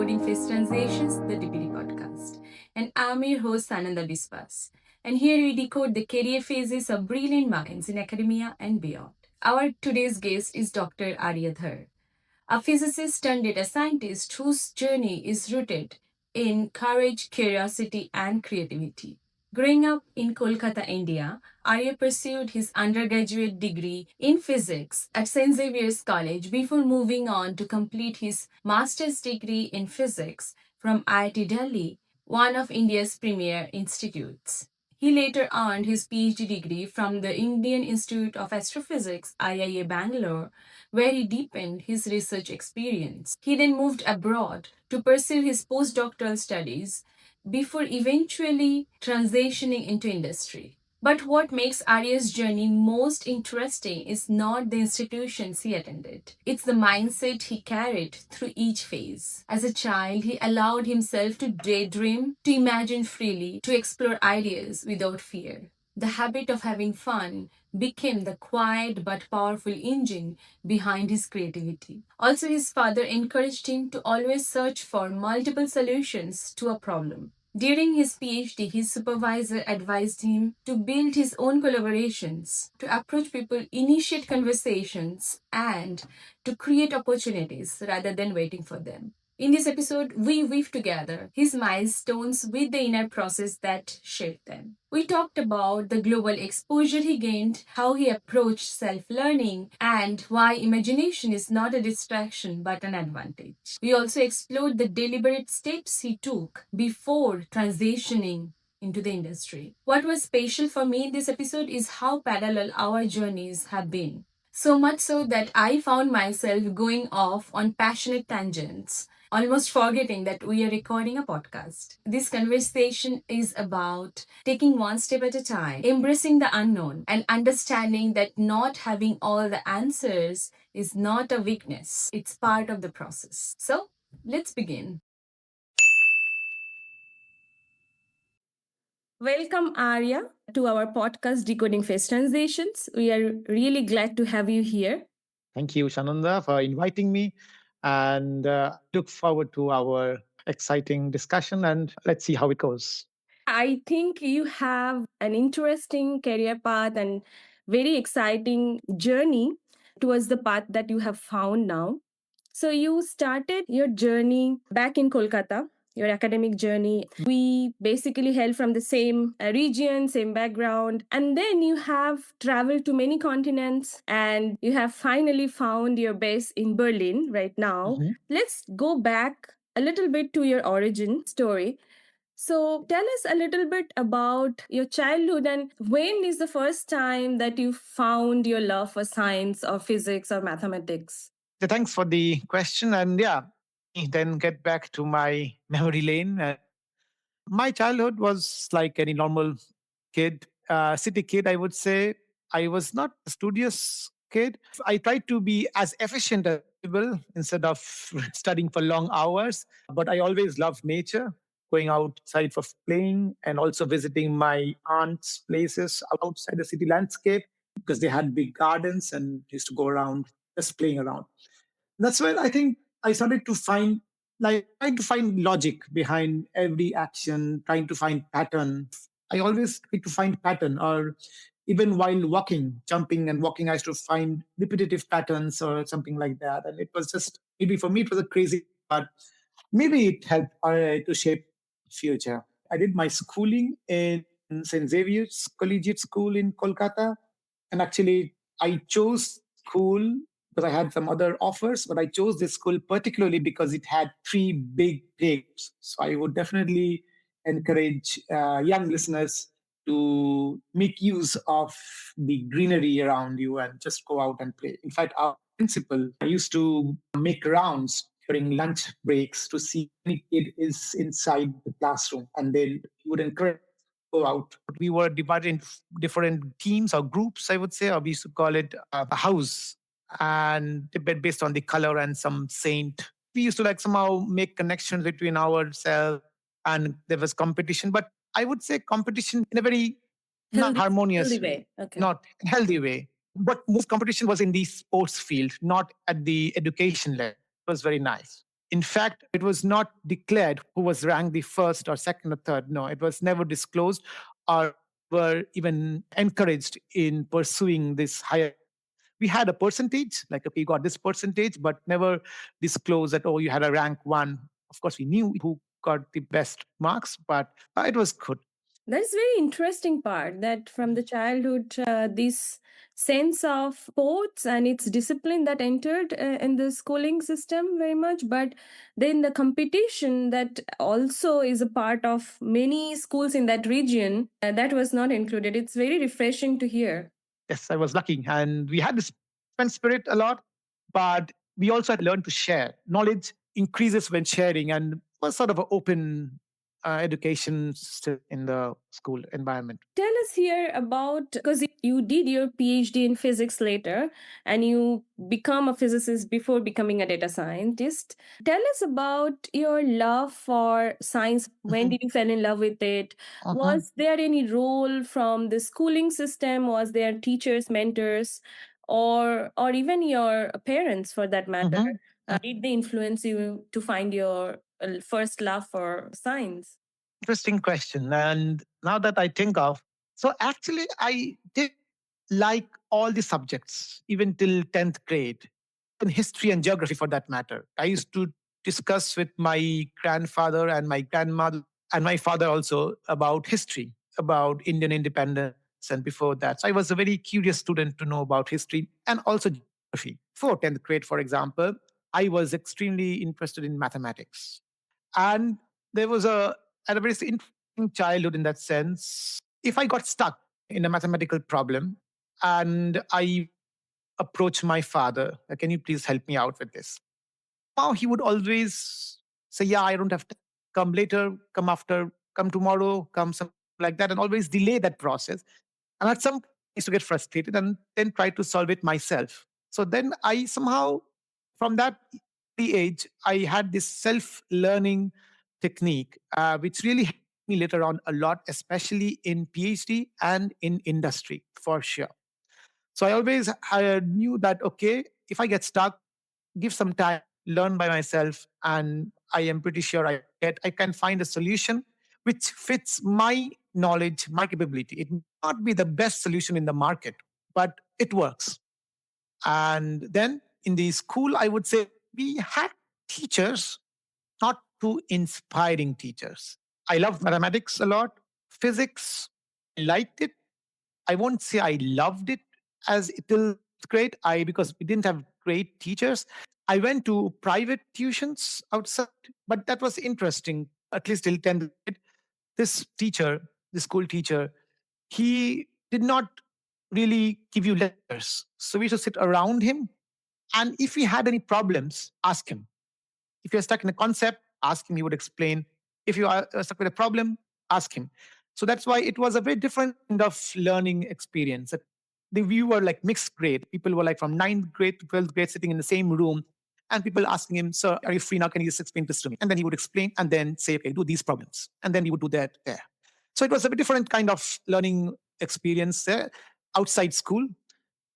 Decoding Phase Transitions, the DPD podcast. And I'm your host, Sananda Biswas. And here we decode the career phases of brilliant minds in academia and beyond. Our today's guest is Dr. Arya Dhar, a physicist-turned-data scientist whose journey is rooted in courage, curiosity, and creativity. Growing up in Kolkata, India, Arya pursued his undergraduate degree in physics at St. Xavier's College before moving on to complete his master's degree in physics from IIT Delhi, one of India's premier institutes. He later earned his PhD degree from the Indian Institute of Astrophysics, IIA Bangalore, where he deepened his research experience. He then moved abroad to pursue his postdoctoral studies before eventually transitioning into industry. But what makes Arya's journey most interesting is not the institutions he attended. It's the mindset he carried through each phase. As a child, he allowed himself to daydream, to imagine freely, to explore ideas without fear. The habit of having fun became the quiet but powerful engine behind his creativity. Also, his father encouraged him to always search for multiple solutions to a problem. During his PhD, his supervisor advised him to build his own collaborations, to approach people, initiate conversations, and to create opportunities rather than waiting for them. In this episode, we weave together his milestones with the inner process that shaped them. We talked about the global exposure he gained, how he approached self learning, and why imagination is not a distraction but an advantage. We also explored the deliberate steps he took before transitioning into the industry. What was special for me in this episode is how parallel our journeys have been. So much so that I found myself going off on passionate tangents, almost forgetting that we are recording a podcast. This conversation is about taking one step at a time, embracing the unknown, and understanding that not having all the answers is not a weakness, it's part of the process. So, let's begin. Welcome, Arya, to our podcast Decoding Phase Transitions. We are really glad to have you here. Thank you, Shananda, for inviting me and look forward to our exciting discussion and let's see how it goes. I think you have an interesting career path and very exciting journey towards the path that you have found now. So you started your journey back in Kolkata, your academic journey. We basically hail from the same region, same background. And then you have traveled to many continents and you have finally found your base in Berlin right now. Mhm. Let's go back a little bit to your origin story. So, tell us a little bit about your childhood and when is the first time that you found your love for science or physics or mathematics? So thanks for the question. And yeah, then get back to my memory lane. My childhood was like any normal kid, city kid, I would say. I was not a studious kid. I tried to be as efficient as possible instead of studying for long hours. But I always loved nature, going outside for playing and also visiting my aunt's places outside the city landscape because they had big gardens and used to go around just playing around. That's where I think I started to find like trying to find logic behind every action, trying to find pattern. I always try to find pattern, or even while walking, jumping and walking, I used to find repetitive patterns or something like that. And it was just maybe for me it was a crazy, but maybe it helped to shape future. I did my schooling in St. Xavier's Collegiate School in Kolkata, and actually I chose school because I had some other offers, but I chose this school particularly because it had three big games. So I would definitely encourage young listeners to make use of the greenery around you and just go out and play. In fact, our principal used to make rounds during lunch breaks to see any kid is inside the classroom, and then he would encourage go out. We were divided into different teams or groups, I would say, or we used to call it a house, and based on the color and some saint. We used to like somehow make connections between ourselves, and there was competition. But I would say competition in a very not harmonious way, Okay. not healthy way. But most competition was in the sports field, not at the education level. It was very nice. In fact, it was not declared who was ranked the first or second or third. No, it was never disclosed or were even encouraged in pursuing this higher. We had a percentage, like if you got this percentage, but never disclosed that, oh, you had a rank one. Of course, we knew who got the best marks, but it was good. That's very interesting part that from the childhood, this sense of sports and its discipline that entered in the schooling system very much, but then the competition that also is a part of many schools in that region that was not included. It's very refreshing to hear. Yes, I was lucky. And we had this friend spirit a lot, but we also had to learn to share. Knowledge increases when sharing, and was sort of an open education still in the school environment. Tell us here about, because you did your PhD in physics later and you become a physicist before becoming a data scientist. Tell us about your love for science. When did you fall in love with it? Was there any role from the schooling system? Was there teachers, mentors, or even your parents for that matter? Did they influence you to find your first love for science? Interesting question. And now that I think of, so actually, I did like all the subjects, even till 10th grade, in history and geography for that matter. I used to discuss with my grandfather and my grandmother and my father also about history, about Indian independence and before that. So I was a very curious student to know about history and also geography. For 10th grade, for example, I was extremely interested in mathematics. And there was a very interesting childhood in that sense. If I got stuck in a mathematical problem and I approached my father, can you please help me out with this? Now he would always say, yeah, I don't have to come later, come after, come tomorrow, come something like that, and always delay that process. And at some point, I used to get frustrated and then try to solve it myself. So then I somehow, from that early age, I had this self learning technique, which really helped me later on a lot, especially in PhD and in industry for sure. So I always knew that, okay, if I get stuck, give some time, learn by myself, and I am pretty sure I can find a solution which fits my knowledge, my capability. It may not be the best solution in the market, but it works. And then in the school, I would say we had teachers, not too inspiring teachers. I loved mathematics a lot. Physics, I liked it. I won't say I loved it as till grade. I because we didn't have great teachers. I went to private tuitions outside, but that was interesting. At least till 10th grade, this teacher, the school teacher, he did not really give you lectures. So we should sit around him, and if he had any problems, ask him. If you're stuck in a concept, ask him, he would explain. If you are stuck with a problem, ask him. So that's why it was a very different kind of learning experience. The view were like mixed grade. People were like from 9th grade to 12th grade sitting in the same room, and people asking him, sir, are you free now? Can you just explain this to me? And then he would explain and then say, okay, do these problems. And then he would do that there. So it was a bit different kind of learning experience there outside school.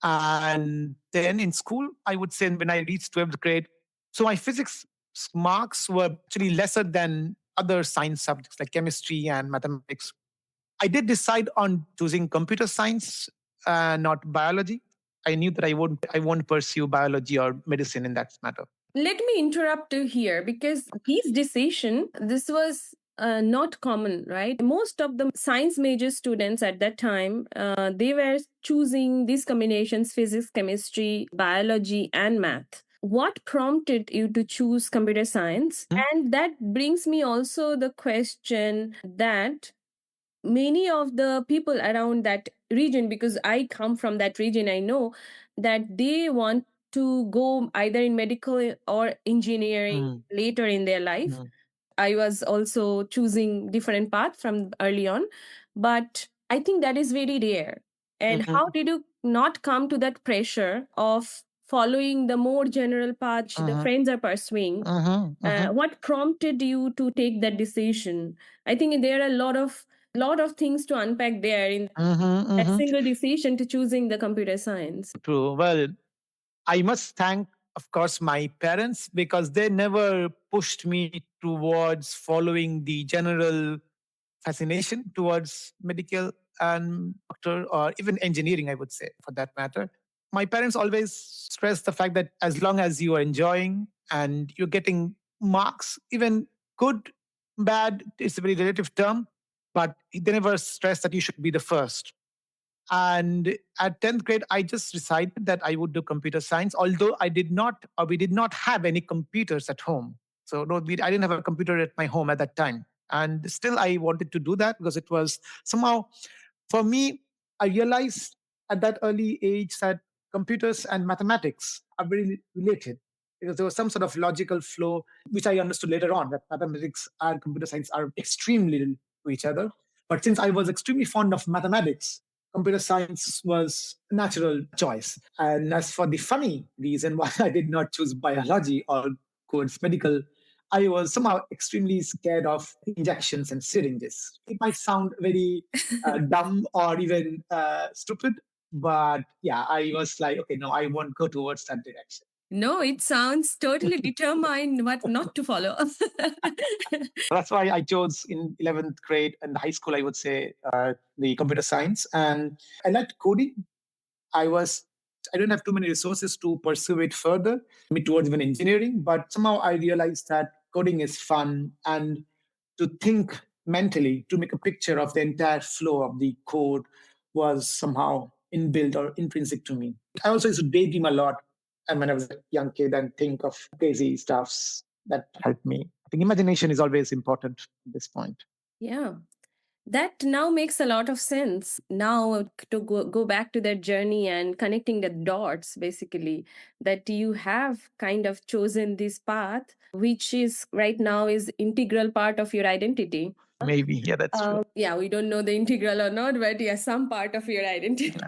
And then in school, I would say when I reached 12th grade, so my physics marks were actually lesser than other science subjects like chemistry and mathematics. I did decide on choosing computer science, not biology. I knew that I won't pursue biology or medicine in that matter. Let me interrupt you here because his decision, this was not common, right? Most of the science major students at that time, they were choosing these combinations: physics, chemistry, biology, and math. What prompted you to choose computer science? And that brings me also the question that many of the people around that region, because I come from that region, I know that they want to go either in medical or engineering later in their life. I was also choosing different path from early on, but I think that is very rare. And how did you not come to that pressure of following the more general path the friends are pursuing? What prompted you to take that decision? I think there are a lot of things to unpack there in that single decision to choosing the computer science. True. Well, I must thank of course, my parents, because they never pushed me towards following the general fascination towards medical and doctor or even engineering, I would say, for that matter. My parents always stressed the fact that as long as you are enjoying and you're getting marks, even good, bad, it's a very relative term, but they never stressed that you should be the first. And at 10th grade, I just decided that I would do computer science, although I did not, or we did not have any computers at home. So no, I didn't have a computer at my home at that time. And still, I wanted to do that because it was somehow, for me, I realized at that early age that computers and mathematics are very related because there was some sort of logical flow, which I understood later on that mathematics and computer science are extremely related to each other. But since I was extremely fond of mathematics, computer science was a natural choice. And as for the funny reason why I did not choose biology or towards medical, I was somehow extremely scared of injections and syringes. It might sound very dumb or even stupid, but yeah, I was like, okay, no, I won't go towards that direction. No, it sounds totally determined what not to follow. That's why I chose in 11th grade and high school, I would say, the computer science. And I liked coding. I was I don't have too many resources to pursue it further, me towards even engineering, but somehow I realized that coding is fun and to think mentally, to make a picture of the entire flow of the code was somehow inbuilt or intrinsic to me. I also used to daydream a lot and when I was a young kid and think of crazy stuffs that helped me. I think imagination is always important at this point. Yeah. That now makes a lot of sense. Now, to go back to that journey and connecting the dots, basically, that you have kind of chosen this path, which is right now is integral part of your identity. Maybe, yeah, that's true. Yeah, we don't know the integral or not, but yeah, some part of your identity.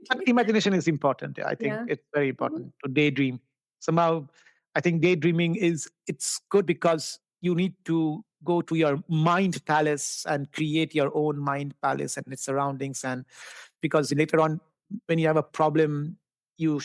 But imagination is important. I think Yeah. it's very important to daydream. Somehow, I think daydreaming is it's good because you need to go to your mind palace and create your own mind palace and its surroundings. And because later on, when you have a problem, you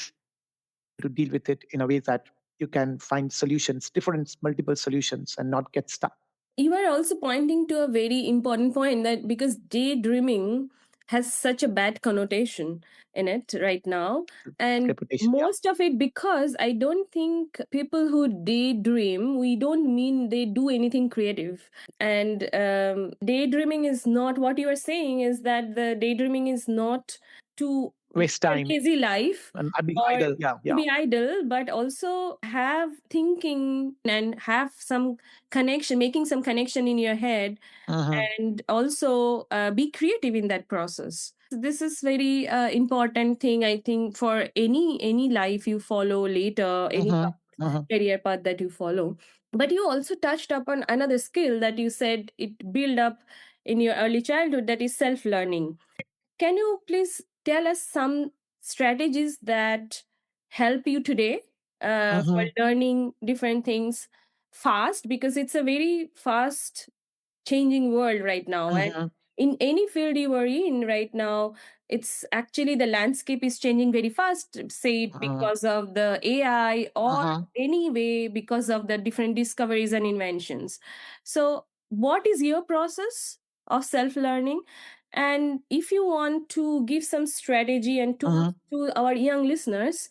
to deal with it in a way that you can find solutions, different multiple solutions, and not get stuck. You are also pointing to a very important point that because daydreaming has such a bad connotation in it right now, and Reputation, yeah. most of it because I don't think people who daydream, we don't mean they do anything creative. And daydreaming is not what you are saying, is that the daydreaming is not to Waste live a time lazy life and being or idle. Yeah, to yeah. be idle, but also have thinking and have some connection, making some connection in your head, Mhm, and also be creative in that process. This is very important thing, I think, for any life you follow later, any mhm, mhm, career path that you follow. But you also touched upon another skill that you said it build up in your early childhood, that is self learning. Can you please tell us some strategies that help you today for mhm, learning different things fast? Because it's a very fast changing world right now. And mhm, in any field you are in right now, it's actually the landscape is changing very fast, say it mhm, because of the AI or mhm. anyway because of the different discoveries and inventions. So what is your process of self learning, and if you want to give some strategy and tools Mhm, to our young listeners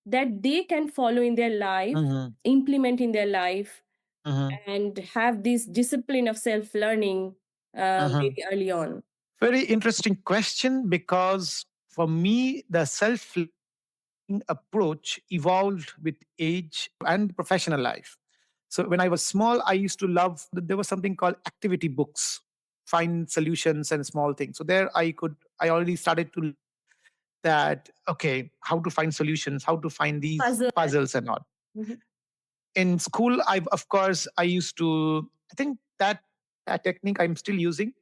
that they can follow in their life, mhm, implement in their life, mhm, and have this discipline of self learning mhm. very early on? Very interesting question because for me, the self approach evolved with age and professional life. So when I was small, I used to love, there was something called activity books, find solutions and small things. So there I already started to that, okay, how to find solutions, how to find these Puzzle. puzzles and all. Mhm. In school, of course, I used to, I think that technique I'm still using.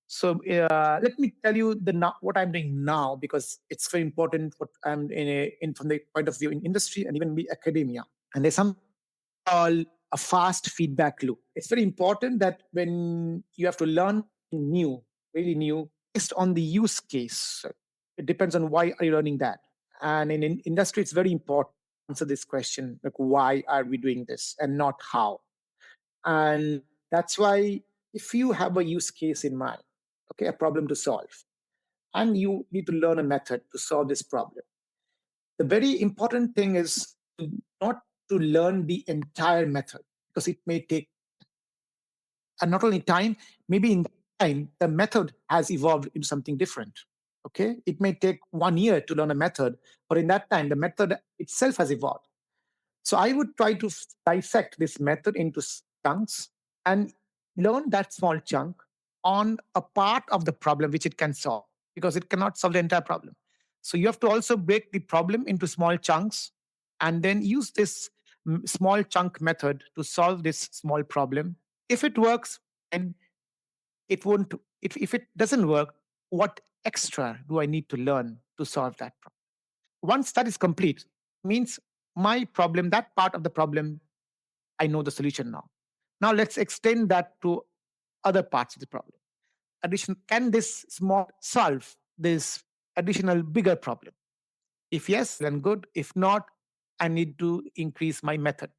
So let me tell you what I'm doing now because it's very important. What I'm in from the point of view in industry and even academia. And there's some called a fast feedback loop. It's very important that when you have to learn new, really new, based on the use case. It depends on why are you learning that. And in industry, it's very important. answer this question, like why are we doing this and not how. And that's why, if you have a use case in mind, okay, a problem to solve, and you need to learn a method to solve this problem, the very important thing is not to learn the entire method, because it may take, and not only time, maybe in time the method has evolved into something different. Okay, it may take 1 year to learn a method, but in that time the method itself has evolved. So I would try to dissect this method into chunks and learn that small chunk on a part of the problem which it can solve, because it cannot solve the entire problem. So you have to also break the problem into small chunks and then use this small chunk method to solve this small problem. If it works, and it won't, if it doesn't work, what extra do I need to learn to solve that problem? Once that is complete, means my problem, that part of the problem, I know the solution now. Now let's extend that to other parts of the problem. Addition, can this small solve this additional bigger problem? If yes, then good. If not, I need to increase my method.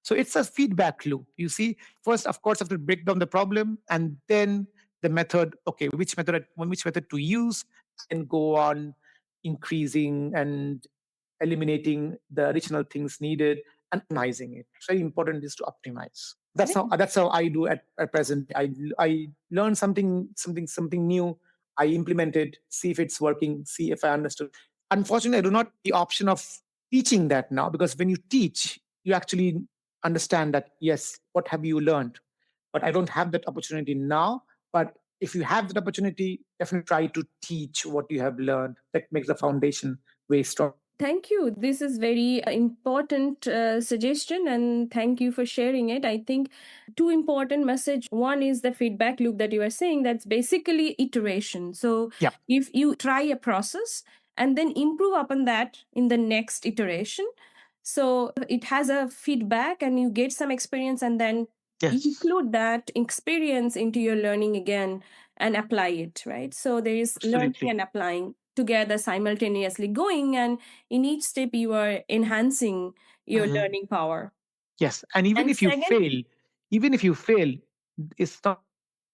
So it's a feedback loop. You see, first, of course, I have to break down the problem, and then the method. Okay, which method to use, and go on increasing and eliminating the additional things needed and optimizing it. It's very important is to optimize. That's how I do at present. I learn something new. I implement it, see if it's working, see if I understood. Unfortunately, I do not have the option of teaching that now, because when you teach, you actually understand that, yes, what have you learned? But I don't have that opportunity now. But if you have that opportunity, definitely try to teach what you have learned. That makes the foundation way strong. Thank you. This is very important suggestion, and thank you for sharing it. I think two important message. One is the feedback loop that you are saying. That's basically iteration. So Yeah. if you try a process and then improve upon that in the next iteration, so it has a feedback and you get some experience, and then Yes. include that experience into your learning again and apply it, right? So there is learning Absolutely. and applying together simultaneously going, and in each step you are enhancing your Mhm. learning power. Yes. And even And if you second, fail, even if you fail, it's not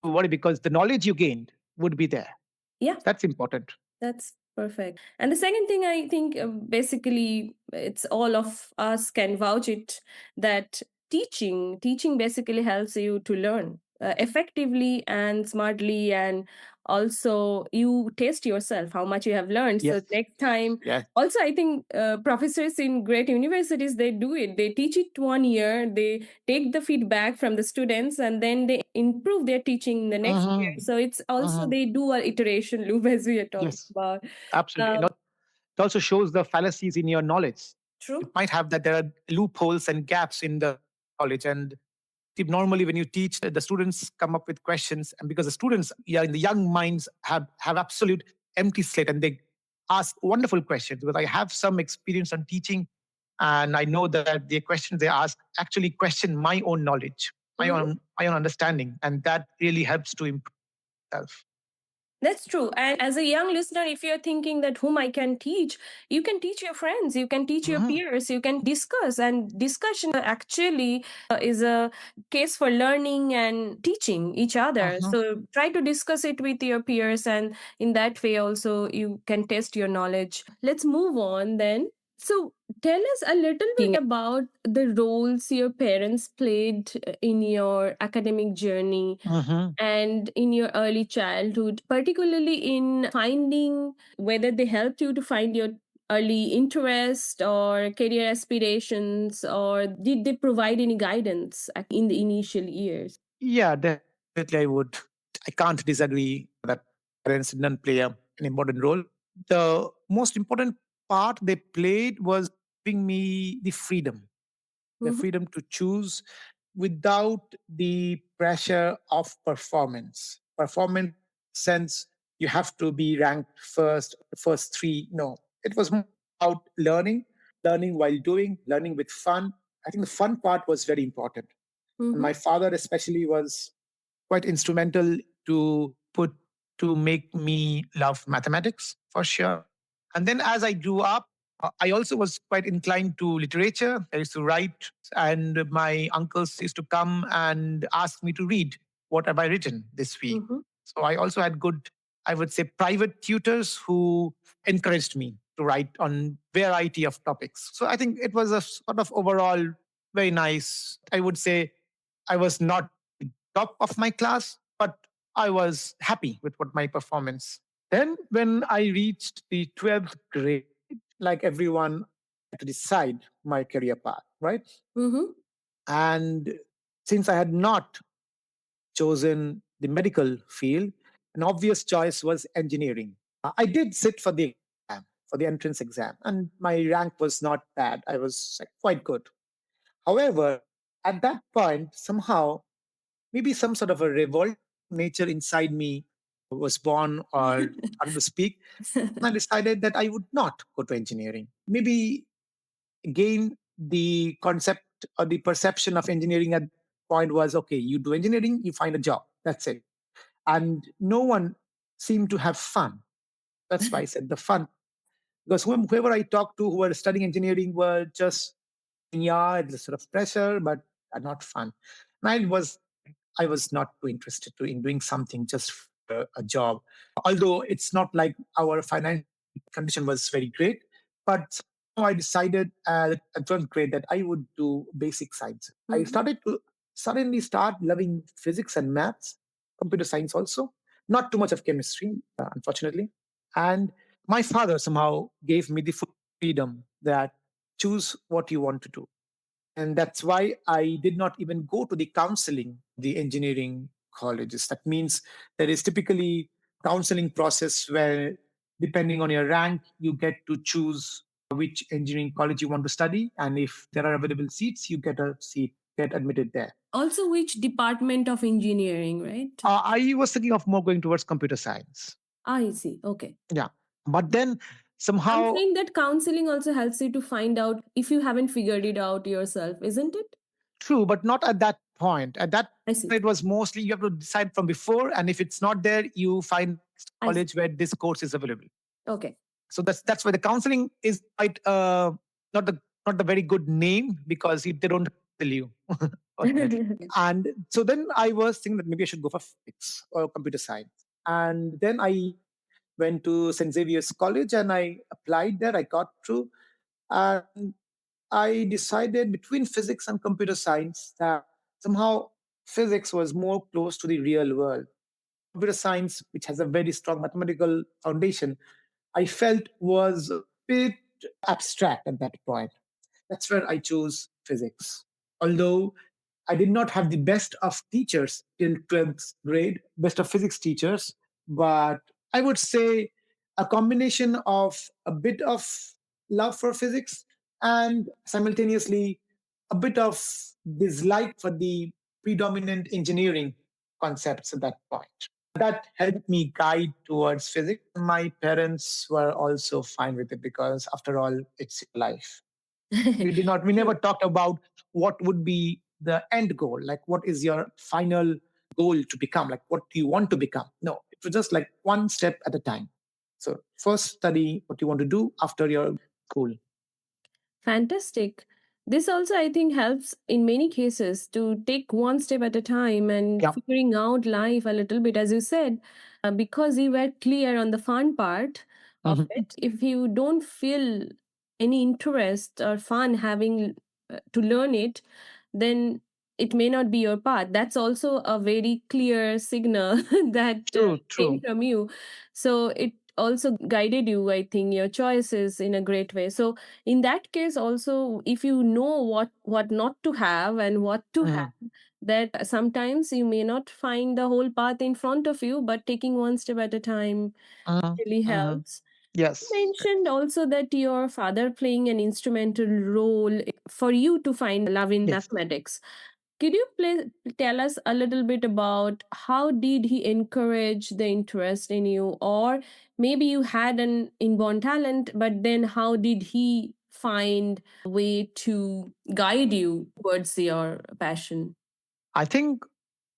to worry, because the knowledge you gained would be there. yeah, That's important. that's perfect. And the second thing, I think, basically, it's all of us can vouch it, that teaching basically helps you to learn effectively and smartly, and also you test yourself how much you have learned. So Yes. next time, Yes. also I think professors in great universities, they do it. They teach it 1 year. They take the feedback from the students, and then they improve their teaching the next year. Mm-hmm. So it's also Mm-hmm. they do a iteration loop as we are talking Yes. about. Absolutely. Um, It also shows the fallacies in your knowledge. It True. might have that there are loopholes and gaps in the knowledge. And normally, when you teach, the students come up with questions, and because the students, yeah, in the young minds have absolute empty slate, and they ask wonderful questions. Because I have some experience on teaching, and I know that the questions they ask actually question my own knowledge, Mhm. my own understanding, and that really helps to improve self. That's true. And as a young listener, if you're thinking that whom I can teach, you can teach your friends, you can teach your Mhm. peers, you can discuss. And discussion actually is a case for learning and teaching each other. Mhm. So try to discuss it with your peers, and in that way, also, you can test your knowledge. Let's move on then. So tell us a little bit about the roles your parents played in your academic journey Mhm. and in your early childhood, particularly in finding whether they helped you to find your early interest or career aspirations, or did they provide any guidance in the initial years? Yeah, definitely I would. I can't disagree that parents didn't play an important role. The most important part they played was giving me the Mhm. freedom to choose without the pressure of performance. Performance sense you have to be ranked first, first three. No, it was more about learning while doing, learning with fun. I think the fun part was very important. And Mhm. my father especially was quite instrumental to put to make me love mathematics for sure. And then as I grew up, I also was quite inclined to literature. I used to write, and my uncles used to come and ask me to read what have I written this week. Mhm. So I also had good, I would say, private tutors who encouraged me to write on variety of topics. So I think it was a sort of overall very nice. I would say I was not the top of my class, but I was happy with what my performance. Then when I reached the 12th grade, like everyone, to decide my career path, right? Mhm. And since I had not chosen the medical field, an obvious choice was engineering. I did sit for the exam, for the entrance exam, and my rank was not bad. I was like, quite good. However, at that point, somehow, maybe some sort of a revolt nature inside me was born or started to speak. And I decided that I would not go to engineering. Maybe again, the concept or the perception of engineering at that point was okay, you do engineering, you find a job. That's it. And no one seemed to have fun. That's why I said the fun. Because whoever I talked to who were studying engineering were just, yeah, it's a sort of pressure, but not fun. And I was not too interested in doing something just for a job. Although it's not like our financial condition was very great, but somehow I decided at 12th grade that I would do basic science. I Mhm. started to suddenly start loving physics and maths, computer science also. Not too much of chemistry, unfortunately. And my father somehow gave me the full freedom that choose what you want to do. And that's why I did not even go to the counseling, the engineering colleges. That means there is typically counseling process where depending on your rank, you get to choose which engineering college you want to study. And if there are available seats, you get a seat, get admitted there. Also, which department of engineering, right? I was thinking of more going towards computer science. I see. Okay. Yeah. But then I'm somehow, saying that counseling also helps you to find out if you haven't figured it out yourself, isn't it? true, but not at that point. At that I see. point, it was mostly you have to decide from before, and if it's not there, you find I see. college where this course is available. Okay. So that's why the counseling is quite not the not the very good name because they don't tell you, fortunately. And so then I was thinking that maybe I should go for physics or computer science. And then I went to St. Xavier's College and I applied there. I got through. And I decided between physics and computer science that somehow physics was more close to the real world. Computer science, which has a very strong mathematical foundation, I felt was a bit abstract at that point. That's where I chose physics. Although I did not have the best of teachers till 12th grade, best of physics teachers, but I would say a combination of a bit of love for physics and simultaneously a bit of dislike for the predominant engineering concepts at that point. That helped me guide towards physics. My parents were also fine with it because, after all, it's life. We never True. talked about what would be the end goal, like what is your final goal to become, like what do you want to become. No, it was just like one step at a time. So first study what you want to do after your school. Fantastic. This also, I think, helps in many cases to take one step at a time and Yeah. figuring out life a little bit, as you said, because you were clear on the fun part of Mhm. it. If you don't feel any interest or fun having to learn it, then it may not be your path. That's also a very clear signal that True, came true. from you. So it also guided you, I think, your choices in a great way. So in that case also, if you know what not to have and what to have, Mhm. that sometimes you may not find the whole path in front of you, but taking one step at a time Mhm. really Mhm. helps. You Yes. mentioned also that your father playing an instrumental role for you to find love in Yes. mathematics. Could you tell us a little bit about how did he encourage the interest in you, or maybe you had an inborn talent, but then how did he find a way to guide you towards your passion? I think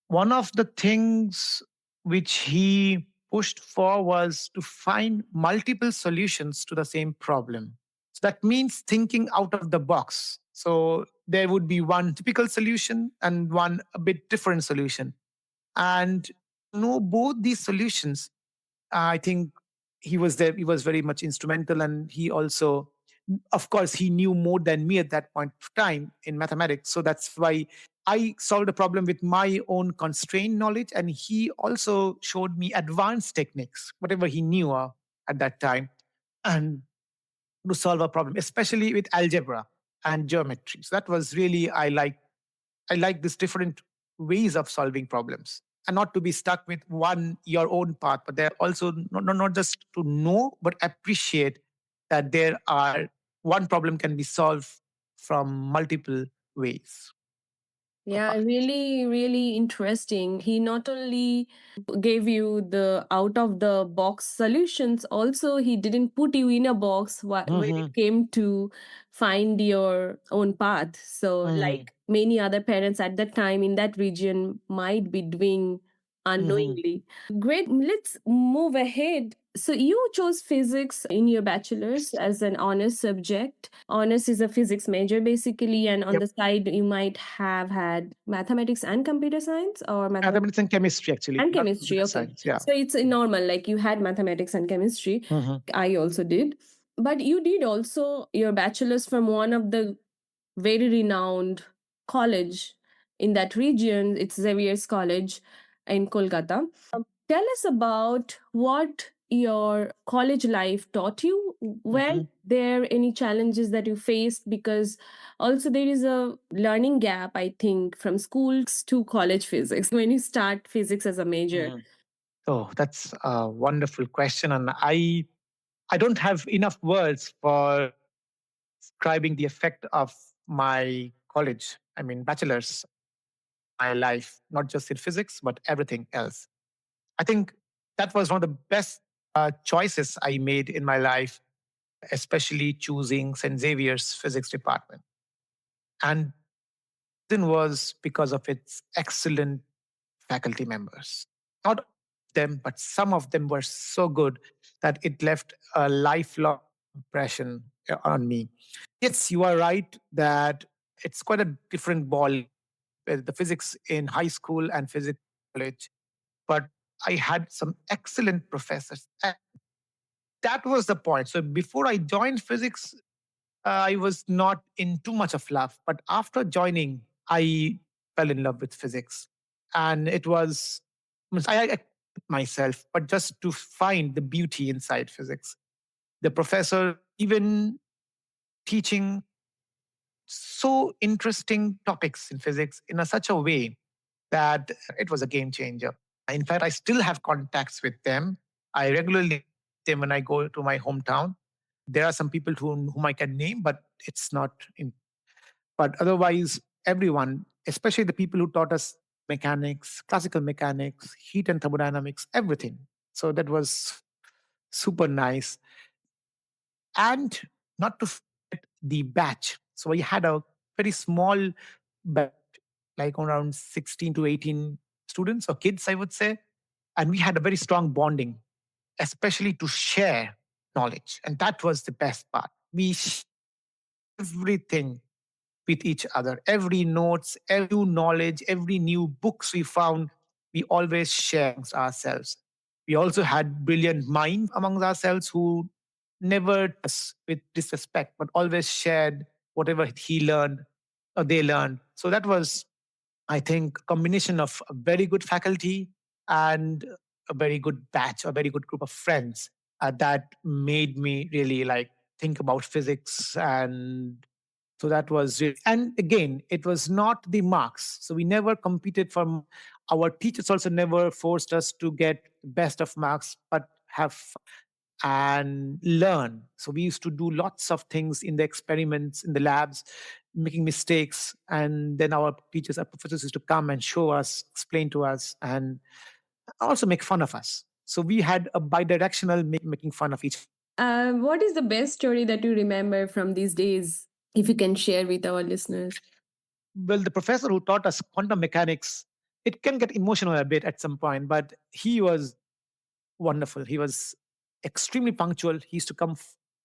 one of the things which he pushed for was to find multiple solutions to the same problem. So that means thinking out of the box. So there would be one typical solution and one a bit different solution. And know both these solutions, I think he was there. He was very much instrumental, and he also, of course, he knew more than me at that point of time in mathematics. So that's why I solved a problem with my own constrained knowledge, and he also showed me advanced techniques, whatever he knew at that time, and to solve a problem, especially with algebra and geometry. So that was really I like this different ways of solving problems and not to be stuck with one your own path, but they're also not just to know but appreciate that there are one problem can be solved from multiple ways or Yeah, paths. really, really interesting. He not only gave you the out of the box solutions, also, he didn't put you in a box when it Hmm. came to find your own path. So, Hmm. like many other parents at that time in that region might be doing Hmm. unknowingly. Great. Let's move ahead. So, you chose physics in your bachelor's as an honors subject. Honors is a physics major basically, and on Yep. the side, you might have had mathematics and computer science, or mathematics Mathematics and chemistry, actually, and not chemistry. computer Okay. science. Yeah. So, it's normal. Like you had mathematics and chemistry. Hmm. I also did. But you did also your bachelor's from one of the very renowned college in that region. It's Xavier's College in Kolkata. Tell us about what your college life taught you. Were Hmm. there any challenges that you faced? Because also there is a learning gap, I think, from schools to college physics when you start physics as a major. Hmm. Oh, that's a wonderful question, and I don't have enough words for describing the effect of my college, I mean, bachelor's, my life, not just in physics, but everything else. I think that was one of the best choices I made in my life, especially choosing St. Xavier's physics department. And then was because of its excellent faculty members. Not them, but some of them were so good that it left a lifelong impression on me. Yes, you are right that it's quite a different ball, the physics in high school and physics in college. But I had some excellent professors. And that was the point. So before I joined physics, I was not in too much of love. But after joining, I fell in love with physics. And it was, I myself, but just to find the beauty inside physics. The professor even teaching so interesting topics in physics in such a way that it was a game changer. In fact, I still have contacts with them. I regularly meet them when I go to my hometown. There are some people whom I can name, but it's not in. But otherwise, everyone, especially the people who taught us mechanics, classical mechanics, heat and thermodynamics, everything. So that was super nice. And not to forget the batch. So we had a very small batch, like around 16 to 18 students or kids, I would say. And we had a very strong bonding, especially to share knowledge. And that was the best part. We shared everything with each other. Every notes, every new knowledge, every new books we found, we always share amongst ourselves. We also had brilliant minds amongst ourselves who never us with disrespect, but always shared whatever he learned or they learned. So that was, I think, a combination of a very good faculty and a very good batch, a very good group of friends that made me really like think about physics. And so that was really, and again, it was not the marks. So we never competed for, our teachers also never forced us to get best of marks, but have fun and learn. So we used to do lots of things in the experiments, in the labs, making mistakes. And then our teachers, our professors used to come and show us, explain to us, and also make fun of us. So we had a bidirectional making fun of each. What is the best story that you remember from these days, if you can share with our listeners? Well, the professor who taught us quantum mechanics, it can get emotional a bit at some point, but he was wonderful. He was extremely punctual. He used to come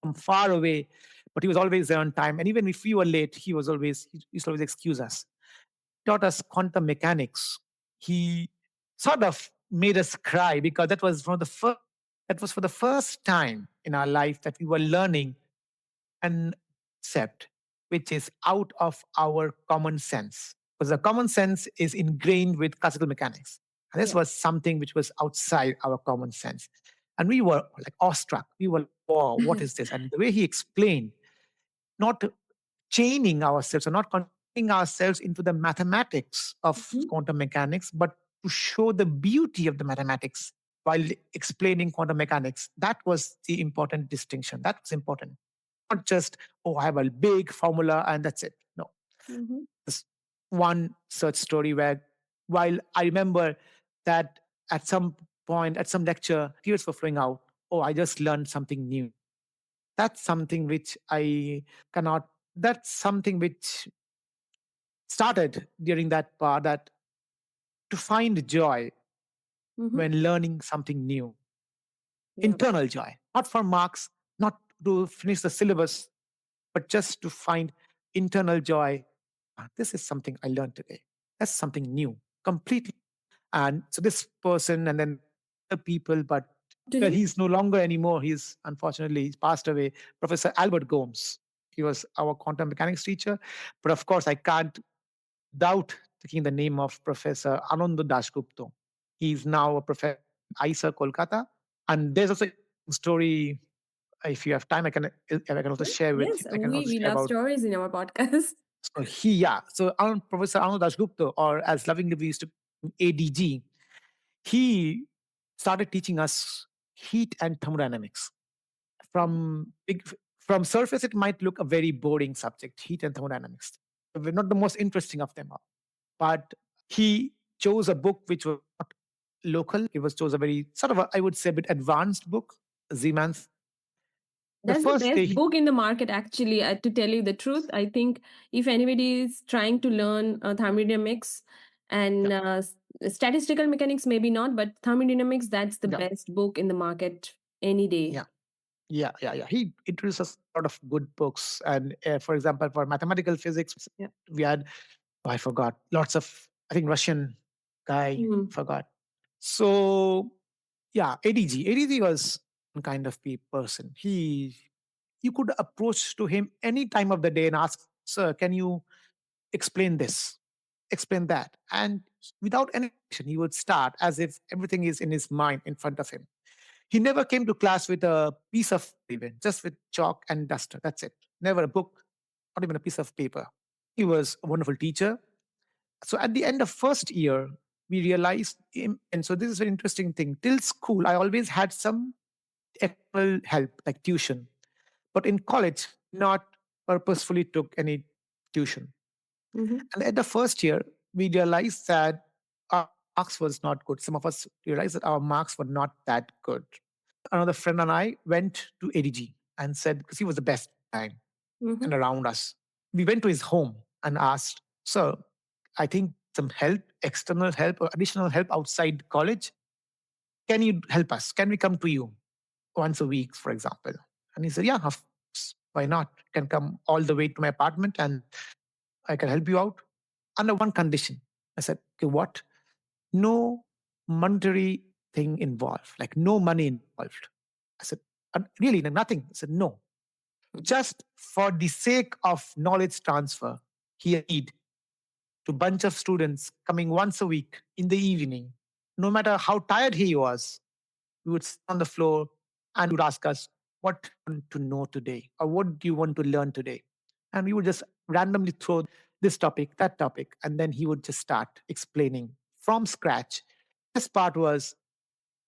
from far away but he was always there on time. And even if we were late, he used to always excuse us. Taught us quantum mechanics. He sort of made us cry because that was for the first time in our life that we were learning an concept which is out of our common sense. Because the common sense is ingrained with classical mechanics. And this Yeah. was something which was outside our common sense. And we were like awestruck. We were like, wow, what is this? And the way he explained, not chaining ourselves or not confining ourselves into the mathematics of Mhm. quantum mechanics, but to show the beauty of the mathematics while explaining quantum mechanics. That was the important distinction. That was important. Not just, oh, I have a big formula and that's it. No, Mhm. this one such story where, while I remember that at some point, at some lecture, tears were flowing out. Oh, I just learned something new. That's something which I cannot, that's something which started during that part, that to find joy Mhm. when learning something new, Yeah. internal joy, not for marks, not to finish the syllabus, but just to find internal joy. "Ah, this is something I learned today. That's something new, completely." And so this person, and then other people, but To well, him? he's no longer anymore. He's passed away. Professor Albert Gomes. He was our quantum mechanics teacher. But of course, I can't doubt taking the name of Professor Anand Dasgupta. He's now a professor at IISER Kolkata. And there's also a story. If you have time, I can also Yeah. share with Yes, I can also we share love about. stories in our podcast. So Professor Anand Dasgupta, or as lovingly we used to call him, ADG, he started teaching us heat and thermodynamics. From surface, it might look a very boring subject, heat and thermodynamics. Not the most interesting of them all. But he chose a book which was not local. It was chose a very sort of I would say a bit advanced book, Zeman's. The That's the first day, best book in the market, actually. To tell you the truth, I think if anybody is trying to learn thermodynamics yeah, and statistical mechanics, maybe not, but thermodynamics, that's the yeah, best book in the market any day. yeah. Yeah. He introduced us a lot of good books, and for example, for mathematical physics, Yeah. we had, oh, I forgot, lots of, I think, Russian guy, Mm. forgot. So yeah, ADG was one kind of person. You could approach to him any time of the day and ask, "Sir, can you explain this, explain that?" And without any action, he would start as if everything is in his mind in front of him. He never came to class with a piece of even, just with chalk and duster. That's it. Never a book, not even a piece of paper. He was a wonderful teacher. So at the end of first year, we realized him, and so this is an interesting thing. Till school, I always had some external help, like tuition. But in college, not purposefully took any tuition. Mhm. And at the first year, we realized that our marks was not good. Some of us realized that our marks were not that good. Another friend and I went to ADG and said, because he was the best time and Mhm. around us. We went to his home and asked, "Sir, I think some help, external help or additional help outside college. Can you help us? Can we come to you once a week, for example?" And he said, "Yeah, of course. Why not? You can come all the way to my apartment and I can help you out under one condition." I said, "Okay, what?" "No monetary thing involved, like no money involved." I said, Really, nothing?" I said, "No. Just for the sake of knowledge transfer, he agreed to bunch of students coming once a week in the evening. No matter how tired he was, we would sit on the floor and he would ask us, what do you want to know today? Or what do you want to learn today? And we would just randomly throw this topic, that topic, and then he would just start explaining from scratch. This part was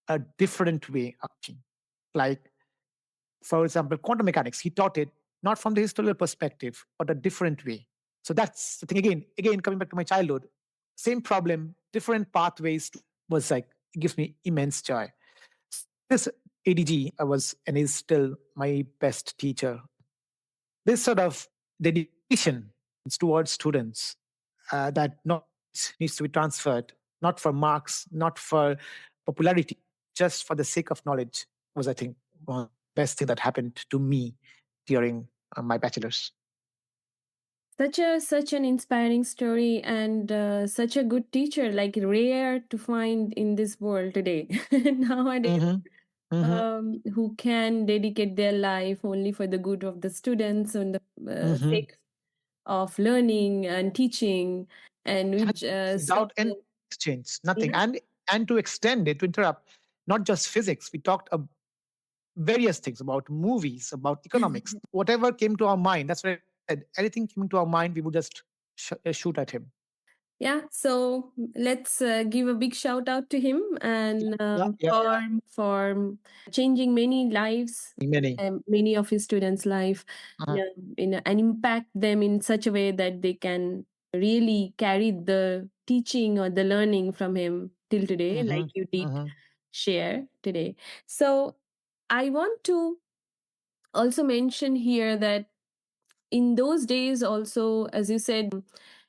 a different way of teaching. Like, for example, quantum mechanics, he taught it not from the historical perspective, but a different way. So that's the thing. Again, coming back to my childhood, same problem, different pathways was like, it gives me immense joy. This ADG was and is still my best teacher. This sort of dedication towards students, that knowledge needs to be transferred, not for marks, not for popularity, just for the sake of knowledge, was, I think, one of the best thing that happened to me during my bachelor's. Such an inspiring story, and such a good teacher, like rare to find in this world today. Nowadays, Mm-hmm. Mm-hmm. who can dedicate their life only for the good of the students and the Mm-hmm. sake of learning and teaching, and And which without any structure. exchange, nothing. Yeah. And to extend it, to interrupt, not just physics. We talked various things about movies, about economics, whatever came to our mind. That's what I said. Anything came to our mind, we would just shoot at him. Yeah, so let's give a big shout out to him, Yeah, and yeah, yeah. for changing many lives, Many. many of his students' life, Uh-huh. and impact them in such a way that they can really carry the teaching or the learning from him till today, like Mm-hmm. you did Mm-hmm. share today. So I want to also mention here that in those days also, as you said,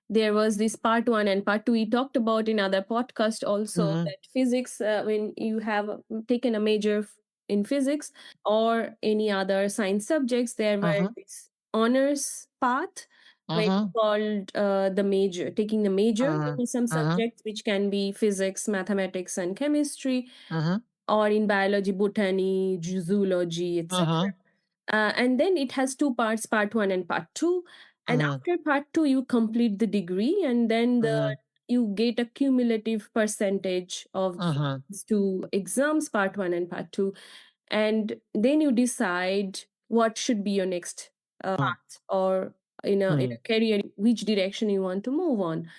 there was this part one and part two we talked about in other podcast also, Mm-hmm. that physics, when you have taken a major in physics or any other science subjects, there were Uh-huh. this honors path where it's Uh-huh. called the major, taking the major Uh-huh. in some Uh-huh. subjects which can be physics, mathematics and chemistry, Uh-huh. or in biology, botany, zoology, etc. Uh-huh. And then it has two parts, part one and part two. And Uh-huh. after part two, you complete the degree, and then Uh-huh. you get a cumulative percentage of Uh-huh. these two exams, part one and part two. And then you decide what should be your next path, or in a career, which direction you want to move on.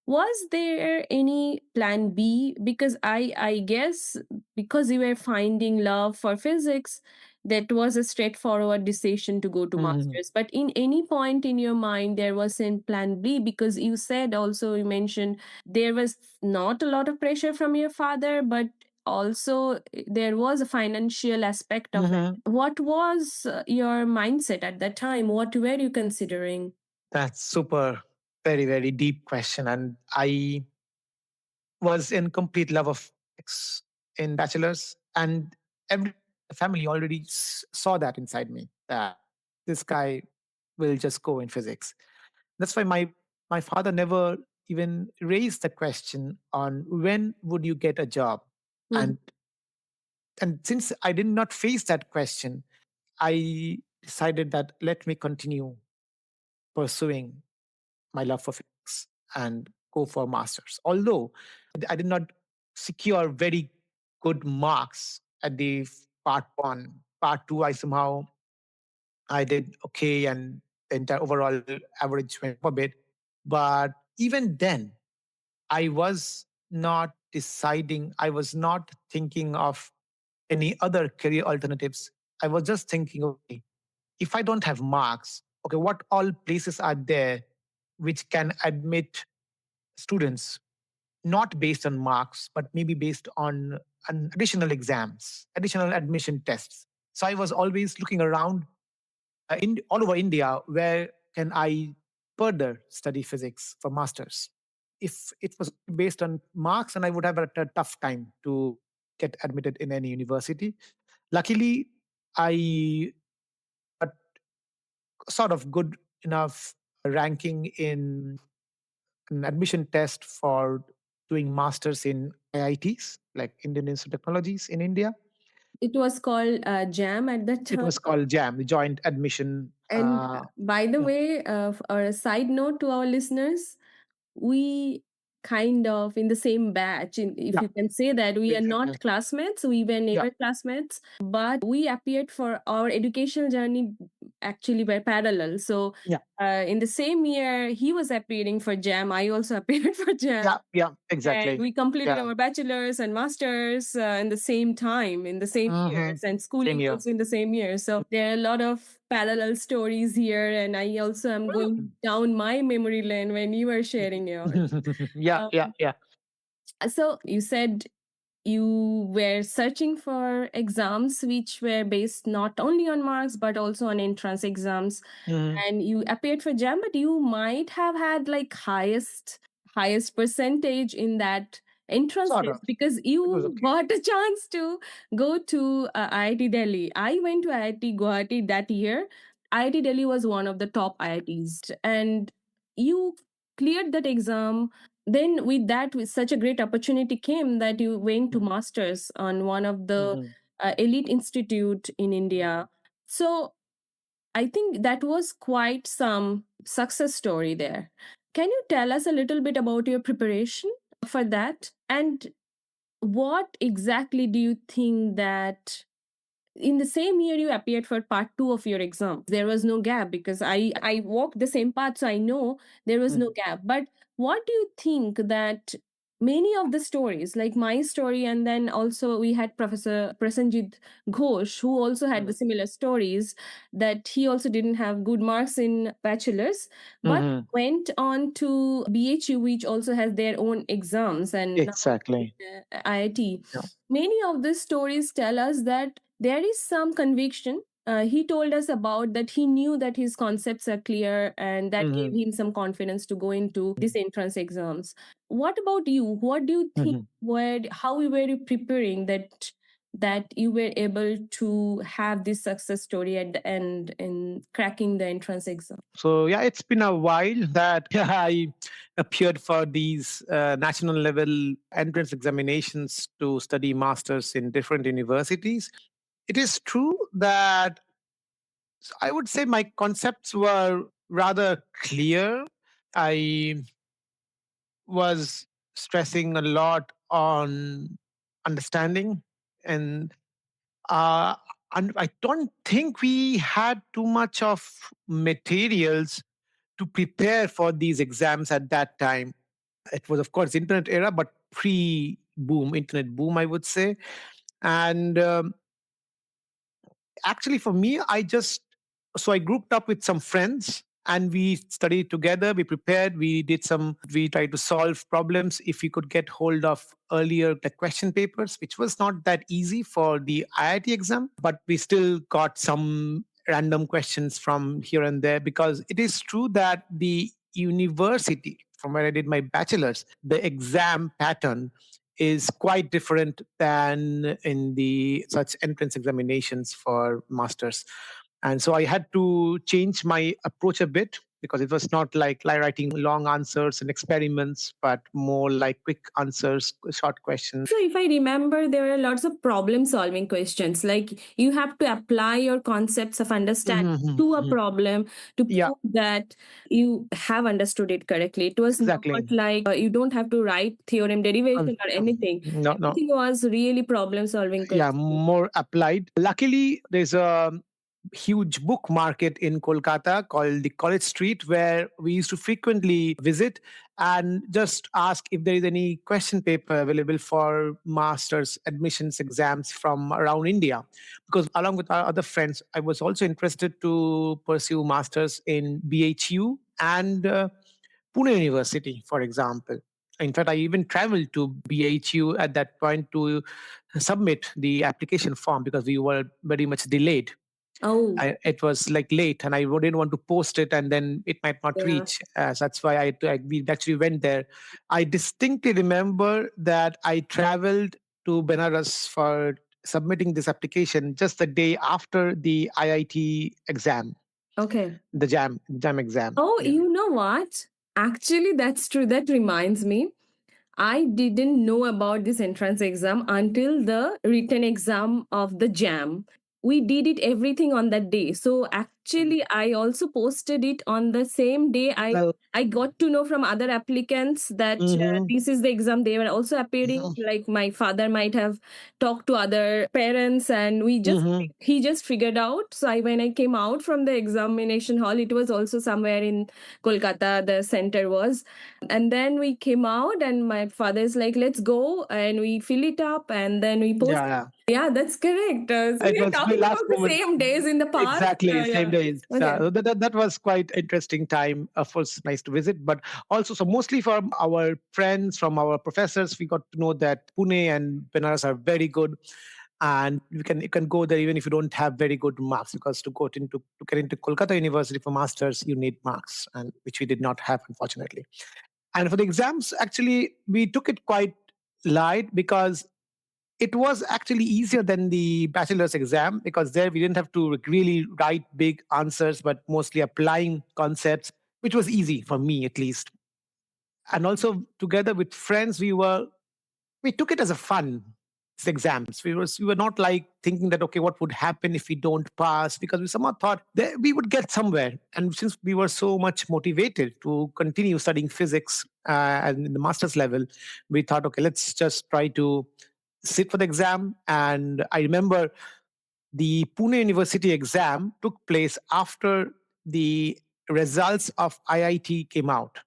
Was there any plan B? Because I guess because you were finding love for physics, that was a straightforward decision to go to Uh-huh. masters. But in any point in your mind, there was a plan B, because you said also, you mentioned there was not a lot of pressure from your father, but also there was a financial aspect of Uh-huh. it. What was your mindset at that time? What were you considering? That's super, very, very deep question. And I was in complete love of physics in bachelor's, and every family already saw that inside me, that this guy will just go in physics. That's why my father never even raised the question on when would you get a job. Mhm. And and since I did not face that question, I decided that let me continue pursuing my love for physics and go for masters. Although I did not secure very good marks at the part one, part two, I did okay, and the entire overall average went up a bit. But even then, I was not deciding. I was not thinking of any other career alternatives. I was just thinking, okay, if I don't have marks, okay, what all places are there which can admit students not based on marks, but maybe based on additional exams, additional admission tests. So I was always looking around in all over India, where can I further study physics for masters? If it was based on marks, and I would have a tough time to get admitted in any university. Luckily, I got sort of good enough ranking in an admission test for doing masters in IITs, like Indian Institute of Technologies in India. It was called JAM at that It time. was called JAM, the Joint Admission. And by the Yeah, way, or a side note to our listeners, we kind of in the same batch, if yeah, you can say that. We are exactly. not classmates, we were Yeah, never classmates, but we appeared for our educational journey actually by parallel. So yeah, in the same year he was appearing for JAM, I also appeared for JAM, yeah, yeah, and exactly. we completed Yeah. our bachelor's and master's in the same time, in the same Mm-hmm. years, and Same schooling year. also in the same year. So there are a lot of parallel stories here, and I also am going down my memory lane when you are sharing yours. Yeah, um, yeah, yeah. so you said you were searching for exams which were based not only on marks but also on entrance exams, Mhm. and you appeared for JAM, but you might have had like highest percentage in that entrance Sort of. test, because It was you okay. got a chance to go to IIT Delhi. I went to IIT Guwahati that year, IIT Delhi was one of the top IITs, and you cleared that exam. Then, with that, with such a great opportunity came that you went to masters on one of the Mhm. elite institute in India. So I think that was quite some success story there. Can you tell us a little bit about your preparation for that? And what exactly do you think that in the same year you appeared for part 2 of your exam? There was no gap because I walked the same path, so I know there was no gap. But what do you think that many of the stories, like my story, and then also we had Professor Prasenjit Ghosh, who also had the similar stories, that he also didn't have good marks in bachelor's, but Mhm. went on to BHU, which also has their own exams, and now Exactly. IIT. Yeah. Many of these stories tell us that there is some conviction. He told us about that he knew that his concepts are clear, and that gave Mhm. him some confidence to go into these entrance exams. What about you? What do you think? Mhm. How were you preparing that you were able to have this success story at the end in cracking the entrance exam? So yeah, it's been a while that I appeared for these national level entrance examinations to study masters in different universities. It is true that I would say my concepts were rather clear. I was stressing a lot on understanding, and uh, and I don't think we had too much of materials to prepare for these exams at that time. It was, of course, internet era, but pre-boom, internet boom, I would say. And actually, for me, I grouped up with some friends and we studied together. We prepared, we tried to solve problems if we could get hold of earlier the question papers, which was not that easy for the IIT exam, but we still got some random questions from here and there, because it is true that the university from where I did my bachelor's, the exam pattern is quite different than in the such entrance examinations for masters. And so I had to change my approach a bit, because it was not like writing long answers and experiments, but more like quick answers, short questions. So, if I remember, there are lots of problem solving questions. Like you have to apply your concepts of understanding to a Mhm. problem to Yeah, prove that you have understood it correctly. It was not exactly. like you don't have to write theorem derivation or anything. No, no. Everything was really problem solving Yeah, questions. more applied. Luckily, there's a huge book market in Kolkata called the College Street, where we used to frequently visit and just ask if there is any question paper available for master's admissions exams from around India. Because along with our other friends, I was also interested to pursue masters in BHU and Pune University, for example. In fact, I even traveled to BHU at that point to submit the application form, because we were very much delayed. Oh, It was like late, and I didn't want to post it, and then it might not yeah. reach. So that's why we actually went there. I distinctly remember that I traveled to Benares for submitting this application just the day after the IIT exam, Okay. the jam exam. Oh, Yeah. you know what? Actually, that's true. That reminds me. I didn't know about this entrance exam until the written exam of the JAM. We did it everything on that day. So actually, I also posted it on the same day. Well, I got to know from other applicants that mhm, this is the exam they were also appearing. Like my father might have talked to other parents, and mhm. he just figured out. So when I came out from the examination hall, it was also somewhere in Kolkata. The center was, and then we came out, and my father is like, let's go. And we fill it up and then we post. Yeah, yeah. Yeah, that's correct. So It we are was my talking last about the moment. same days in the past. Exactly, same Yeah. days. Okay. That was quite interesting time. Of course, nice to visit, but also, so mostly from our friends, from our professors, we got to know that Pune and Benares are very good, and you can go there even if you don't have very good marks, because to get into Kolkata University for masters, you need marks, and which we did not have, unfortunately. And for the exams, actually, we took it quite light, because It was actually easier than the bachelor's exam because there we didn't have to really write big answers, but mostly applying concepts, which was easy for me at least. And also together with friends, we took it as a fun exams. We were not like thinking that okay, what would happen if we don't pass, because we somehow thought that we would get somewhere. And since we were so much motivated to continue studying physics and in the master's level, we thought okay, let's just try to sit for the exam. And I remember the Pune University exam took place after the results of IIT came out.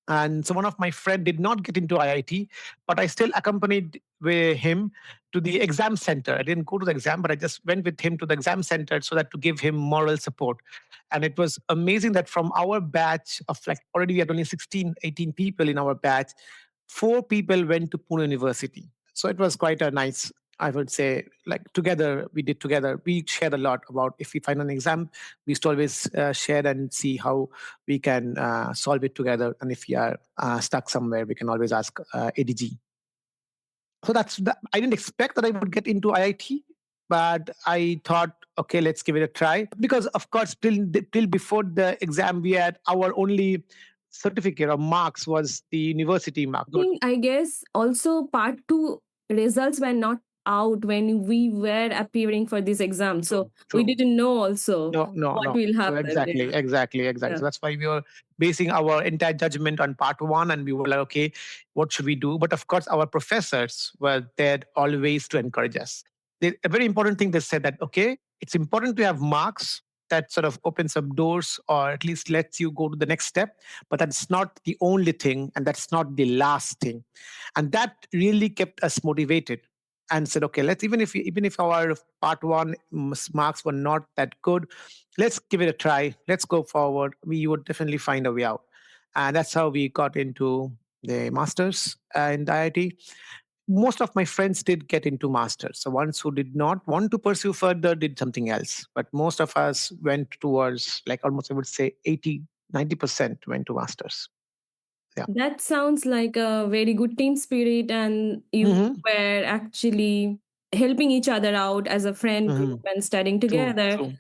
And so one of my friend did not get into IIT, but I still accompanied with him to the exam center. I didn't go to the exam, but I just went with him to the exam center so that to give him moral support. And it was amazing that from our batch of like already we had only 16, 18 people in our batch, 4 people went to Pune University. So it was quite a nice, I would say, like together, we did together. We shared a lot about if we find an exam, we used to always share and see how we can solve it together. And if we are stuck somewhere, we can always ask ADG. So I didn't expect that I would get into IIT, but I thought, okay, let's give it a try. Because of course, till before the exam, we had our only certificate or marks was the university mark. Think, I guess also part two results were not out when we were appearing for this exam. So we True. didn't know also No, no, what no. will So happen. exactly. Yeah. So that's why we were basing our entire judgment on part one, and we were like, okay, what should we do? But of course, our professors were there always to encourage us. A very important thing they said that okay, it's important to have marks that sort of opens up doors or at least lets you go to the next step, but that's not the only thing, and that's not the last thing, and that really kept us motivated and said, okay, let's even if our part one marks were not that good, let's give it a try. Let's go forward. We would definitely find a way out, and that's how we got into the masters in the IIT. Most of my friends did get into masters. So ones who did not want to pursue further did something else. But most of us went towards like almost I would say 80-90% went to masters. Yeah. That sounds like a very good team spirit, and you Mm-hmm. were actually helping each other out as a friend group Mm-hmm. and studying True. together. True.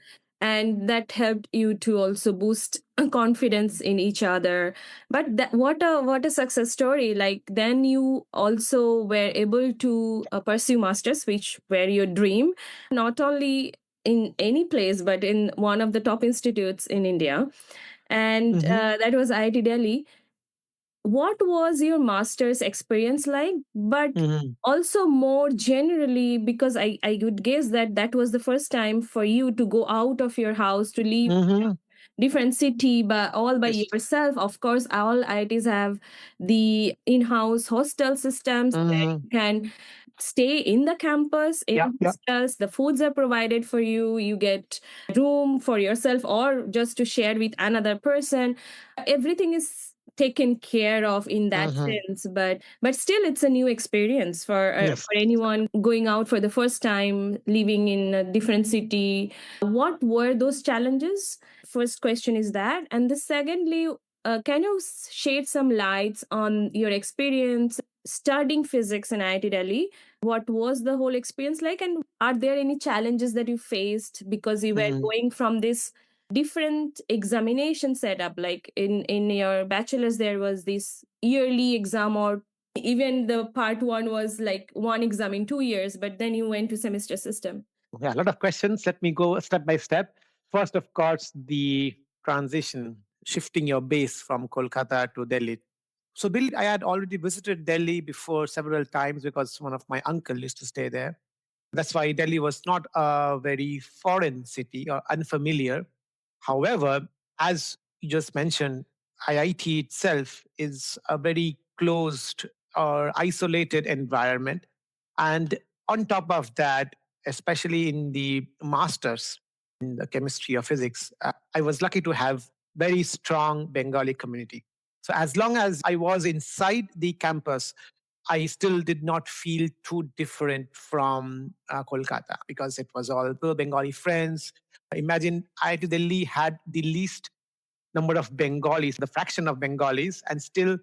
And that helped you to also boost confidence in each other. But what a success story! Like then you also were able to pursue masters, which were your dream, not only in any place but in one of the top institutes in India, and Mm-hmm. that was IIT Delhi. What was your master's experience like? But Mm-hmm. also more generally, because I would guess that that was the first time for you to go out of your house to leave Mm-hmm. different city, but all by Yes. yourself. Of course, all IITs have the in-house hostel systems where Mm-hmm. you can stay in the campus in Yeah. Yeah. hostels. The foods are provided for you. You get room for yourself or just to share with another person. Everything is taken care of in that Mm-hmm. sense, but still it's a new experience Yes. for anyone going out for the first time, living in a different city. What were those challenges? First question is that. And the secondly, can you shed some lights on your experience studying physics in IIT Delhi? What was the whole experience like? And are there any challenges that you faced because you were Mm-hmm. going from this different examination setup? Like in your bachelor's, there was this yearly exam, or even the part one was like one exam in 2 years, but then you went to semester system. Yeah, a lot of questions. Let me go step by step. First, of course, the transition, shifting your base from Kolkata to Delhi. So, Delhi, I had already visited Delhi before several times because one of my uncle used to stay there. That's why Delhi was not a very foreign city or unfamiliar. However, as you just mentioned, IIT itself is a very closed or isolated environment. And on top of that, especially in the masters in the chemistry or physics, I was lucky to have very strong Bengali community. So as long as I was inside the campus, I still did not feel too different from Kolkata because it was all the Bengali friends. Imagine IIT Delhi had the least number of Bengalis, the fraction of Bengalis, and still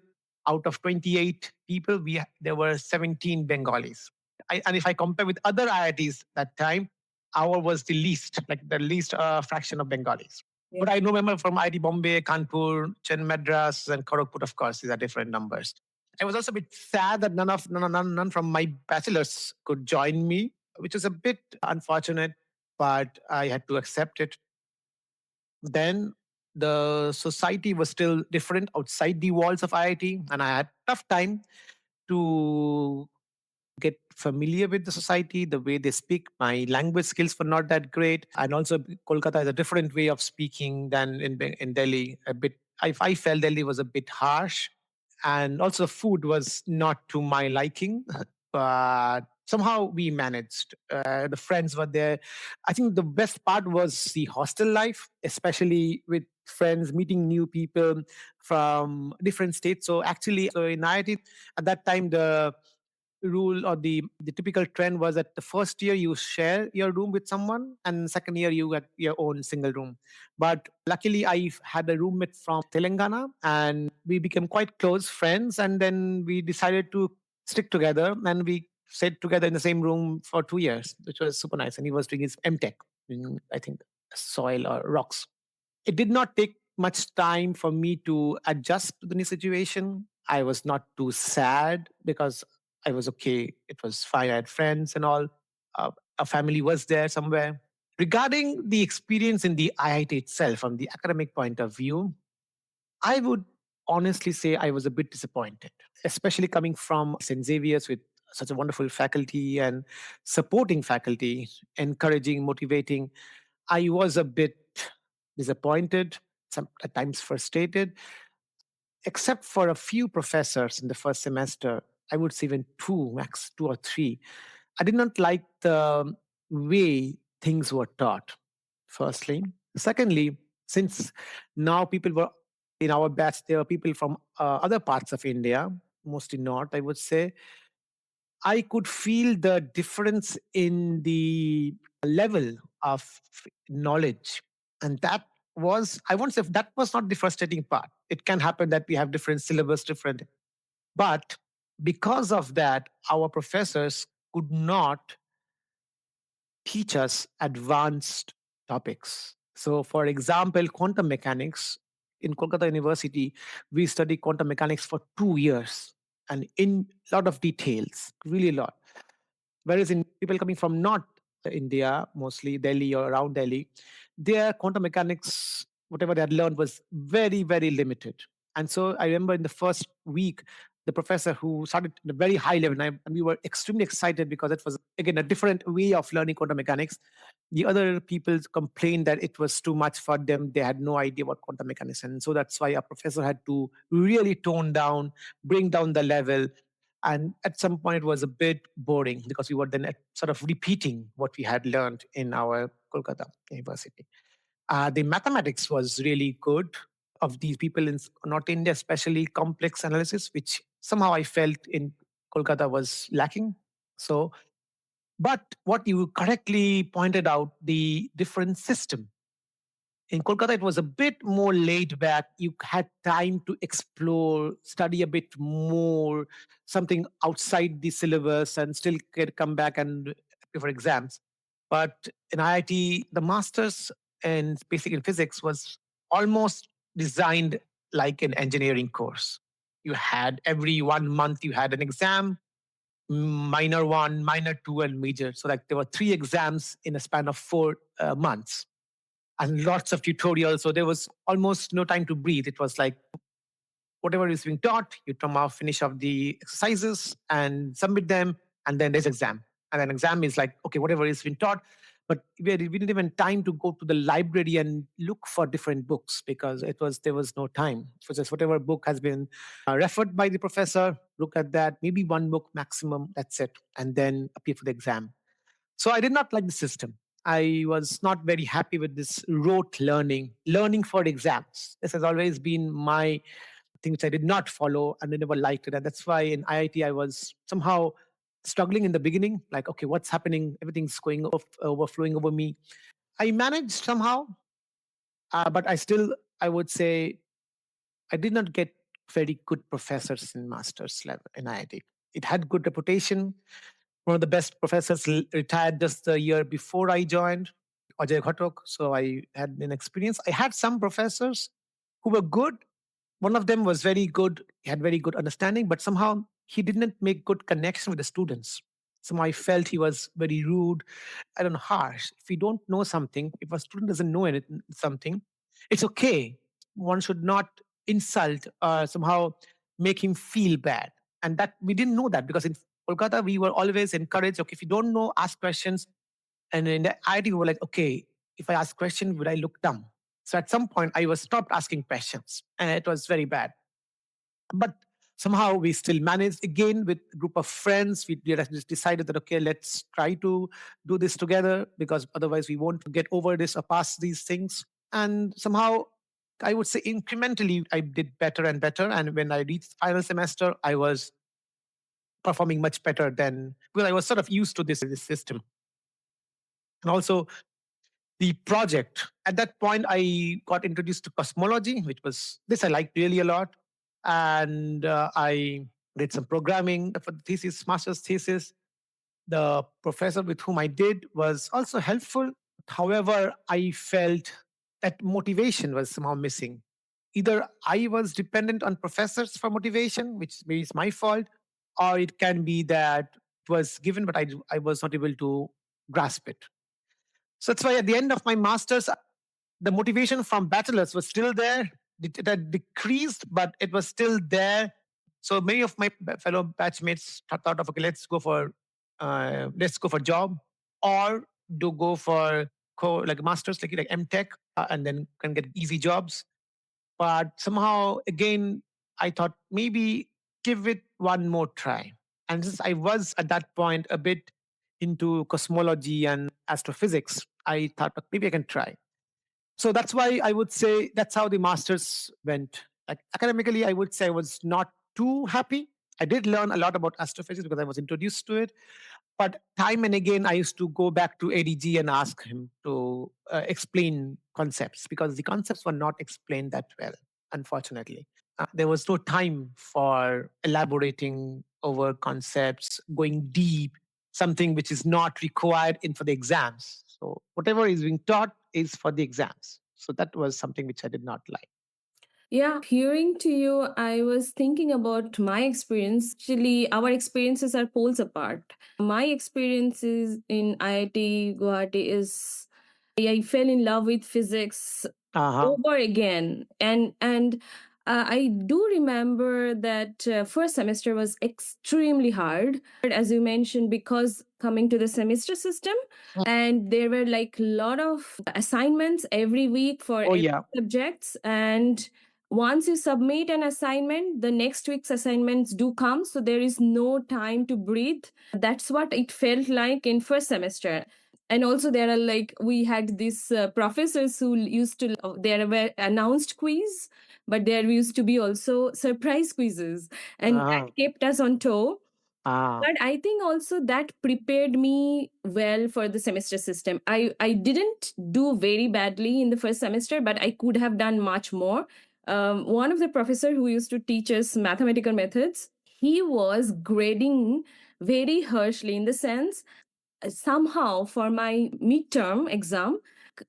out of 28 people, there were 17 Bengalis. And if I compare with other IITs that time, our was the least, like the least fraction of Bengalis. Yeah. But I remember from IIT Bombay, Kanpur, Chen Madras, and Kharagpur, of course, these are different numbers. I was also a bit sad that none from my bachelors could join me, which is a bit unfortunate, but I had to accept it. Then the society was still different outside the walls of IIT, and I had tough time to get familiar with the society, the way they speak. My language skills were not that great, and also Kolkata has a different way of speaking than in Delhi. A bit, I felt Delhi was a bit harsh, and also food was not to my liking. But somehow we managed. The friends were there. I think the best part was the hostel life, especially with friends, meeting new people from different states. So actually, so in IIT at that time, the rule or the typical trend was that the first year you share your room with someone and second year you get your own single room. But luckily I had a roommate from Telangana and we became quite close friends, and then we decided to stick together and we stayed together in the same room for 2 years, which was super nice. And he was doing his MTech in, I think, soil or rocks. It did not take much time for me to adjust to the new situation. I was not too sad because I was okay. It was fine. I had friends and all. A family was there somewhere. Regarding the experience in the IIT itself, from the academic point of view, I would honestly say I was a bit disappointed, especially coming from St. Xavier's with such a wonderful faculty and supporting faculty, encouraging, motivating. I was a bit disappointed, some at times frustrated, except for a few professors in the first semester. I would say even two, max two or three. I did not like the way things were taught, firstly. Secondly, since now people were in our batch, there were people from other parts of India, mostly north, I would say. I could feel the difference in the level of knowledge. And that was, I won't say that was not the frustrating part. It can happen that we have different syllabus, different. But because of that, our professors could not teach us advanced topics. So, for example, quantum mechanics in Kolkata University, we study quantum mechanics for 2 years and in a lot of details, really a lot. Whereas in people coming from North India, mostly Delhi or around Delhi, their quantum mechanics, whatever they had learned, was very, very limited. And so I remember in the first week, the professor who started at a very high level, and we were extremely excited because it was, again, a different way of learning quantum mechanics. The other people complained that it was too much for them. They had no idea what quantum mechanics. And so that's why our professor had to really tone down, bring down the level, and at some point, it was a bit boring because we were then sort of repeating what we had learned in our Kolkata University. The mathematics was really good of these people in North India, especially complex analysis, which somehow I felt in Kolkata was lacking. So, but what you correctly pointed out, the different system in Kolkata, it was a bit more laid back. You had time to explore, study a bit more, something outside the syllabus, and still get come back and appear for exams. But in IIT, the masters in basic in physics was almost designed like an engineering course. You had every 1 month you had an exam, minor one, minor two, and major. So like there were three exams in a span of 4 months and lots of tutorials. So there was almost no time to breathe. It was like whatever is being taught, you come out, finish off the exercises and submit them, and then there's exam. And then exam is like, okay, whatever is being taught. But we didn't even time to go to the library and look for different books because there was no time. So just whatever book has been referred by the professor, look at that, maybe one book maximum, that's it, and then appear for the exam. So I did not like the system. I was not very happy with this rote learning for exams. This has always been my thing which I did not follow and I never liked it. And that's why in IIT I was somehow struggling in the beginning, like, okay, what's happening? Everything's going overflowing over me. I managed somehow, but I would say, I did not get very good professors in master's level in IIT. It had good reputation, One of the best professors retired just the year before I joined, Ajay Ghatok. So I had an experience. I had some professors who were good. One of them was very good. He had very good understanding, but somehow he didn't make good connection with the students. Somehow I felt he was very rude, I don't know, harsh. If we don't know something, if a student doesn't know anything, something, it's okay. One should not insult or somehow make him feel bad. And that we didn't know that because in Kolkata, we were always encouraged, okay, if you don't know, ask questions. And in the IIT, we were like, okay, if I ask questions, would I look dumb? So at some point, I was stopped asking questions, and it was very bad. But somehow we still managed again with a group of friends. We just decided that, okay, let's try to do this together because otherwise we won't get over this or past these things. And somehow, I would say incrementally, I did better and better. And when I reached final semester, I was performing much better than because I was sort of used to this system. And also the project. At that point, I got introduced to cosmology, which was this I liked really a lot. And I did some programming for the thesis, master's thesis. The professor with whom I did was also helpful. However, I felt that motivation was somehow missing. Either I was dependent on professors for motivation, which maybe is my fault, or it can be that it was given, but I was not able to grasp it. So that's why at the end of my master's, the motivation from bachelor's was still there. It had decreased, but it was still there. So many of my fellow batchmates thought of, okay, let's go for job or do go for like masters, like MTech, and then can get easy jobs. But somehow, again, I thought maybe give it one more try. And since I was at that point a bit into cosmology and astrophysics, I thought maybe I can try. So that's why I would say that's how the masters went. Like academically, I would say I was not too happy. I did learn a lot about astrophysics because I was introduced to it. But time and again, I used to go back to ADG and ask him to explain concepts because the concepts were not explained that well, unfortunately. There was no time for elaborating over concepts, going deep, something which is not required in for the exams. So whatever is being taught is for the exams. So that was something which I did not like. Yeah, hearing to you, I was thinking about my experience. Actually, our experiences are poles apart. My experiences in IIT Guwahati is I fell in love with physics Uh-huh. over again, and I do remember that first semester was extremely hard, as you mentioned, because coming to the semester system, and there were like a lot of assignments every week for Oh, every yeah. subjects, and once you submit an assignment, the next week's assignments do come, so there is no time to breathe. That's what it felt like in first semester. And also there are like we had these professors who used to there were announced quiz, but there used to be also surprise quizzes, and that Uh-huh. kept us on toe. Ah. But I think also that prepared me well for the semester system. I didn't do very badly in the first semester, but I could have done much more. One of the professor who used to teach us mathematical methods, he was grading very harshly in the sense somehow for my midterm exam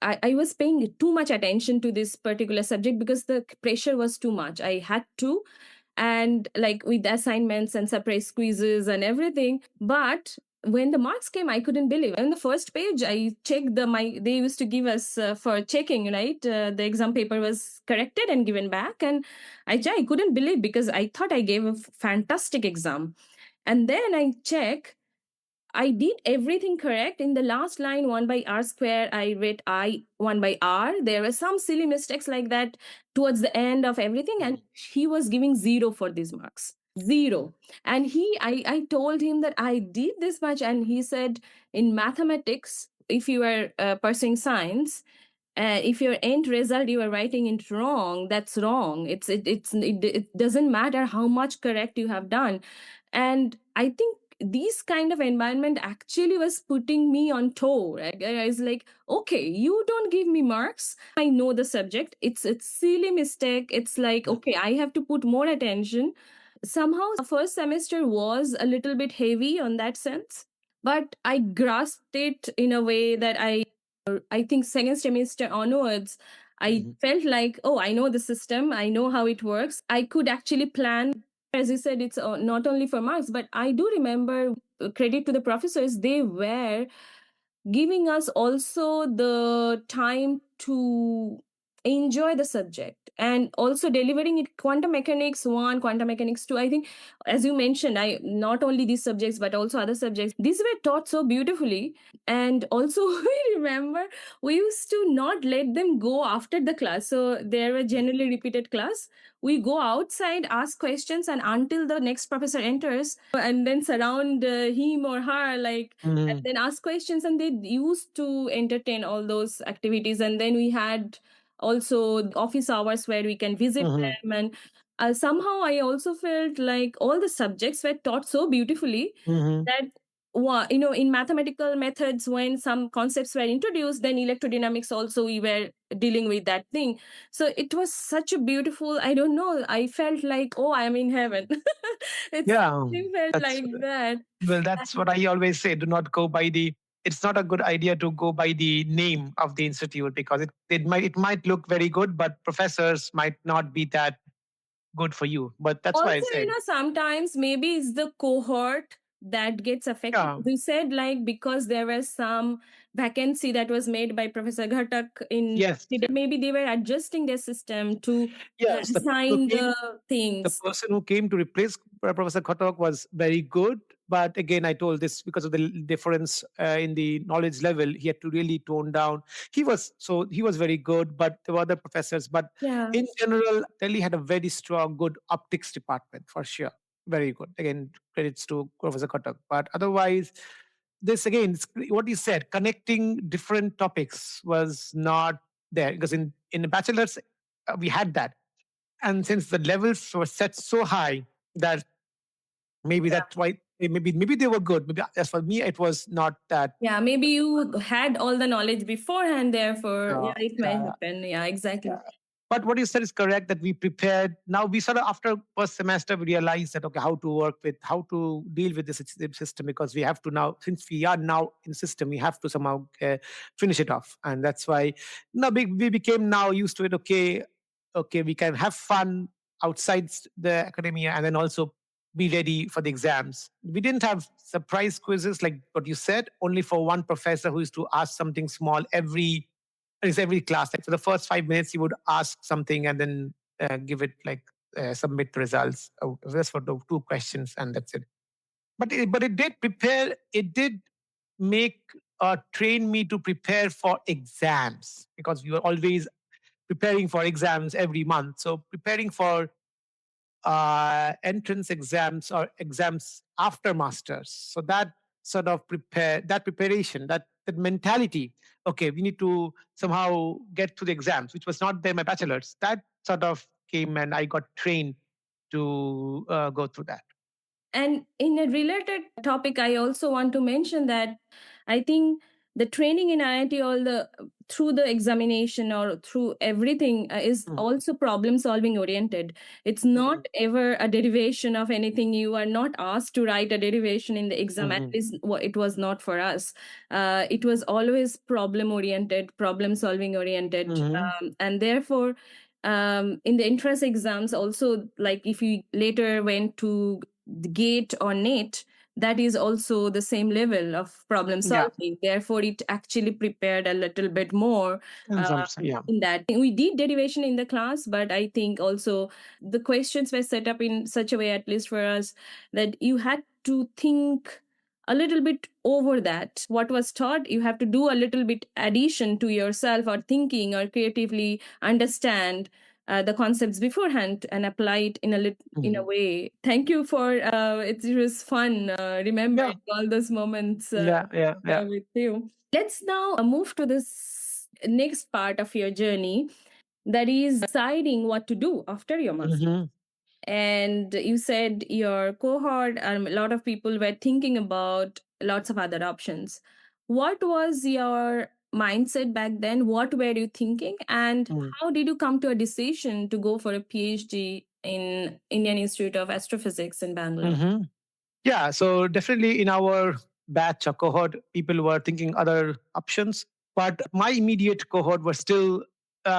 I was paying too much attention to this particular subject because the pressure was too much. I had to, and like with the assignments and surprise quizzes and everything. But when the marks came, I couldn't believe. On the first page, I checked they used to give us for checking, right? The exam paper was corrected and given back, and I couldn't believe because I thought I gave a fantastic exam. And then I check I did everything correct. In the last line, 1 by r square, I read I 1 by r. There were some silly mistakes like that towards the end of everything. And he was giving zero for these marks. Zero. And I told him that I did this much. And he said, in mathematics, if you are pursuing science, if your end result you are writing it wrong, that's wrong. It doesn't matter how much correct you have done. And I think this kind of environment actually was putting me on toe. Right? I was like, okay, you don't give me marks. I know the subject. It's silly mistake. It's like, okay, I have to put more attention. Somehow, first semester was a little bit heavy on that sense. but I grasped it in a way that I think second semester onwards, I felt like, oh, I know the system, I know how it works. I could actually plan. As you said, it's not only for marks, but I do remember, credit to the professors, they were giving us also the time to enjoy the subject and also delivering it. Quantum mechanics 1, quantum mechanics 2, I think, as you mentioned, I not only these subjects but also other subjects, these were taught so beautifully. And also we remember we used to not let them go after the class, so there were generally repeated class, we go outside, ask questions, and until the next professor enters, and then surround him or her, like, and then ask questions, and they used to entertain all those activities. And then we had also office hours where we can visit them. And somehow I also felt like all the subjects were taught so beautifully that in mathematical methods, when some concepts were introduced, then electrodynamics also we were dealing with that thing. So it was such a beautiful, I don't know, I felt like, oh, I am in heaven. It's Yeah, it felt that's like that. well, that's what I always say. Do not go by the. It's not a good idea to go by the name of the institute because it might look very good, but professors might not be that good for you. But that's why I Also, said, sometimes maybe it's the cohort that gets affected. yeah, You said, like, because there was some vacancy that was made by Professor Ghatak in, yes, maybe they were adjusting their system to yes. The person who assign came the the things. person who came to replace Professor Khatak was very good. But again, I told this because of the difference in the knowledge level, he had to really tone down. He was very good, but there were other professors. But Yeah. in general, Delhi had a very strong, good optics department for sure. Very good. Again, credits to Professor Khatak. But otherwise, this again, what he said, connecting different topics was not there because in the bachelor's we had that, and since the levels were set so high that maybe that's why maybe they were good. Maybe as for me, it was not that. Yeah, maybe you had all the knowledge beforehand, therefore, yeah, Uh, it may uh, happen. Yeah, exactly. but what you said is correct that we prepared. Now we sort of after first semester we realized that okay, how to work with, how to deal with this system because we have to now, since we are now in system, we have to somehow finish it off, and that's why now we became now used to it. Okay, okay, we can have fun outside the academia and then also be ready for the exams. We didn't have surprise quizzes like what you said, only for one professor who used to ask something small every class. Like for the first 5 minutes, he would ask something and then give it like submit the results. Just for the two questions, and that's it. But it did prepare. It did make train me to prepare for exams because you are always preparing for exams every month. So preparing for entrance exams or exams after masters. So that sort of preparation, that mentality. Okay, we need to somehow get to the exams, which was not there in my bachelor's. That sort of came, and I got trained to go through that. And in a related topic, I also want to mention that I think the training in IIT, all the through the examination or through everything, is also problem solving oriented. It's not ever a derivation of anything. You are not asked to write a derivation in the exam. At least it was not for us. It was always problem oriented, problem solving oriented, and therefore. In the entrance exams, also, like if you later went to the gate or NET, that is also the same level of problem Yeah, solving. Therefore, it actually prepared a little bit more in some yeah. in that. We did derivation in the class, but I think also the questions were set up in such a way, at least for us, that you had to think a little bit over that what was taught. You have to do a little bit addition to yourself, or thinking, or creatively understand the concepts beforehand and apply it in in a way. Thank you for it was fun Yeah, remembering all those moments yeah, yeah, yeah. with you. Let's now move to this next part of your journey, that is deciding what to do after your master. hmm And you said your cohort, a lot of people were thinking about lots of other options. What was your mindset back then? What were you thinking? And how did you come to a decision to go for a PhD in Indian Institute of Astrophysics in Bangalore? Yeah, so definitely in our batch or cohort, people were thinking other options. But my immediate cohort was still,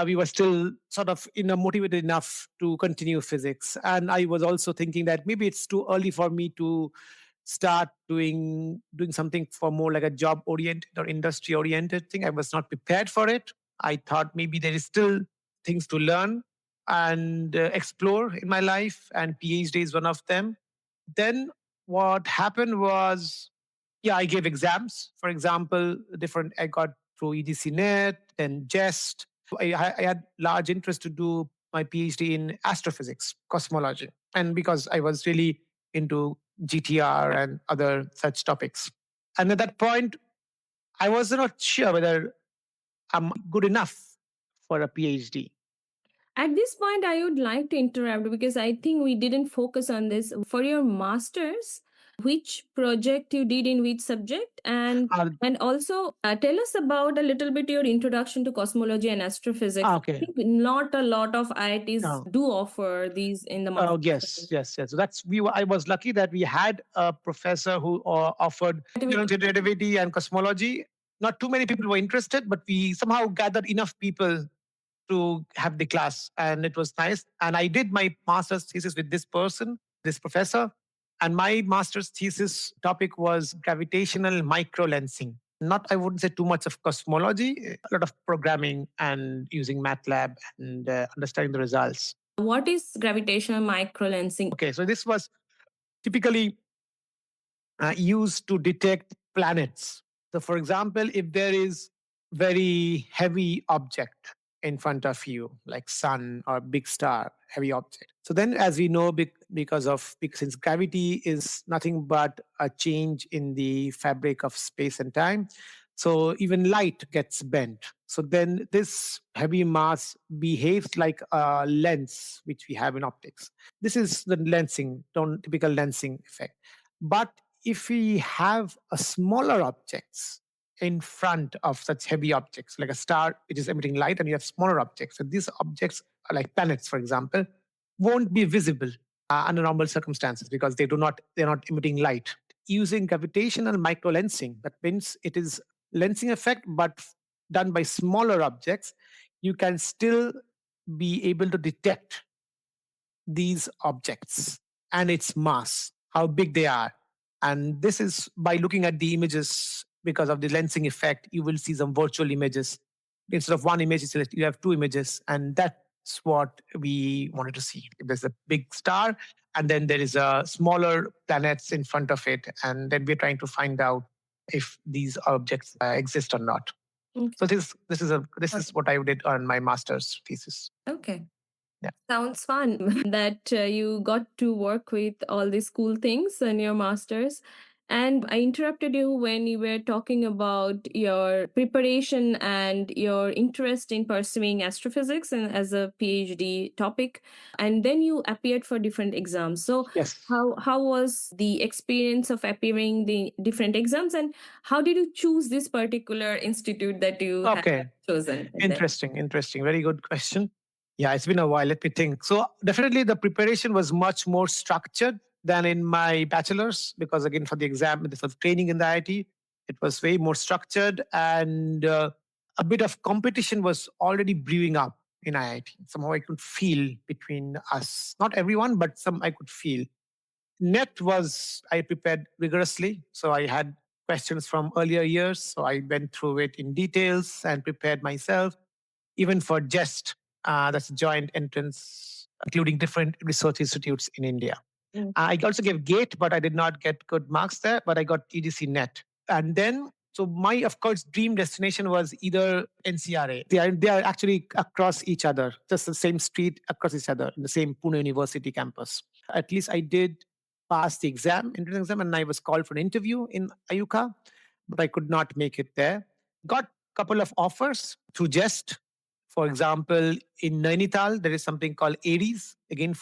we were still sort of motivated enough to continue physics. And I was also thinking that maybe it's too early for me to start doing something for more like a job oriented or industry oriented thing. I was not prepared for it. I thought maybe there is still things to learn and explore in my life, and PhD is one of them. Then what happened was, yeah, I gave exams. For example, different I got through EDC Net and JEST. I had large interest to do my PhD in astrophysics, cosmology, and because I was really into GTR and other such topics. And at that point, I was not sure whether I'm good enough for a PhD. At this point, I would like to interrupt because I think we didn't focus on this. For your master's, which project you did in which subject, and also tell us about a little bit your introduction to cosmology and astrophysics. I Okay. think not a lot of IITs do offer these in the Oh master's. yes, yes, yes. So that's we. I was lucky that we had a professor who offered relativity and cosmology. Not too many people were interested, but we somehow gathered enough people to have the class, and it was nice. And I did my master's thesis with this person, this professor, and my master's thesis topic was gravitational microlensing. Not, I wouldn't say too much of cosmology, a lot of programming and using MATLAB and understanding the results. What is gravitational microlensing? Okay, so this was typically used to detect planets. So, for example, if there is very heavy object in front of you, like sun or big star, heavy object. So then, as we know, since gravity is nothing but a change in the fabric of space and time, so even light gets bent. So then this heavy mass behaves like a lens, which we have in optics. This is the lensing, typical lensing effect. But if we have a smaller objects in front of such heavy objects, like a star which is emitting light, and you have smaller objects, and these objects, are like planets, for example, won't be visible under normal circumstances because they're not emitting light. Using gravitational microlensing, that means it is lensing effect, but done by smaller objects, you can still be able to detect these objects and its mass, how big they are. And this is by looking at the images, because of the lensing effect, you will see some virtual images. Instead of one image, you have two images. And that's what we wanted to see. If there's a big star, and then there is a smaller planets in front of it. And then we're trying to find out if these objects exist or not. Okay. So this is what I did on my master's thesis. Okay. Yeah. Sounds fun that you got to work with all these cool things in your master's. And I interrupted you when you were talking about your preparation and your interest in pursuing astrophysics and as a PhD topic. And then you appeared for different exams. So yes, how was the experience of appearing the different exams, and how did you choose this particular institute that you have chosen? Interesting, interesting. Very good question. Yeah, it's been a while. Let me think. So definitely the preparation was much more structured than in my bachelor's, because again, for the exam, for the training in the IIT, it was way more structured, and a bit of competition was already brewing up in IIT. Somehow I could feel between us, not everyone, but some I could feel. Net was, I prepared rigorously. So I had questions from earlier years. So I went through it in details and prepared myself. Even for JEST, that's a joint entrance, including different research institutes in India. Mm. I also gave GATE, but I did not get good marks there, but I got EDC Net. And then, so my, of course, dream destination was either NCRA. They are actually across each other, just the same street across each other in the same Pune University campus. At least I did pass the exam, entrance exam, and I was called for an interview in Ayuka, but I could not make it there. Got a couple of offers through JEST. For example, in Nainital, there is something called Aries, again,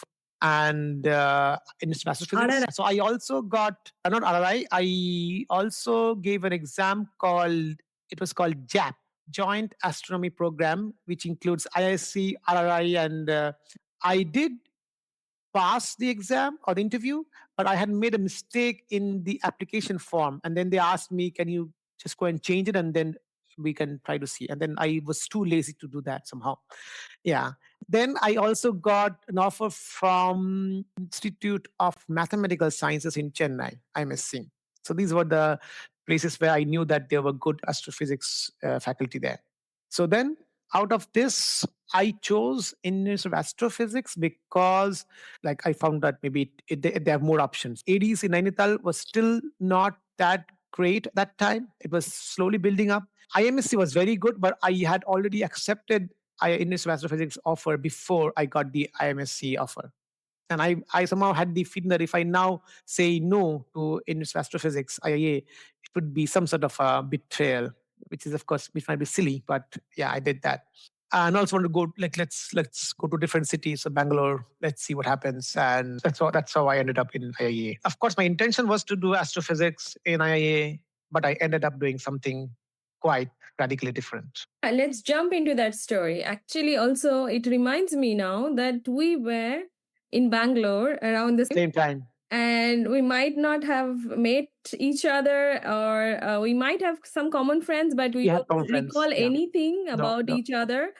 and in astrophysics. So I also got, not RRI, I also gave an exam called, it was called JAP, Joint Astronomy Program, which includes ISC, RRI, and I did pass the exam or the interview, but I had made a mistake in the application form. And then they asked me, can you just go and change it? And then we can try to see. And then I was too lazy to do that somehow. Yeah. Then I also got an offer from Institute of Mathematical Sciences in Chennai, IMSC. So these were the places where I knew that there were good astrophysics faculty there. So then out of this, I chose Indian Institute of Astrophysics because like I found that maybe they have more options. ADs in Nainital was still not that great at that time. It was slowly building up. IMSC was very good, but I had already accepted Indian Institute of Astrophysics offer before I got the IMSC offer. And I somehow had the feeling that if I now say no to Indian Institute of Astrophysics, IIA, it would be some sort of a betrayal, which is of course which might be silly, but yeah, I did that. And I also want to go like let's go to different cities. So Bangalore, let's see what happens. And that's how I ended up in IIA. Of course, my intention was to do astrophysics in IIA, but I ended up doing something quite radically different. Let's jump into that story. Actually, also, it reminds me now that we were in Bangalore around the Same time. and we might not have met each other, or we might have some common friends, but we We had don't common friends. recall Yeah. anything No, about no. each other.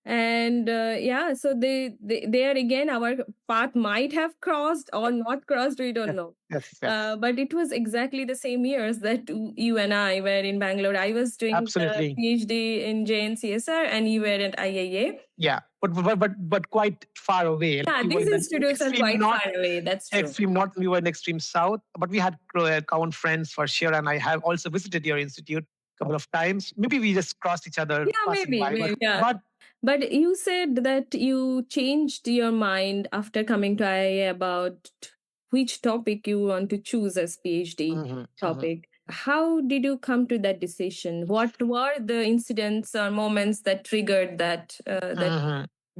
And yeah, so they there again our path might have crossed or not crossed, we don't Yes, know. yes. But it was exactly the same years that you and I were in Bangalore. I was doing the Absolutely. PhD in JNCSR and you were at IIA. Yeah, but quite far away. Like Yeah, you were these in the institutes are extreme quite north, far away. That's true. extreme north, and we were in extreme south. But we had common friends for sure, and I have also visited your institute a couple of times. Maybe we just crossed each other Yeah, passing maybe, by. maybe. Yeah. But But you said that you changed your mind after coming to IIA about which topic you want to choose as PhD topic. How did you come to that decision? What were the incidents or moments that triggered that?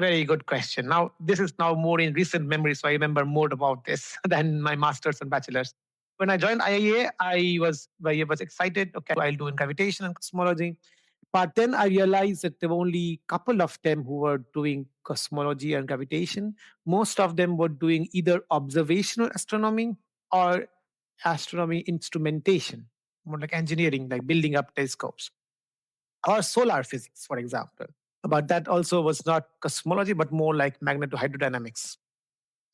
Very good question. Now, this is now more in recent memory, so I remember more about this than my master's and bachelor's. When I joined IIA, I was excited. Okay, I'll do in gravitation and cosmology. But then I realized that there were only a couple of them who were doing cosmology and gravitation. Most of them were doing either observational astronomy or astronomy instrumentation, more like engineering, like building up telescopes, or solar physics, for example. But that also was not cosmology, but more like magnetohydrodynamics.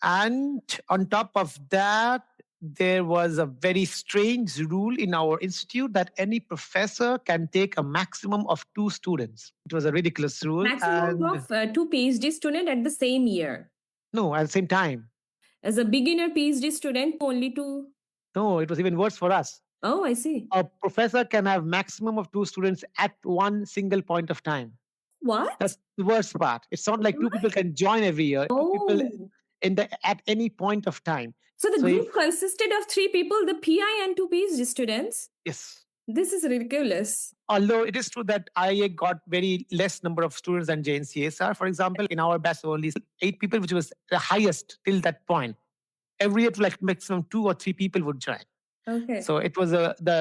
And on top of that, there was a very strange rule in our institute that any professor can take a maximum of two students. It was a ridiculous rule. Maximum And of two PhD student at the same year. no, at the same time. As a beginner PhD student, only two. No, it was even worse for us. Oh, I see. A professor can have maximum of two students at one single point of time. What? That's the worst part. It's not like two people can join every year. Two people Oh. in the at any point of time. So the So group if consisted of three people, the PI and two PhD students. yes, This is ridiculous. although it is true that IA got very less number of students than JNCSR. For example, in our batch, there were only 8 people, which was the highest till that point. Every year, like maximum 2 or 3 people would join. Okay. So it was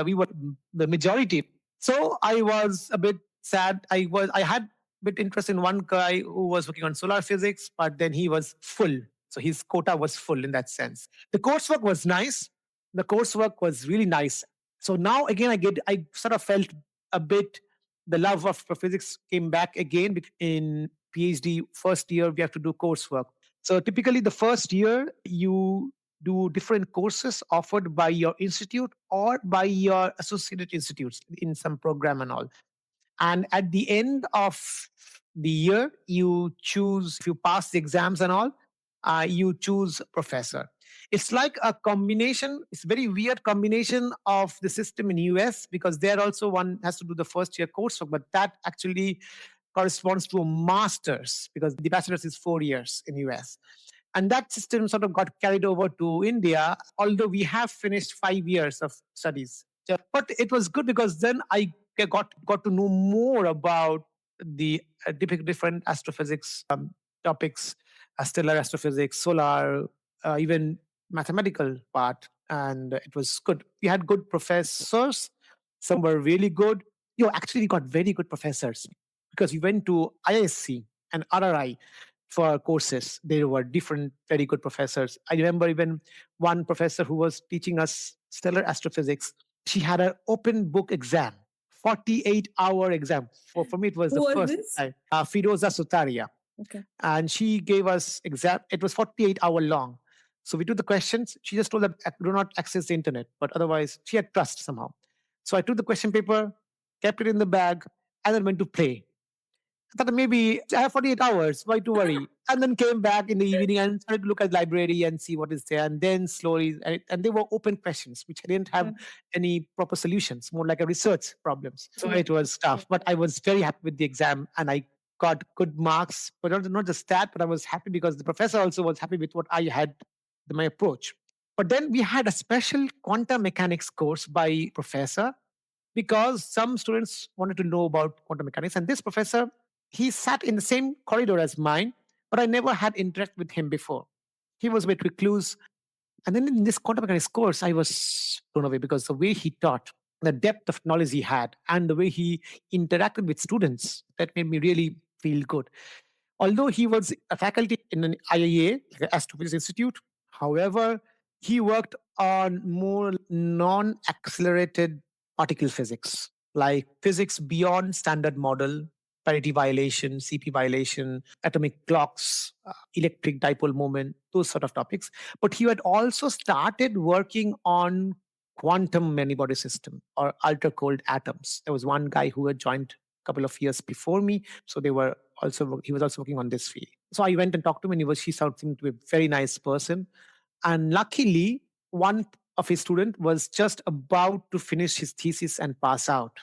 we were the majority. So I was a bit sad. I had a bit interest in one guy who was working on solar physics, but then he was full. So his quota was full in that sense. The coursework was nice. The coursework was really nice. So now again, I sort of felt a bit the love of physics came back again in PhD first year. We have to do coursework. So typically, the first year you do different courses offered by your institute or by your associated institutes in some program and all. And at the end of the year, you choose, if you pass the exams and all, you choose professor. It's like a combination, it's a very weird combination of the system in US, because there also one has to do the first year coursework, but that actually corresponds to a master's, because the bachelor's is 4 years in US. And that system sort of got carried over to India, although we have finished 5 years of studies. But it was good because then I got to know more about the different astrophysics topics, stellar astrophysics, solar, even mathematical part. And it was good. We had good professors. Some were really good. Actually, we got very good professors because we went to ISC and RRI for courses. There were different very good professors. I remember even one professor who was teaching us stellar astrophysics. She had an open book exam, 48-hour exam. For me, it was Who the was first this? time. Firoza Sutaria. Okay. And she gave us exam. It was 48-hour long. So we took the questions. She just told that do not access the internet, but otherwise she had trust somehow. So I took the question paper, kept it in the bag, and then went to play. I thought maybe I have 48 hours. Why to worry? And then came back in the evening and started to look at the library and see what is there. And then slowly, and they were open questions, which didn't have any proper solutions, more like a research problems. So it was tough. But I was very happy with the exam and I got good marks. But not just that, but I was happy because the professor also was happy with what I had, my approach. But then we had a special quantum mechanics course by professor because some students wanted to know about quantum mechanics. And this professor, he sat in the same corridor as mine, but I never had interact with him before. He was a bit recluse. And then in this quantum mechanics course, I was blown away because the way he taught, the depth of knowledge he had, and the way he interacted with students, that made me really feel good. Although he was a faculty in an IIA, like the Astrophysics Institute, however, he worked on more non accelerated particle physics, like physics beyond standard model, parity violation, CP violation, atomic clocks, electric dipole moment, those sort of topics. But he had also started working on quantum many body system or ultra cold atoms. There was one guy who had joined a couple of years before me, so he was also working on this field. So I went and talked to him, and he seemed to be a very nice person. And luckily, one of his student was just about to finish his thesis and pass out.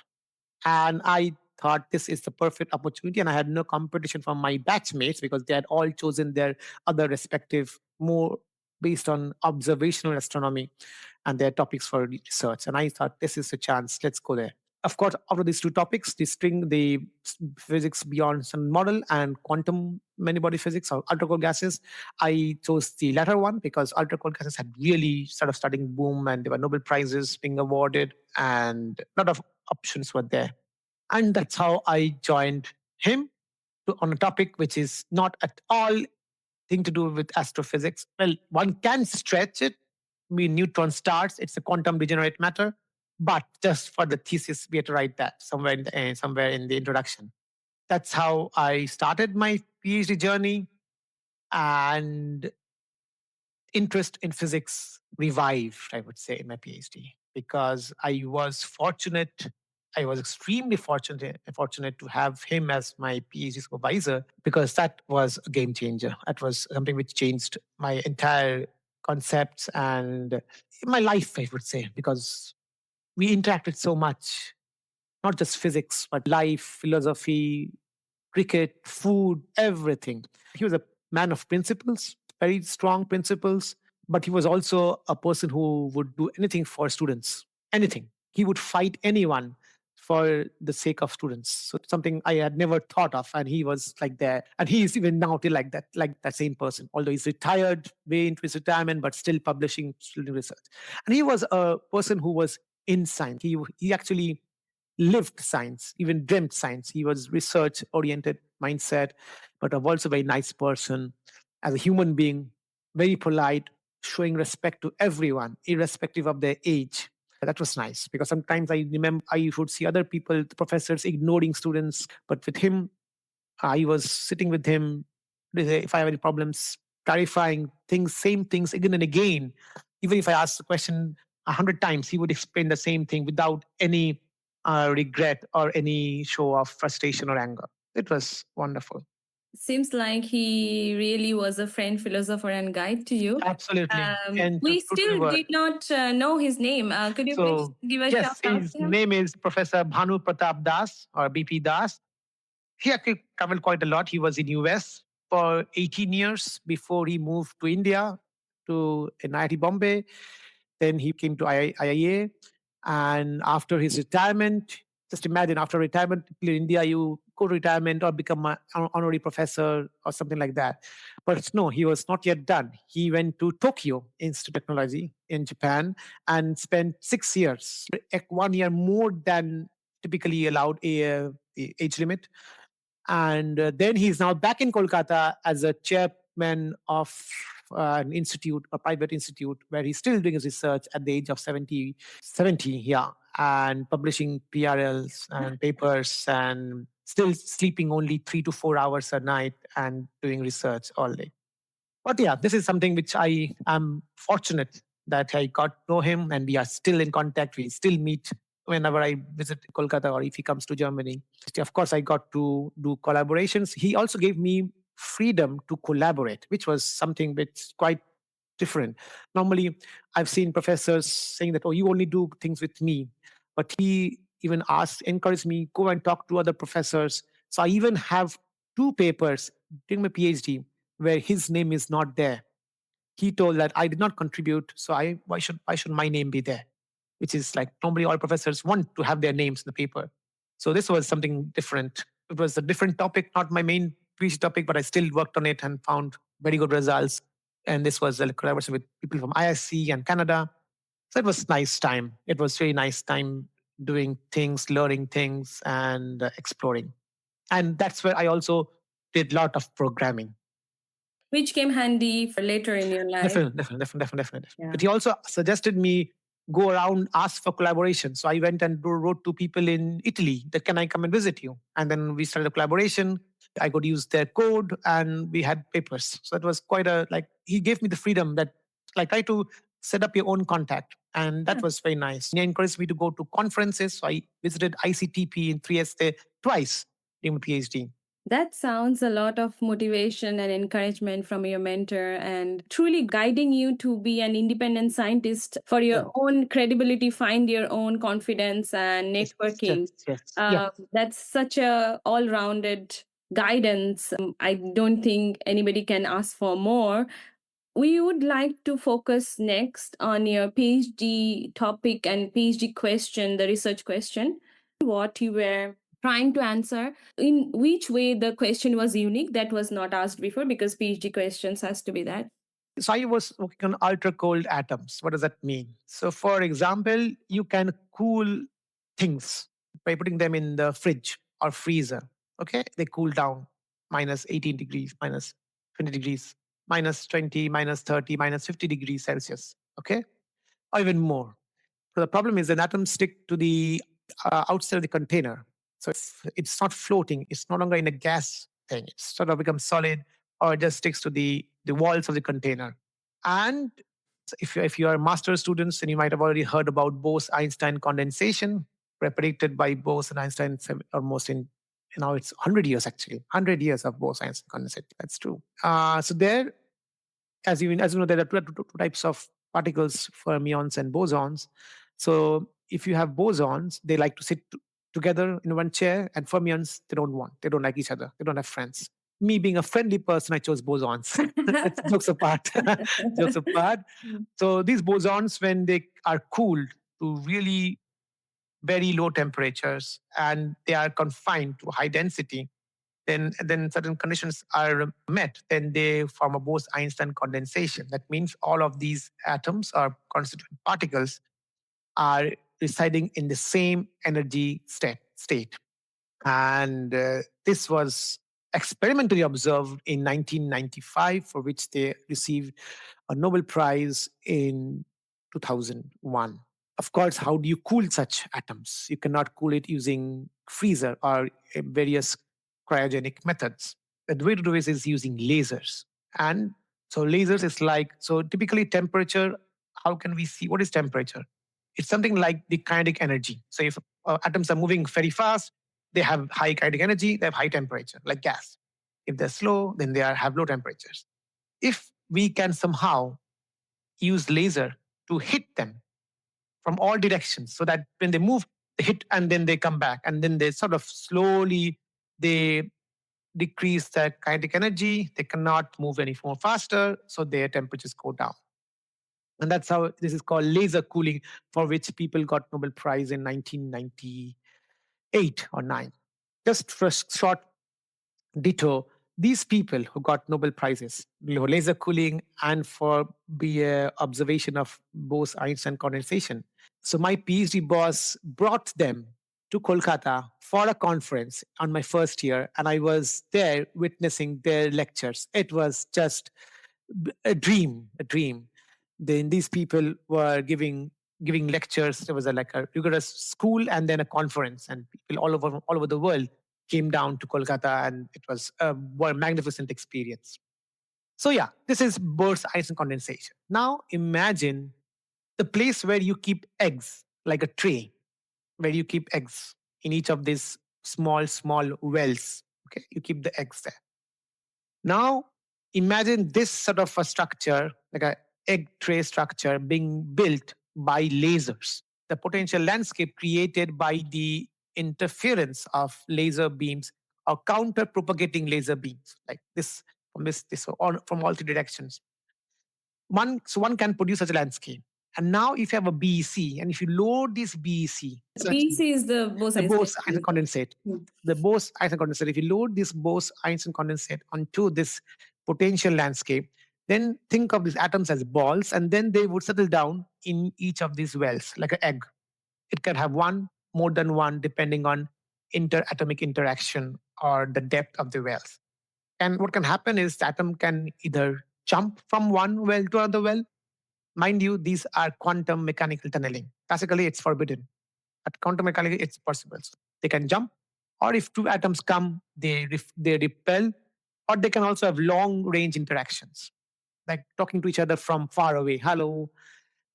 And I thought this is the perfect opportunity. And I had no competition from my batchmates because they had all chosen their other respective, more based on observational astronomy and their topics for research. And I thought this is a chance. Let's go there. Of course, out of these two topics, the physics beyond standard model and quantum many body physics or ultra cold gases, I chose the latter one because ultra cold gases had really sort of starting boom and there were Nobel Prizes being awarded and a lot of options were there. And that's how I joined him on a topic which is not at all thing to do with astrophysics. Well, one can stretch it. I mean, neutron stars, it's a quantum degenerate matter. But just for the thesis, we had to write that somewhere in the introduction. That's how I started my PhD journey. And interest in physics revived, I would say, in my PhD because I was extremely fortunate to have him as my PhD supervisor because that was a game changer. That was something which changed my entire concepts and my life, I would say, because we interacted so much, not just physics, but life, philosophy, cricket, food, everything. He was a man of principles, very strong principles, but he was also a person who would do anything for students, anything. He would fight anyone for the sake of students. So something I had never thought of, and he was like that. And he is even now till like that same person. Although he's retired, way into his retirement, but still publishing, still doing research. And he was a person who was in science. He actually lived science, even dreamt science. He was research oriented mindset, but also a very nice person as a human being, very polite, showing respect to everyone, irrespective of their age. That was nice because sometimes I remember I would see other people, professors ignoring students, but with him, I was sitting with him. If I have any problems, clarifying things, same things again and again. Even if I asked the question 100 times, he would explain the same thing without any regret or any show of frustration or anger. It was wonderful. Seems like he really was a friend, philosopher, and guide to you. Absolutely. And We true to the still word. did not know his name. Could you please So, give a shout yes, out his to him? name is Professor Bhanu Pratap Das or BP Das. He actually traveled quite a lot. He was in US for 18 years before he moved to India to IIT Bombay. Then he came to IIA. And after his retirement, just imagine after retirement, in India, you go to retirement or become an honorary professor or something like that. But no, he was not yet done. He went to Tokyo Institute of Technology in Japan and spent 6 years, 1 year more than typically allowed a age limit And then he's now back in Kolkata as a chairman of an institute, a private institute, where he's still doing his research at the age of 70, yeah, and publishing PRLs and papers and still sleeping only 3 to 4 hours a night and doing research all day. But yeah, this is something which I am fortunate that I got to know him and we are still in contact. We still meet whenever I visit Kolkata or if he comes to Germany. Of course, I got to do collaborations. He also gave me freedom to collaborate, which was something which quite different. Normally, I've seen professors saying that, oh, you only do things with me. But he even encouraged me, go and talk to other professors. So I even have two papers during my PhD where his name is not there. He told that I did not contribute, so why should my name be there? Which is like normally all professors want to have their names in the paper. So this was something different. It was a different topic, not my main PhD topic, but I still worked on it and found very good results. And this was a collaboration with people from ISC and Canada. So it was nice time. It was very nice time doing things, learning things, and exploring. And that's where I also did a lot of programming. Which came handy for later in your life. Definitely. Yeah. But he also suggested me go around, ask for collaboration. So I went and wrote to people in Italy that can I come and visit you? And then we started a collaboration. I could use their code and we had papers. So it was quite he gave me the freedom that like try to set up your own contact. And that was very nice. He encouraged me to go to conferences. So I visited ICTP in Trieste twice during my PhD. That sounds a lot of motivation and encouragement from your mentor and truly guiding you to be an independent scientist for your own credibility, find your own confidence and networking. Yes. That's such a all-rounded guidance. I don't think anybody can ask for more. We would like to focus next on your PhD topic and PhD question, the research question. What you were trying to answer, in which way the question was unique that was not asked before, because PhD questions has to be that. So I was working on ultra cold atoms. What does that mean? So for example, you can cool things by putting them in the fridge or freezer. Okay, they cool down minus 18 degrees, minus 20 degrees, minus 20, minus 30, minus 50 degrees Celsius. Okay, or even more. So the problem is that atoms stick to the outside of the container. So it's not floating. It's no longer in a gas thing. It sort of becomes solid or it just sticks to the walls of the container. And if you are master's students, then you might have already heard about Bose-Einstein condensation, predicted by Bose and Einstein almost in now it's 100 years actually, 100 years of Bose-Einstein condensation. That's true. So there, as you know, there are two types of particles, fermions and bosons. So if you have bosons, they like to sit together in one chair, and fermions they don't want. They don't like each other. They don't have friends. Me being a friendly person, I chose bosons. That's jokes apart. Jokes apart. So these bosons, when they are cooled to really very low temperatures and they are confined to high density, then certain conditions are met, then they form a Bose-Einstein condensation. That means all of these atoms or constituent particles are residing in the same energy state. And this was experimentally observed in 1995, for which they received a Nobel Prize in 2001. Of course, how do you cool such atoms? You cannot cool it using freezer or various cryogenic methods. The way to do this is using lasers. And so lasers is like, so typically temperature, how can we see what is temperature? It's something like the kinetic energy. So if atoms are moving very fast, they have high kinetic energy, they have high temperature, like gas. If they're slow, then have low temperatures. If we can somehow use laser to hit them from all directions so that when they move, they hit and then they come back and then they sort of slowly they decrease their kinetic energy. They cannot move any more faster, so their temperatures go down. And that's how this is called laser cooling, for which people got Nobel Prize in 1998 or 9. Just for a short detour, these people who got Nobel Prizes, laser cooling and for the observation of Bose-Einstein condensation. So my PhD boss brought them to Kolkata for a conference on my first year, and I was there witnessing their lectures. It was just a dream, a dream. Then these people were giving lectures. There was like a rigorous school and then a conference, and people all over the world came down to Kolkata, and it was a magnificent experience. So yeah, this is Bohr's ice and condensation. Now imagine the place where you keep eggs, like a tray, where you keep eggs in each of these small wells. Okay, you keep the eggs there. Now imagine this sort of a structure, like a egg tray structure, being built by lasers. The potential landscape created by the interference of laser beams or counter propagating laser beams, like this this from all three directions. One can produce such a landscape. And now if you have a BEC, and if you load this BEC, BC is the the Bose-Einstein Bose-Einstein condensate, condensate. the Bose-Einstein condensate, if you load this Bose-Einstein condensate onto this potential landscape, then think of these atoms as balls, and then they would settle down in each of these wells like an egg. It can have one, more than one, depending on interatomic interaction or the depth of the wells. And what can happen is the atom can either jump from one well to another well. Mind you, these are quantum mechanical tunneling. Classically, it's forbidden. But quantum mechanically, it's possible. So they can jump, or if two atoms come, they repel, or they can also have long range interactions, like talking to each other from far away. Hello.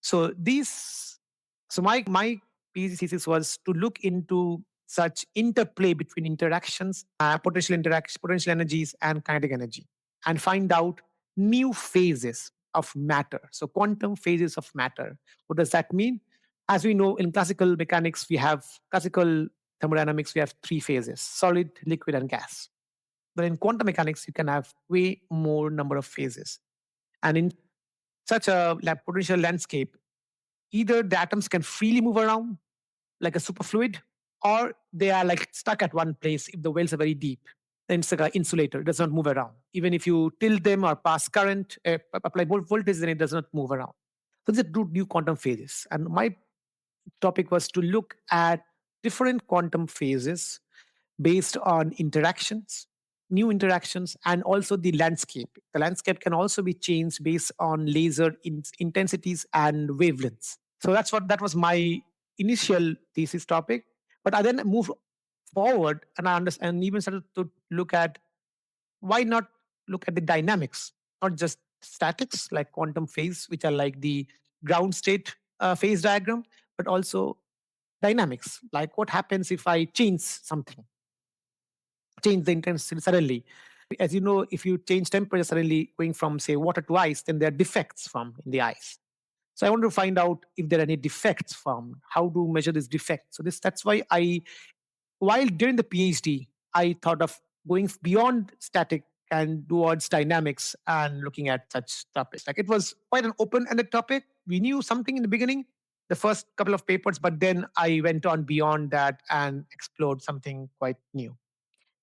So these, so my PhD thesis was to look into such interplay between interactions, potential energies, and kinetic energy, and find out new phases of matter. So quantum phases of matter. What does that mean? As we know in classical mechanics, we have classical thermodynamics, we have three phases: solid, liquid, and gas. But in quantum mechanics, you can have way more number of phases. And in such a potential landscape, either the atoms can freely move around like a superfluid, or they are like stuck at one place if the wells are very deep. Then it's like an insulator, it does not move around. Even if you tilt them or pass current, apply voltage, then it does not move around. So these are two new quantum phases. And my topic was to look at different quantum phases based on interactions, new interactions, and also the landscape. The landscape can also be changed based on laser intensities and wavelengths. So that was my initial thesis topic. But I then moved forward, and I understand and even started to look at why not look at the dynamics, not just statics like quantum phase, which are like the ground state phase diagram, but also dynamics, like what happens if I change the intensity suddenly. As you know, if you change temperature suddenly, going from say water to ice, then there are defects from in the ice. So I want to find out if there are any defects from how to measure this defect. So that's why while during the PhD, I thought of going beyond static and towards dynamics and looking at such topics. Like it was quite an open-ended topic. We knew something in the beginning, the first couple of papers, but then I went on beyond that and explored something quite new.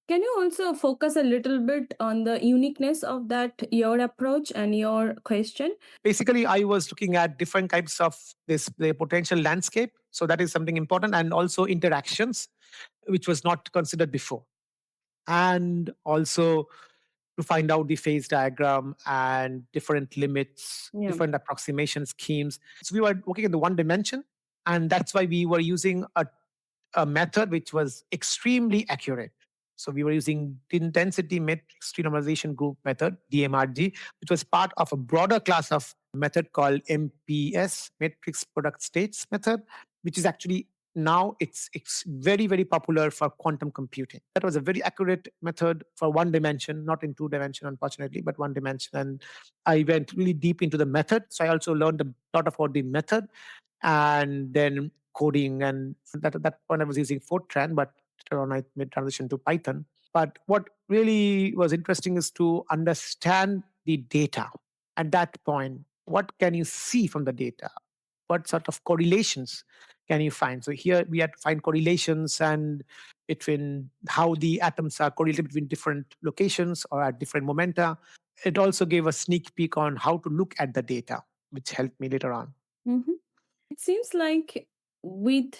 Can you also focus a little bit on the uniqueness of that your approach and your question? Basically, I was looking at different types of this the potential landscape. So that is something important, and also interactions, which was not considered before. And also to find out the phase diagram and different limits, Yeah. different approximation schemes. So we were working in the one dimension, and that's why we were using a method which was extremely accurate. So we were using density matrix renormalization group method, DMRG, which was part of a broader class of method called MPS, matrix product states method, which is actually now it's very popular for quantum computing. That was a very accurate method for one dimension, not in two dimension unfortunately, but one dimension. And I went really deep into the method, so I also learned a lot about the method and then coding. And at that point I was using Fortran, but later on I made transition to Python. But what really was interesting is to understand the data. At that point, what can you see from the data? What sort of correlations can you find? So here we had to find correlations and between how the atoms are correlated between different locations or at different momenta. It also gave a sneak peek on how to look at the data, which helped me later on. Mhm. It seems like with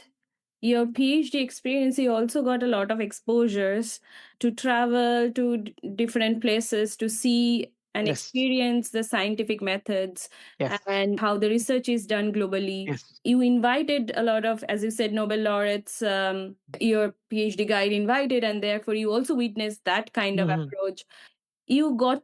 your PhD experience, you also got a lot of exposures to travel to different places to see and Yes. experience the scientific methods Yes. and how the research is done globally. Yes. You invited a lot of, as you said, Nobel laureates, your PhD guide invited, and therefore you also witnessed that kind of Mhm. approach. You got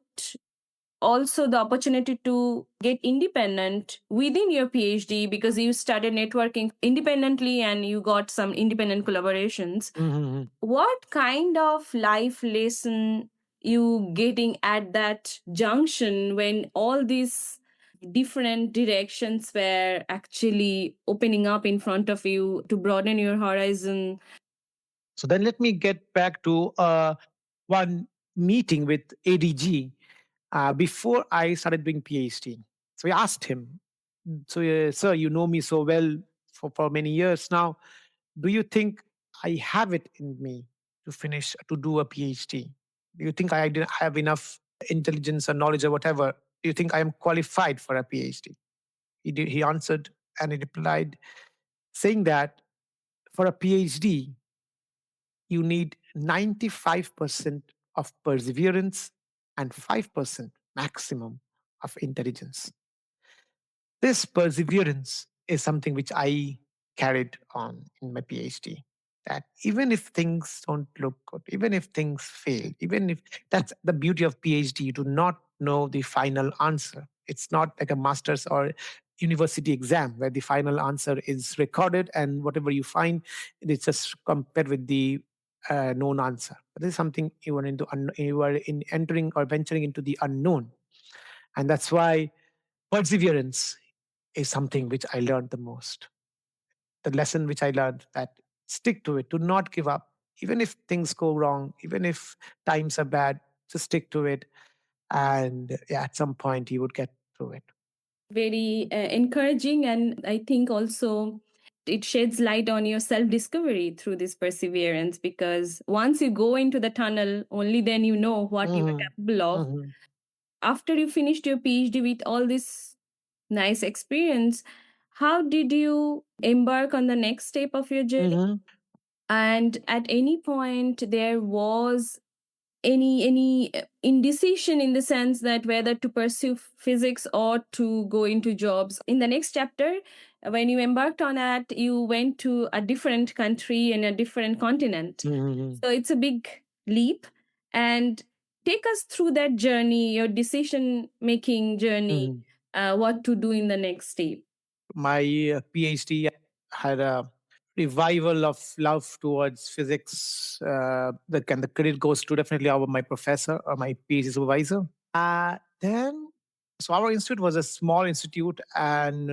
also the opportunity to get independent within your PhD because you started networking independently and you got some independent collaborations. Mhm. What kind of life lesson you getting at that junction when all these different directions were actually opening up in front of you to broaden your horizon? So then let me get back to one meeting with ADG before I started doing PhD. So I asked him, so sir, you know me so well for many years now. Do you think I have it in me to finish, to do a PhD? Do you think I didn't have enough intelligence or knowledge or whatever? Do you think I am qualified for a PhD? He answered and he replied, saying that for a PhD, you need 95% of perseverance and 5% maximum of intelligence. This perseverance is something which I carried on in my PhD. That even if things don't look good, even if things fail, even if that's the beauty of PhD, you do not know the final answer. It's not like a master's or university exam where the final answer is recorded and whatever you find, it's just compared with the known answer. But this is something you are you are in entering or venturing into the unknown, and that's why perseverance is something which I learned the most. The lesson which I learned, that stick to it, do not give up. Even if things go wrong, even if times are bad, just stick to it. And yeah, at some point you would get through it. Very encouraging, and I think also it sheds light on your self discovery through this perseverance, because once you go into the tunnel, only then you know what you are Mhm. capable of. Mhm. After you finished your PhD with all this nice experience, how did you embark on the next step of your journey? Mhm. And at any point there was any indecision in the sense that whether to pursue physics or to go into jobs in the next chapter? When you embarked on that, you went to a different country and a different continent, Mhm. so it's a big leap. And take us through that journey, your decision making journey, Mhm. what to do in the next step. My PhD had a revival of love towards physics. The credit goes to definitely my professor or my PhD supervisor. Then, so our institute was a small institute, and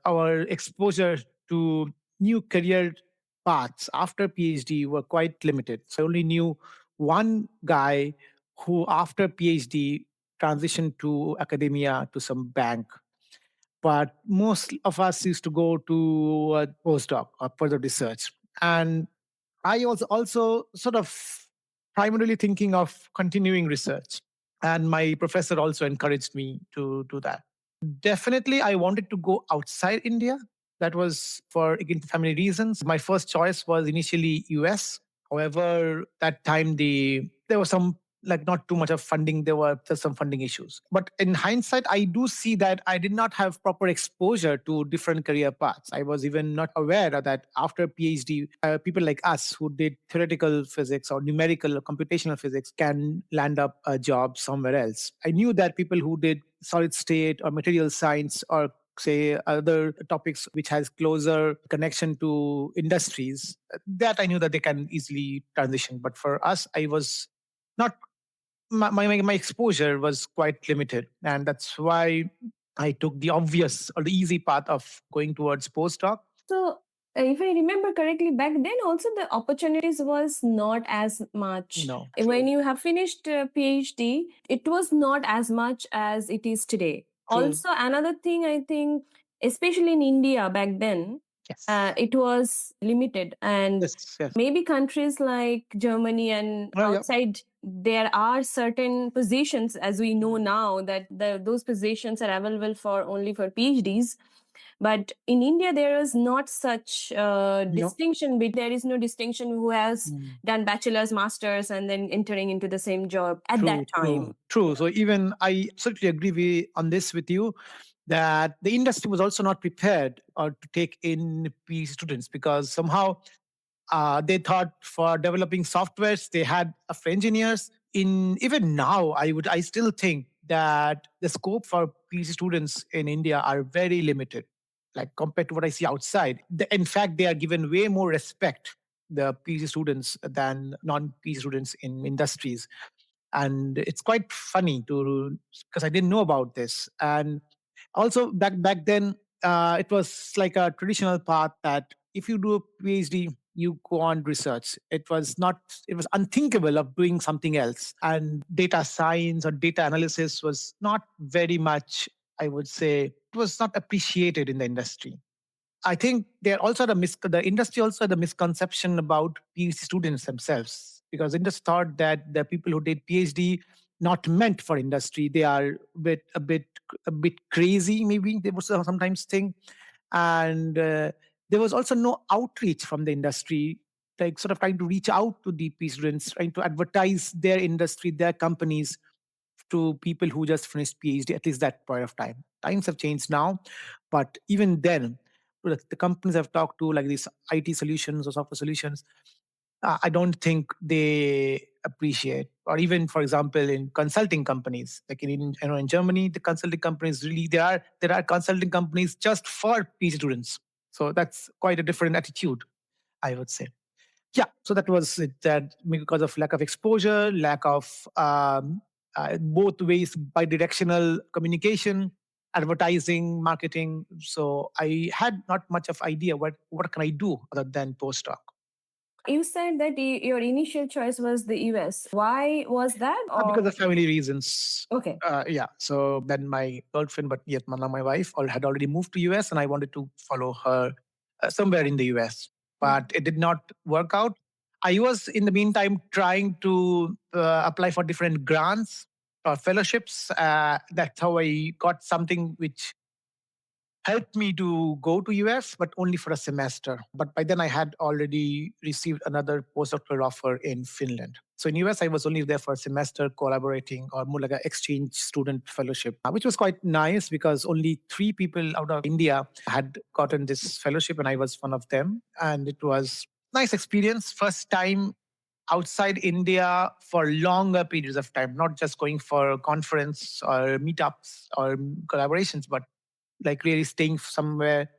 our exposure to new career paths after PhD were quite limited. So I only knew one guy who, after PhD, transitioned to academia to some bank, but most of us used to go to a postdoc or further research. And I was also sort of primarily thinking of continuing research. And my professor also encouraged me to do that. Definitely, I wanted to go outside India. That was for, again, family reasons. My first choice was initially US. However, that time there was some, like, not too much of funding. There were just some funding issues. But in hindsight, I do see that I did not have proper exposure to different career paths. I was even not aware that after PhD, people like us who did theoretical physics or numerical or computational physics can land up a job somewhere else. I knew that people who did solid state or material science or say other topics which has closer connection to industries, that I knew that they can easily transition. But for us, I was not, my exposure was quite limited, and that's why I took the obvious or the easy path of going towards postdoc. So, if I remember correctly, back then also the opportunities was not as much. No, When true. you have finished PhD, it was not as much as it is today. True. Also, another thing I think, especially in India back then, Yes. it was limited, and Yes, yes. maybe countries like Germany and Oh, yeah. outside, there are certain positions, as we know now, that those positions are available for only for PhDs. But in India, there is not such No. distinction. There is no distinction who has Mm. done bachelor's, master's, and then entering into the same job at that True, time. true, true. So even I certainly agree on this with you that the industry was also not prepared to take in PhD students because somehow they thought for developing softwares they had for engineers. In even now, I still think that the scope for PhD students in India are very limited, like compared to what I see outside. In fact, they are given way more respect, the PhD students, than non-PhD students in industries. And it's quite funny to because I didn't know about this. And also back then, it was like a traditional path that if you do a PhD, you go on research. It was unthinkable of doing something else. And data science or data analysis was not very much, I would say, it was not appreciated in the industry. I think there also the industry also had the misconception about PhD students themselves because industry thought that the people who did PhD not meant for industry. They are a bit crazy. Maybe they would sometimes think, and there was also no outreach from the industry, like sort of trying to reach out to the PhD students, trying to advertise their industry, their companies to people who just finished PhD. At least that point of time. Times have changed now, but even then, the companies I've talked to, like these IT solutions or software solutions, I don't think they appreciate. Or even, for example, in consulting companies, like in Germany, the consulting companies really there are consulting companies just for PhD students. So that's quite a different attitude, I would say. Yeah, so that was it. That because of lack of exposure, lack of both ways bidirectional communication, advertising, marketing. So I had not much of idea what can I do other than postdoc. You said that your initial choice was the US. Why was that? Because Or of family reasons. okay. Yeah. So then my girlfriend, but yet now my wife, had already moved to US, and I wanted to follow her somewhere in the US. But it did not work out. I was in the meantime trying to apply for different grants or fellowships. That's how I got something which helped me to go to US, but only for a semester. But by then I had already received another postdoctoral offer in Finland. So in US, I was only there for a semester collaborating or more like an exchange student fellowship, which was quite nice because only 3 people out of India had gotten this fellowship and I was one of them. And it was nice experience. First time outside India for longer periods of time, not just going for conference or meetups or collaborations, but like really staying somewhere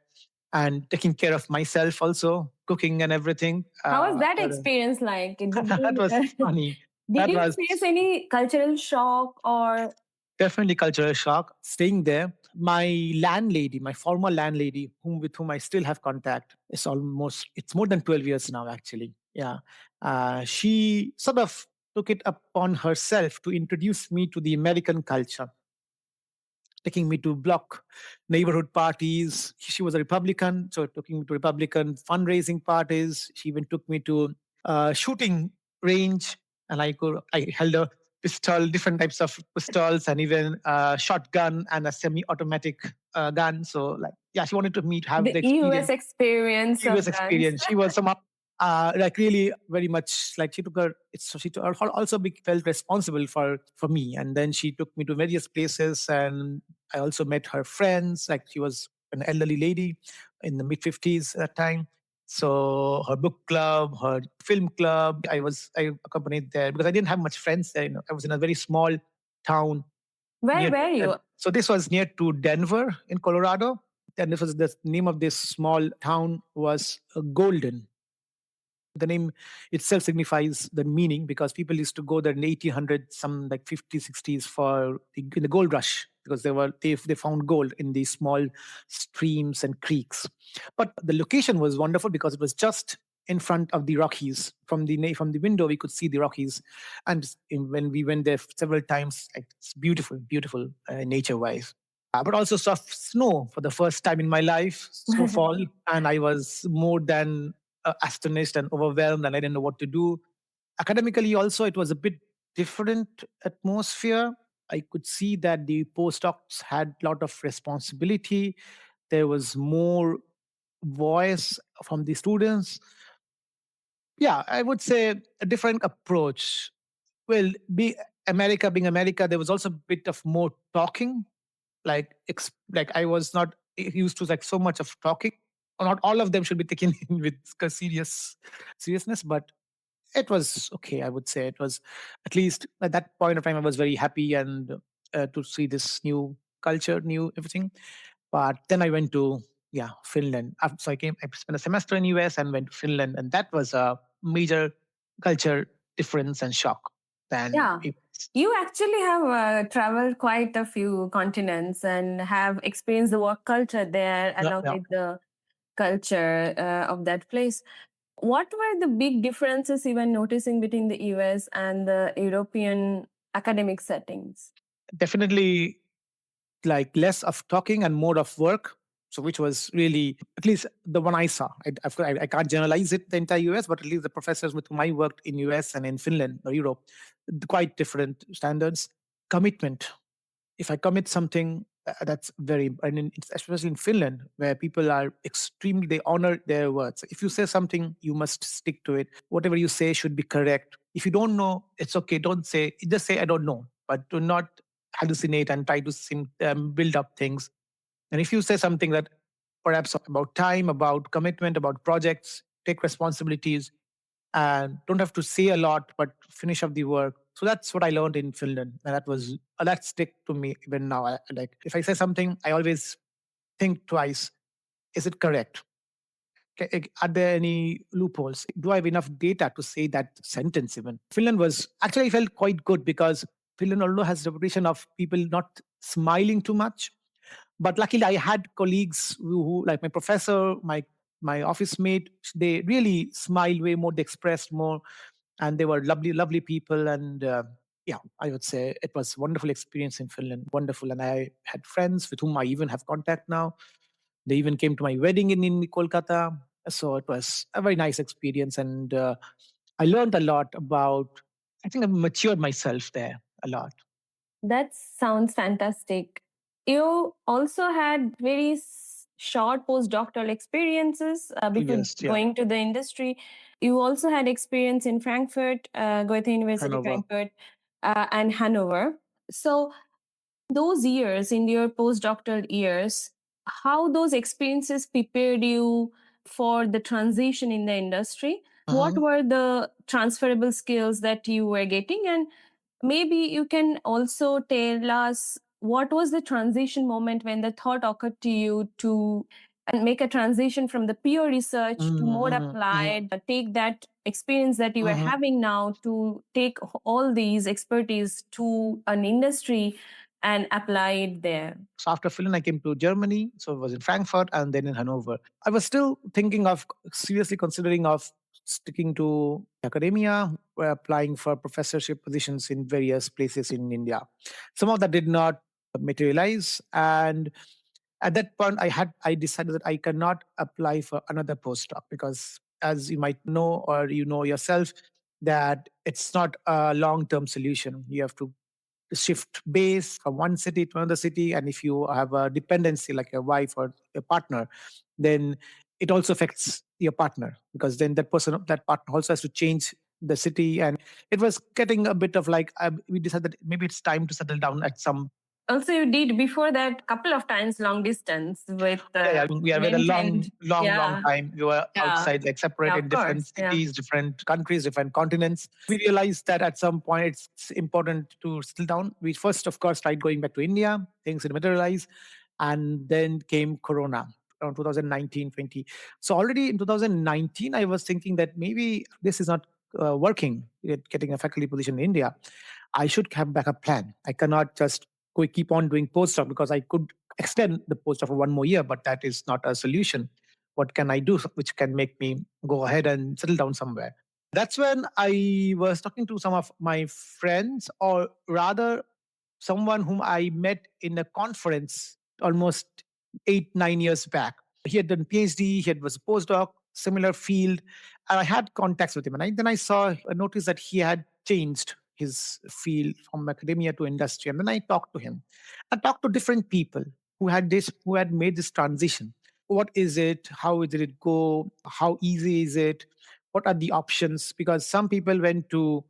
and taking care of myself also, cooking and everything. How was that But, experience like? that was funny. Did That you was face any cultural shock or definitely cultural shock staying there. My landlady, my former landlady, with whom I still have contact, it's more than 12 years now, actually. Yeah. She sort of took it upon herself to introduce me to the American culture, taking me to block neighborhood parties. She was a Republican, so taking me to Republican fundraising parties. She even took me to shooting range, and I held a pistol, different types of pistols, and even a shotgun and a semi-automatic gun. So, like, yeah, she wanted to meet, have the the US experience, experience previous of guns? experience. She was some like really very much like she took her. So she also felt responsible for me, and then she took me to various places, and I also met her friends. Like she was an elderly lady in the mid 50s at that time. So her book club, her film club, I accompanied there because I didn't have much friends there. I was in a very small town Where near. were you? So this was near to Denver in Colorado. And this was the name of this small town was Golden. The name itself signifies the meaning because people used to go there in 1800s, some like 50s, 60s for in the gold rush because they found gold in these small streams and creeks. But the location was wonderful because it was just in front of the Rockies. From the window, we could see the Rockies, and when we went there several times, like, it's beautiful, beautiful nature wise. But also saw snow for the first time in my life, snowfall, and I was more than astonished and overwhelmed, and I didn't know what to do. Academically, also, it was a bit different atmosphere. I could see that the postdocs had a lot of responsibility. There was more voice from the students. Yeah, I would say a different approach. Well, being America, there was also a bit of more talking. Like I was not used to like so much of talking. Not all of them should be taken in with seriousness, but it was okay. I would say it was, at least at that point of time, I was very happy and to see this new culture, new everything. But then I went to, yeah, Finland. So I spent a semester in US and went to Finland, and that was a major culture difference and shock. Than Yeah. it, You actually have traveled quite a few continents and have experienced the work culture there yeah, along yeah. with the culture of that place. What were the big differences you were noticing between the US and the European academic settings? Definitely like less of talking and more of work. So which was really, at least the one I saw. I can't generalize it the entire US, but at least the professors with whom I worked in US and in Finland or Europe, quite different standards. Commitment. If I commit something, that's very, especially in Finland, where people are extremely, they honor their words. If you say something, you must stick to it. Whatever you say should be correct. If you don't know, it's okay. Don't say, just say, I don't know, but do not hallucinate and try to build up things. And if you say something that perhaps about time, about commitment, about projects, take responsibilities, and don't have to say a lot, but finish up the work. So that's what I learned in Finland, and that stick to me even now. Like if I say something, I always think twice: is it correct? Are there any loopholes? Do I have enough data to say that sentence? Even Finland was actually, I felt quite good because Finland, although has a reputation of people not smiling too much, but luckily I had colleagues who like my professor, my office mate, they really smiled way more, they expressed more, and they were lovely people. And yeah, I would say it was a wonderful experience in Finland, wonderful. And I had friends with whom I even have contact now. They even came to my wedding in Kolkata. So it was a very nice experience, and I learned a lot about, I think I matured myself there a lot. That sounds fantastic. You also had very short postdoctoral experiences Two before years, yeah. going to the industry. You also had experience in Frankfurt, Goethe University, Hanover. Frankfurt, and Hanover. So, those years in your postdoctoral years, how those experiences prepared you for the transition in the industry? What Uh-huh. were the transferable skills that you were getting? And maybe you can also tell us what was the transition moment when the thought occurred to you to and make a transition from the pure research to more Mm-hmm. applied, take that experience that you are Mm-hmm. having now to take all these expertise to an industry and apply it there. So after Finland, I came to Germany. So I was in Frankfurt and then in Hanover. I was still thinking of seriously considering of sticking to academia, applying for professorship positions in various places in India. Some of that did not materialize, and at that point, I decided that I cannot apply for another postdoc because, as you might know or you know yourself, that it's not a long term solution. You have to shift base from one city to another city, and if you have a dependency like a wife or a partner, then it also affects your partner, because then that partner also has to change the city. And it was getting a bit of like, we decided that maybe it's time to settle down at some. Also, you did before that couple of times long distance with Yeah, yeah. We have had a maintained. long Yeah, time. We were yeah, outside, like yeah, separated of in different course. Yeah. cities, different countries, different continents. We realized that at some point it's important to settle down. We first, of course, tried going back to India. Things didn't materialize. And then came Corona around 2019, 20. So already in 2019, I was thinking that maybe this is not working, getting a faculty position in India. I should have backup plan. I cannot just keep on doing postdoc, because I could extend the postdoc for one more year, but that is not a solution. What can I do which can make me go ahead and settle down somewhere? That's when I was talking to some of my friends, or rather, someone whom I met in a conference almost 8, 9 years back. He had done PhD, was a postdoc, similar field, and I had contacts with him. And then I saw a notice that he had changed his field from academia to industry. And then I talked to him. I talked to different people. who had made this transition. What is it? How did it go? How easy is it? What are the options? Because some people went to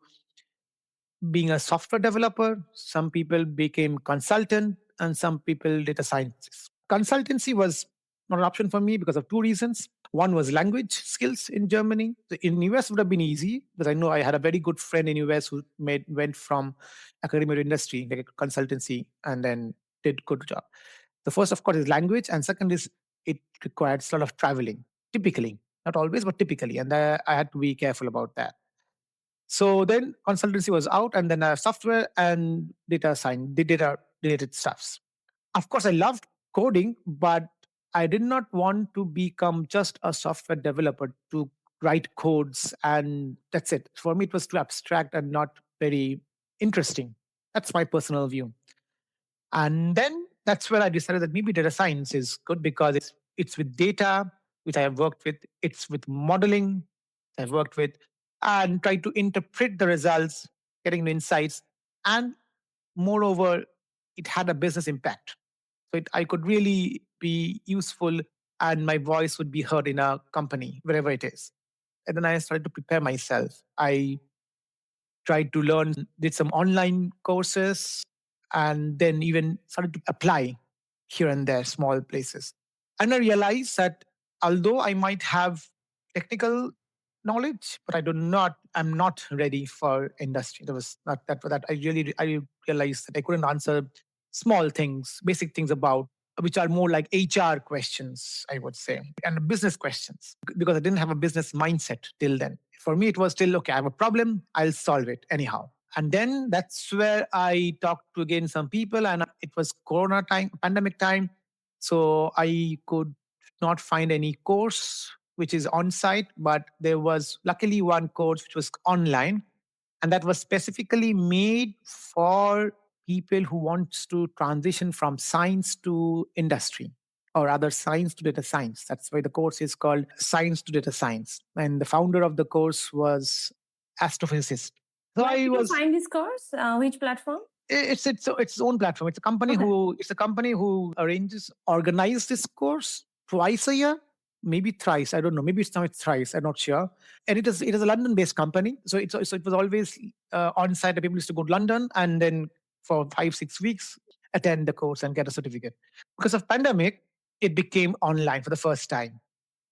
being a software developer, some people became consultant, and some people data scientists. Consultancy was not an option for me because of two reasons. One was language skills in Germany. In US would have been easy because I know I had a very good friend in US who went from academia to industry, like a consultancy, and then did good job. The first, of course, is language, and second is it requires a lot of traveling. Typically, not always, but typically, and I had to be careful about that. So then consultancy was out, and then software and data science, the data related stuffs. Of course, I loved coding, but I did not want to become just a software developer to write codes and that's it. For me, it was too abstract and not very interesting. That's my personal view. And then that's where I decided that maybe data science is good because it's with data, which I have worked with. It's with modeling I've worked with, and try to interpret the results, getting the insights, and moreover, it had a business impact. So I could really be useful, and my voice would be heard in a company, wherever it is. And then I started to prepare myself. I tried to learn, did some online courses, and then even started to apply here and there, small places. And I realized that although I might have technical knowledge, but I'm not ready for industry. There was not that I realized that I couldn't answer small things, basic things about which are more like HR questions, I would say, and business questions, because I didn't have a business mindset till then. For me, it was still okay, I have a problem, I'll solve it anyhow. And then that's where I talked to again some people, and it was Corona time, pandemic time. So I could not find any course which is on site, but there was luckily one course which was online, and that was specifically made for people who wants to transition from science to industry, or rather science to data science. That's why the course is called Science to Data Science, and the founder of the course was astrophysicist. So Where I did you was find this course? Which platform? it's own platform. Okay. It's a company who organize this course twice a year, maybe thrice. I don't know. Maybe it's now it's thrice. I'm not sure. And it is a London based company. So it was always on site. The people used to go to London and then for 5 6 weeks attend the course and get a certificate. Because of pandemic, it became online for the first time,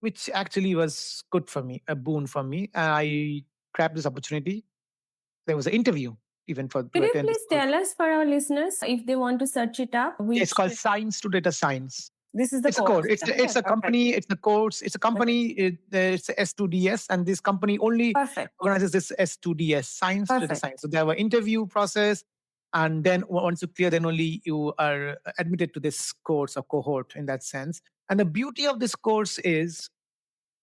which actually was good for me, a boon for me. And I grabbed this opportunity. There was an interview even for Could to you attend this please course. tell us for our listeners if they want to search it up? It's Which called Science to Data Science. this is the It's a course. course. It's Okay, a perfect. company. It's a course. It's a company. It's a S2DS, and this company only Perfect. organizes this S2DS, Science to Data Perfect. Science. So they have an interview process, and then once you clear, then only you are admitted to this course or cohort in that sense. And the beauty of this course is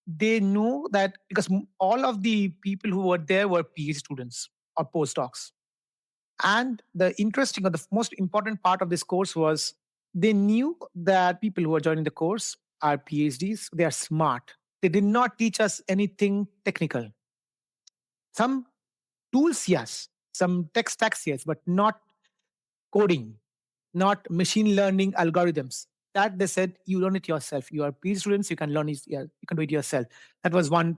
they know that because all of the people who were there were PhD students or postdocs. And the interesting or the most important part of this course was they knew that people who are joining the course are PhDs, they are smart. They did not teach us anything technical. Some tools, yes, some tech stacks, yes, but not coding, not machine learning algorithms. That they said you learn it yourself. You are PhD students, you can learn it, yeah, you can do it yourself. That was one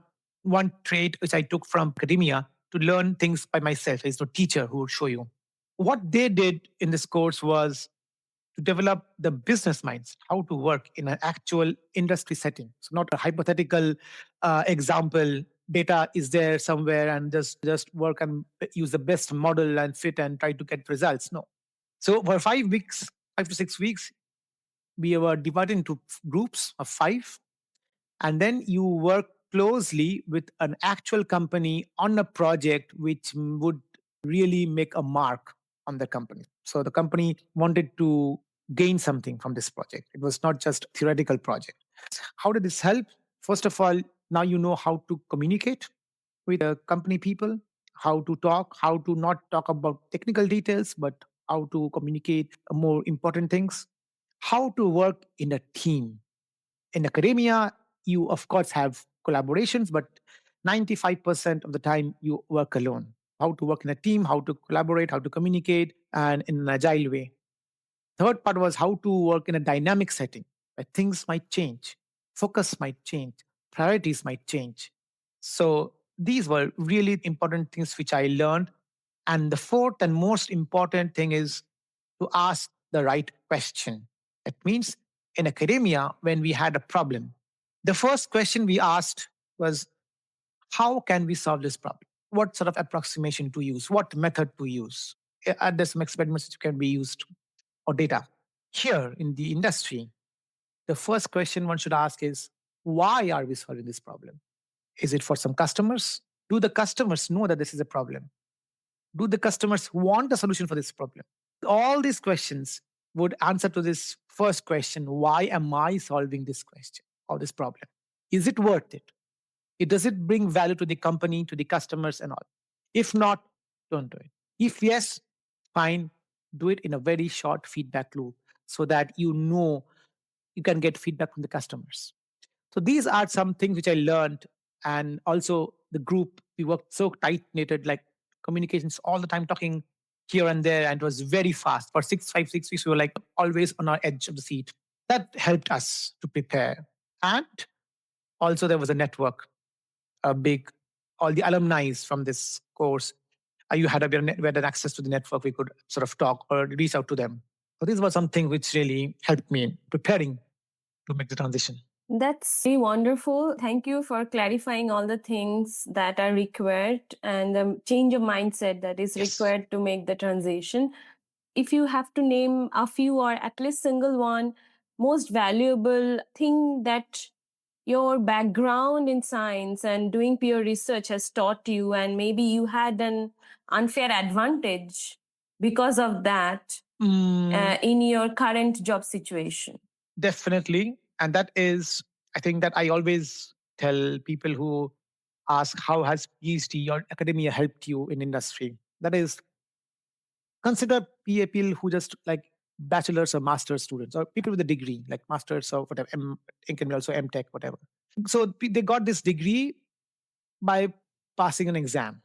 trait which I took from academia to learn things by myself. There's no teacher who would show you. What they did in this course was to develop the business minds, how to work in an actual industry setting. So not a hypothetical example, data is there somewhere and just work and use the best model and fit and try to get results. No. So for 5 weeks, 5 to 6 weeks, we were divided into groups of five, and then you work closely with an actual company on a project which would really make a mark on the company. So the company wanted to gain something from this project. It was not just a theoretical project. How did this help? First of all, now you know how to communicate with the company people, how to talk, how to not talk about technical details, but how to communicate more important things, how to work in a team. In academia, you of course have collaborations, but 95% of the time you work alone. How to work in a team, how to collaborate, how to communicate, and in an agile way. Third part was how to work in a dynamic setting where things might change, focus might change, priorities might change. So these were really important things which I learned. And the fourth and most important thing is to ask the right question. It means in academia, when we had a problem, the first question we asked was, how can we solve this problem? What sort of approximation to use? What method to use? Are there some experiments which can be used or data? Here in the industry, the first question one should ask is, why are we solving this problem? Is it for some customers? Do the customers know that this is a problem? Do the customers want a solution for this problem? All these questions would answer to this first question: why am I solving this question or this problem? Is it worth it? Does it bring value to the company, to the customers, and all? If not, don't do it. If yes, fine, do it in a very short feedback loop so that you know you can get feedback from the customers. So these are some things which I learned. And also the group, we worked so tight knitted, like communications all the time, talking here and there, and it was very fast. For 6 5 6 weeks, we were like always on our edge of the seat. That helped us to prepare. And also there was a network, a big, all the alumni from this course. You had we had an access to the network. We could sort of talk or reach out to them. So these were something which really helped me in preparing to make the transition. That's really wonderful. Thank you for clarifying all the things that are required and the change of mindset that is Yes. required to make the transition. If you have to name a few or at least single one most valuable thing that your background in science and doing peer research has taught you, and maybe you had an unfair advantage because of that in your current job situation. Definitely. And that is, I think that I always tell people who ask, how has PhD or academia helped you in industry? That is, consider people who just like bachelor's or master's students or people with a degree, like master's or whatever, it can be also MTech, whatever. So they got this degree by passing an exam.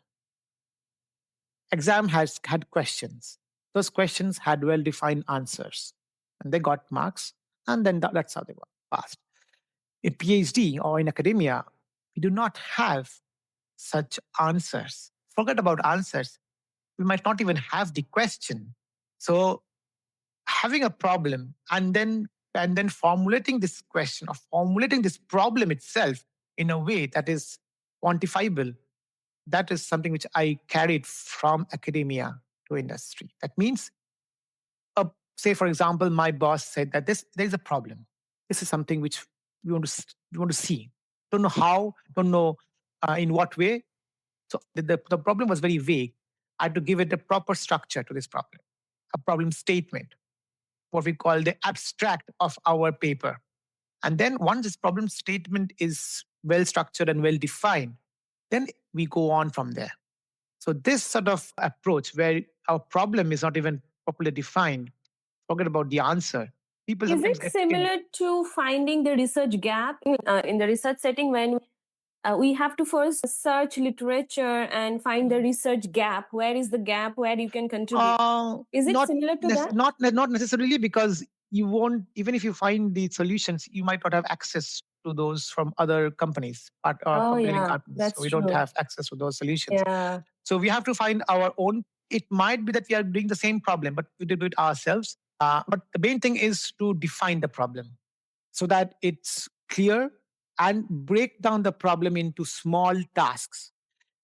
Exam has had questions. Those questions had well-defined answers. And they got marks, and then that's how they got passed. In PhD or in academia, we do not have such answers. Forget about answers. We might not even have the question. So having a problem and then formulating this question or formulating this problem itself in a way that is quantifiable, that is something which I carried from academia to industry. That means, say for example, my boss said that there is a problem. This is something which we want to see. Don't know how, don't know in what way. So the problem was very vague. I had to give it a proper structure to this problem, a problem statement, what we call the abstract of our paper. And then once this problem statement is well structured and well defined, then we go on from there. So this sort of approach where our problem is not even properly defined, forget about the answer. People Is sometimes it similar to finding the research gap in the research setting when we have to first search literature and find the research gap? Where is the gap where you can contribute? Is it not similar to that? not necessarily, because you won't, even if you find the solutions, you might not have access to those from other companies or Oh, comparing yeah, companies. So that's we don't true. have access to those solutions. Yeah. So we have to find our own. It might be that we are doing the same problem, but we do it ourselves. But the main thing is to define the problem so that it's clear and break down the problem into small tasks.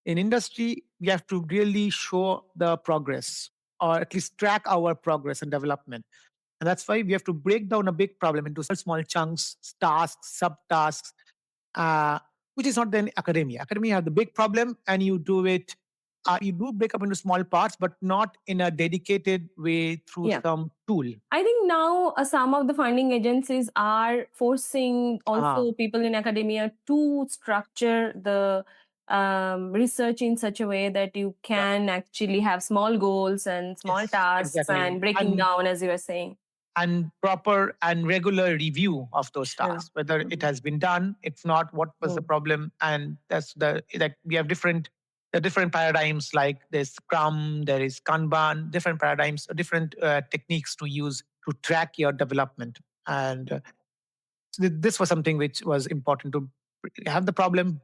In industry, we have to really show the progress or at least track our progress and development. And that's why we have to break down a big problem into small chunks, tasks, subtasks, uh, which is not then academia. Academia have the big problem and you do it. You do break up into small parts, but not in a dedicated way through some tool. I think now some of the funding agencies are forcing also people in academia to structure the research in such a way that you can actually have small goals and small tasks exactly. and breaking down, as you were saying. And proper and regular review of those tasks, whether it has been done, if not, what was the problem. And that's like we have different paradigms, like there's Scrum, there is Kanban, different paradigms, different techniques to use to track your development. And this was something which was important to have the problem,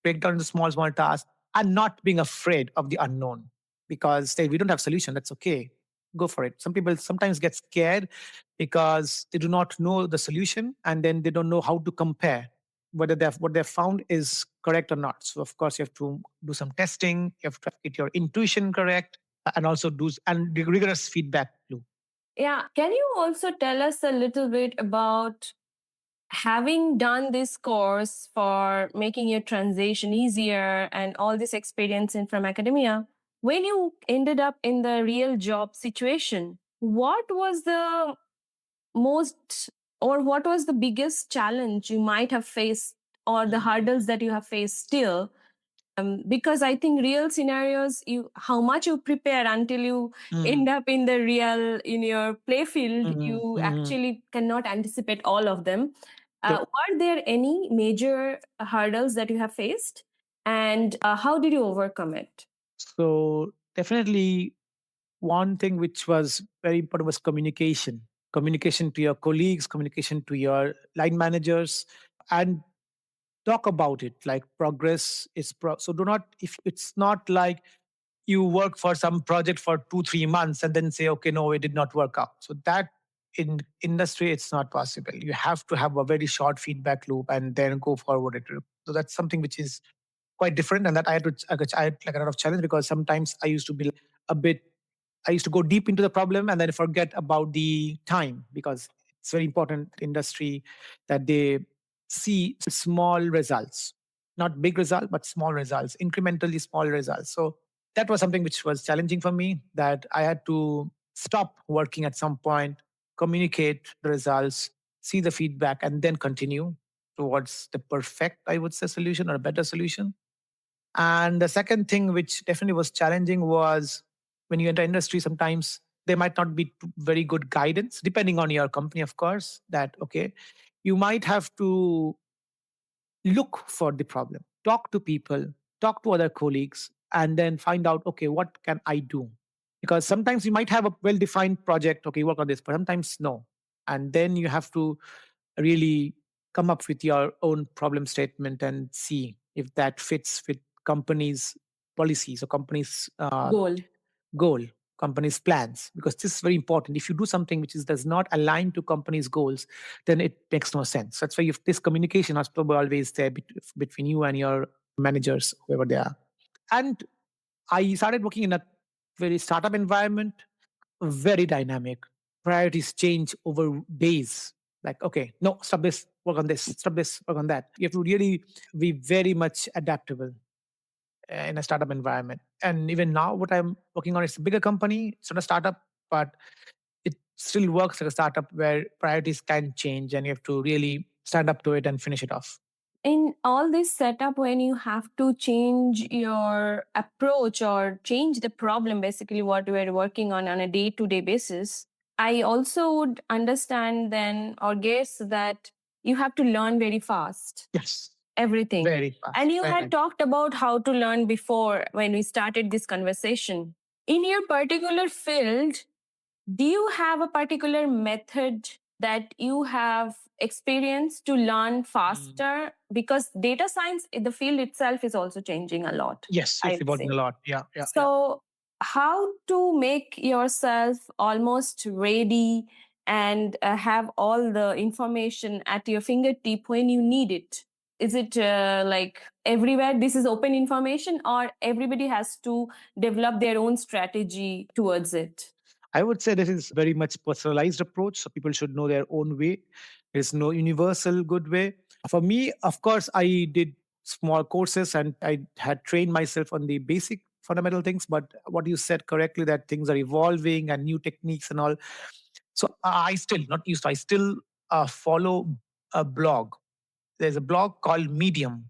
break down into small, small tasks, and not being afraid of the unknown. Because say we don't have solution, that's okay. Go for it. Some people sometimes get scared because they do not know the solution, and then they don't know how to compare whether what they've found is correct or not. So of course you have to do some testing, you have to get your intuition correct, and also do and rigorous feedback loop. Yeah. Can you also tell us a little bit about having done this course for making your transition easier and all this experience in from academia, when you ended up in the real job situation, what was the most or what was the biggest challenge you might have faced or the hurdles that you have faced still, because I think real scenarios, you how much you prepare until you end up in the real in your play field, you actually cannot anticipate all of them. Were there any major hurdles that you have faced, and how did you overcome it? So definitely one thing which was very important was communication to your colleagues, communication to your line managers, and talk about it. Like progress is so do not, if it's not like you work for some project for 2 3 months and then say, okay, no, it did not work out. So that in industry it's not possible. You have to have a very short feedback loop and then go forward it. So that's something which is quite different, and that I had like a lot of challenge, because sometimes I used to be a bit, I used to go deep into the problem and then forget about the time, because it's very important industry that they see small results, not big result, but small results, incrementally small results. So that was something which was challenging for me, that I had to stop working at some point, communicate the results, see the feedback, and then continue towards the perfect, I would say, solution or a better solution. And the second thing, which definitely was challenging, was when you enter industry, sometimes there might not be very good guidance, depending on your company, of course, that, okay, you might have to look for the problem, talk to people, talk to other colleagues, and then find out, okay, what can I do? Because sometimes you might have a well defined project, okay, work on this, but sometimes no. And then you have to really come up with your own problem statement and see if that fits with companies' policies or companies' Goal. goal, companies' plans, because this is very important. If you do something which does not align to companies' goals, then it makes no sense. That's why if this communication has to be always there between you and your managers, whoever they are. And I started working in a very startup environment, very dynamic. Priorities change over days. Like, okay, no, stop this, work on this, stop this, work on that. You have to really be very much adaptable in a startup environment. And even now, what I'm working on is a bigger company. It's not a startup, but it still works like a startup where priorities can change and you have to really stand up to it and finish it off. In all this setup, when you have to change your approach or change the problem, basically what we're working on a day-to-day basis, I also would understand then or guess that you have to learn very fast Yes, everything. very fast. And you Very had fast. talked about how to learn before when we started this conversation. In your particular field, do you have a particular method that you have experienced to learn faster? Because data science, the field itself is also changing a lot. Yes, I it's would evolving say. a lot. Yeah, yeah, yeah. So, how to make yourself almost ready and have all the information at your fingertip when you need it? Is it like everywhere this is open information, or everybody has to develop their own strategy towards it? I would say this is very much personalized approach. So people should know their own way. There's no universal good way. For me, of course, I did small courses and I had trained myself on the basic fundamental things. But what you said correctly, that things are evolving and new techniques and all. So I still, not used to, I still follow a blog. There's a blog called Medium,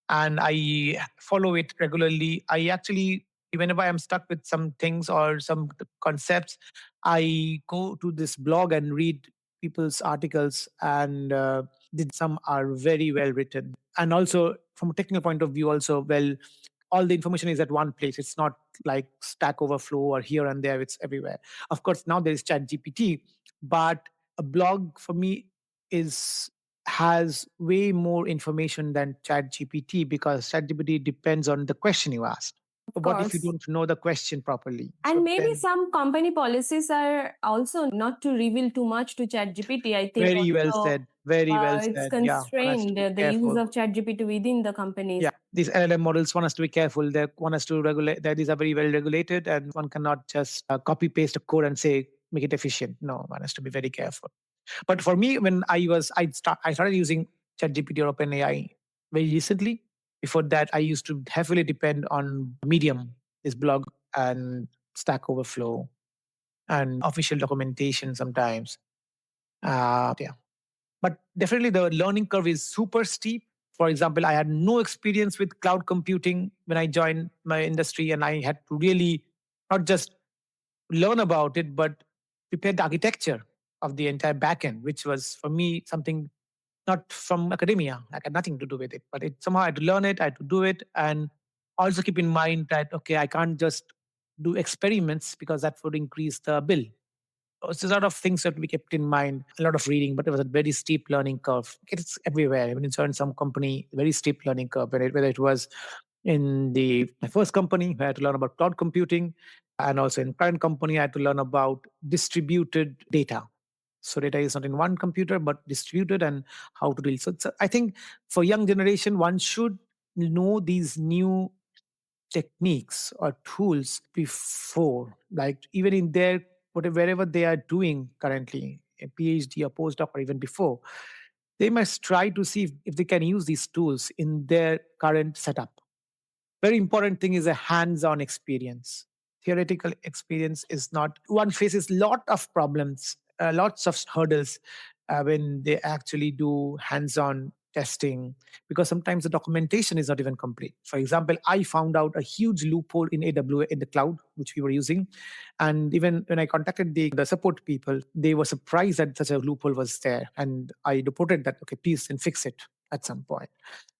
and I follow it regularly. I actually, whenever I'm stuck with some things or some concepts, I go to this blog and read people's articles, and some are very well written, and also from a technical point of view, also well all the information is at one place. It's not like Stack Overflow or here and there. It's everywhere. Of course, now there is Chat GPT, but a blog for me is has way more information than Chat GPT because Chat GPT depends on the question you asked. Of What if you course. don't know the question properly? And So maybe then, some company policies are also not to reveal too much to ChatGPT. I think very well also said. Very well it's said. Yeah, one has to constrained be the use careful. of ChatGPT within the Yeah, companies. these LLM models one has to be careful. They one has to regulate. That these are very well regulated, and one cannot just copy paste a code and say make it efficient. No, one has to be very careful. But for me, when I started using ChatGPT or OpenAI very recently. Before that, I used to heavily depend on Medium, this blog, and Stack Overflow, and official documentation sometimes. Yeah, but definitely the learning curve is super steep. For example, I had no experience with cloud computing when I joined my industry, and I had to really not just learn about it, but prepare the architecture of the entire backend, which was for me something not from academia. I had nothing to do with it, but it somehow I had to learn it, I had to do it, and also keep in mind that okay, I can't just do experiments because that would increase the bill. It's a lot of things that we kept in mind, a lot of reading, but it was a very steep learning curve. It's everywhere. Even in some company, very steep learning curve. Whether it was in the my first company, I had to learn about cloud computing, and also in current company, I had to learn about distributed data. So data is not in one computer, but distributed, and how to deal. So I think for young generation, one should know these new techniques or tools before, like even in their whatever wherever they are doing currently, a PhD or postdoc or even before, they must try to see if they can use these tools in their current setup. Very important thing is a hands-on experience. Theoretical experience is not, one faces lot of problems, lots of hurdles when they actually do hands-on testing, because sometimes the documentation is not even complete. For example, I found out a huge loophole in AWS in the cloud which we were using, and even when I contacted the support people, they were surprised that such a loophole was there, and I reported that okay, please and fix it at some point.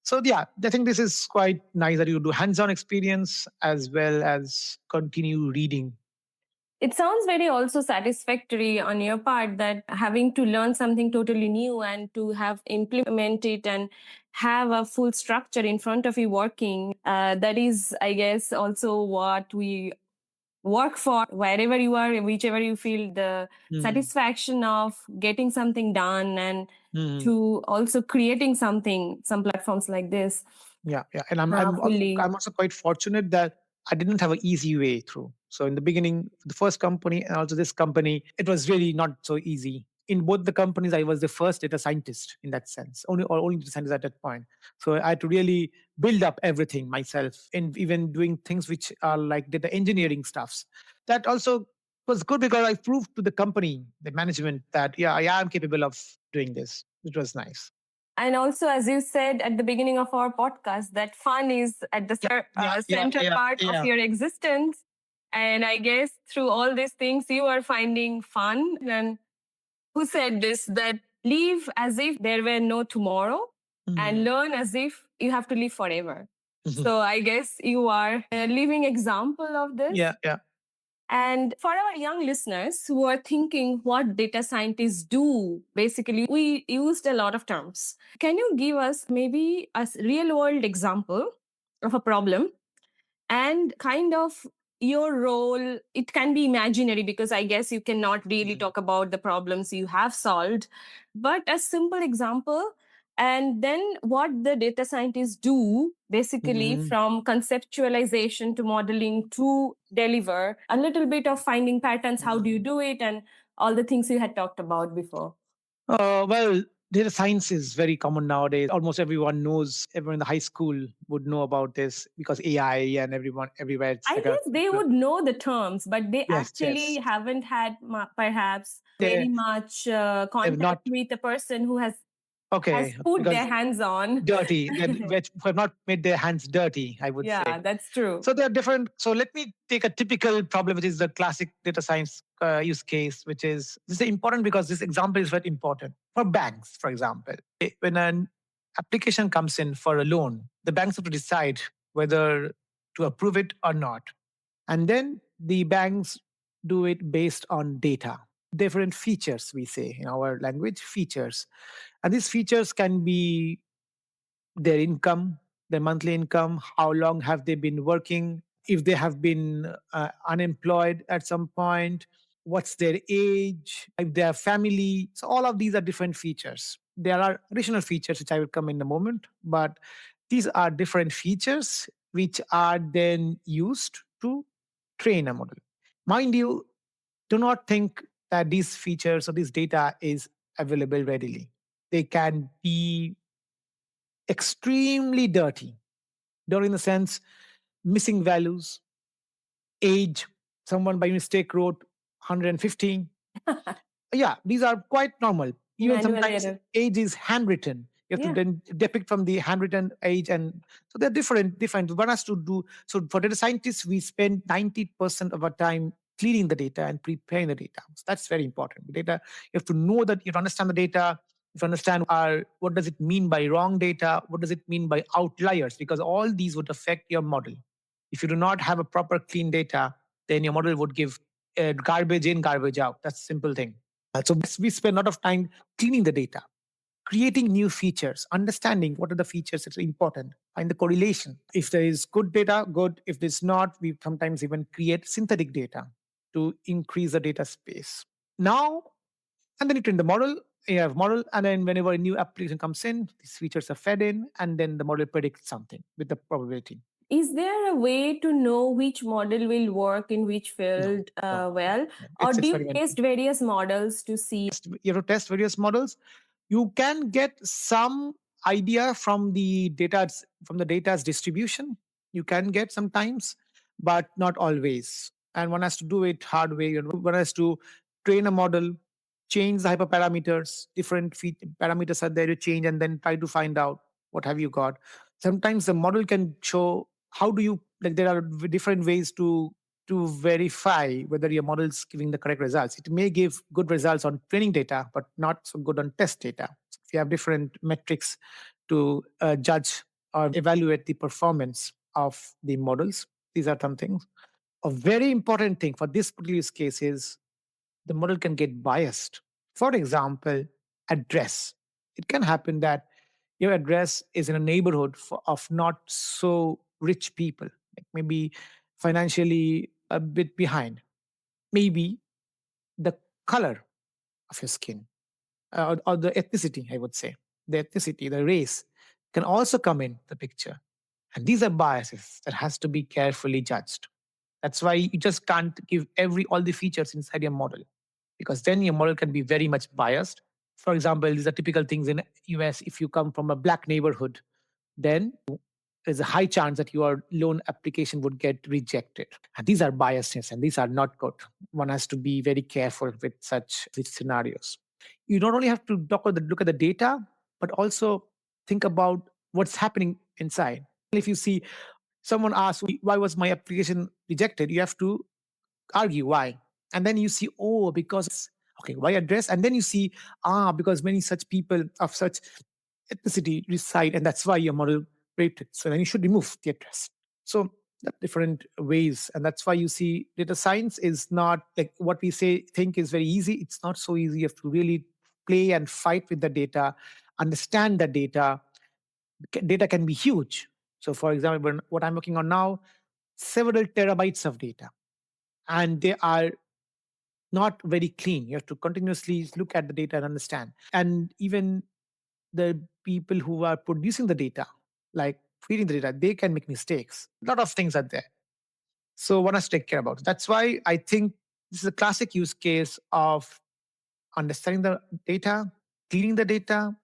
So yeah, I think this is quite nice that you do hands-on experience as well as continue reading. It sounds very also satisfactory on your part that having to learn something totally new and to have implement it and have a full structure in front of you working. That is, I guess, also what we work for wherever you are, whichever you feel the Mm, satisfaction of getting something done and mm. to also creating something, some platforms like this Yeah, yeah, and I'm fully. also quite fortunate that I didn't have an easy way through. So in the beginning, the first company and also this company, it was really not so easy. In both the companies, I was the first data scientist in that sense, only data scientist at that point. So I had to really build up everything myself, and even doing things which are like data engineering stuffs. That also was good because I proved to the company, the management, that yeah, I am capable of doing this. It was nice. And also, as you said at the beginning of our podcast, that fun is at the center part of your existence. And I guess through all these things, you are finding fun. And who said this? That live as if there were no tomorrow and Mhm. learn as if you have to live forever. So I guess you are a living example of this. Yeah, yeah. And for our young listeners who are thinking what data scientists do, basically, we used a lot of terms. Can you give us maybe a real world example of a problem and kind of your role? It can be imaginary because I guess you cannot really Mhm. talk about the problems you have solved, but a simple example, and then what the data scientists do basically Mhm. from conceptualization to modeling to deliver a little bit of finding patterns. How do you Mhm. do it, and all the things you had talked about before? Well, data science is very common nowadays. Almost everyone knows. Everyone in the high school would know about this because AI and everyone everywhere. It's I like a guess they would know the terms, but they yes, actually yes. haven't had perhaps They very much they've contact not with a person who has okay put their because hands on. dirty. That which have not made their hands dirty. I would say. Yeah, that's true. So there are different. So let me take a typical problem, which is the classic data science use case, which is this is important because this example is very important for banks. For example, when an application comes in for a loan, the banks have to decide whether to approve it or not. And then the banks do it based on data, different features, we say in our language, features. And these features can be their income, their monthly income, how long have they been working, if they have been unemployed at some point, what's their age, if they have family. So all of these are different features. There are additional features which I will come in a moment, but these are different features which are then used to train a model. Mind you, do not think that these features or this data is available readily. They can be extremely dirty, dirty in the sense missing values, age. Someone by mistake wrote 115. Yeah, these are quite normal. Even Manual sometimes error. age is handwritten. You have to Yeah. then depict from the handwritten age, and so they're different. One has to do so. For data scientists, we spend 90% of our time cleaning the data and preparing the data. So that's very important. The data, you have to know that you have to understand the data. You have to understand what does it mean by wrong data, what does it mean by outliers, because all these would affect your model. If you do not have a proper clean data, then your model would give garbage in, garbage out. That's a simple thing. So we spend a lot of time cleaning the data, creating new features, understanding what are the features that are important, find the correlation. If there is good data, good. If there's not, we sometimes even create synthetic data to increase the data space. Now, and then you train the model, you have model, and then whenever a new application comes in, these features are fed in, and then the model predicts something with the probability. Is there a way to know which model will work in which No, field no, no, well? no. Or It's do you experimental. test various models to see? You have to test various models. You can get some idea from the data's distribution. You can get sometimes, but not always. And one has to do it hard way. One has to train a model, change the hyperparameters. Different parameters are there to change, and then try to find out what have you got. Sometimes the model can show how do you like. There are different ways to verify whether your model is giving the correct results. It may give good results on training data, but not so good on test data. So if you have different metrics to judge or evaluate the performance of the models, these are some things. A very important thing for this particular use case is the model can get biased. For example, address. It can happen that your address is in a neighborhood of not so rich people, like maybe financially a bit behind. Maybe the color of your skin, or the ethnicity, I would say. The ethnicity, the race can also come in the picture. And these are biases that has to be carefully judged. That's why you just can't give every all the features inside your model, because then your model can be very much biased. For example, these are typical things in US. If you come from a black neighborhood, then there's a high chance that your loan application would get rejected. And these are biases and these are not good. One has to be very careful with such scenarios. You not only have to look at the data, but also think about what's happening inside. If you see someone asks, why was my application rejected? You have to argue why. And then you see, oh, because, okay, why address? And then you see, because many such people of such ethnicity reside, and that's why your model rated. So then you should remove the address. So different ways. And that's why you see data science is not like what we think is very easy. It's not so easy. You have to really play and fight with the data, understand the data. Data can be huge. So, for example, what I'm working on now, several terabytes of data, and they are not very clean. You have to continuously look at the data and understand. And even the people who are producing the data, like feeding the data, they can make mistakes. A lot of things are there. So one has to take care about it. That's why I think this is a classic use case of understanding the data, cleaning the data,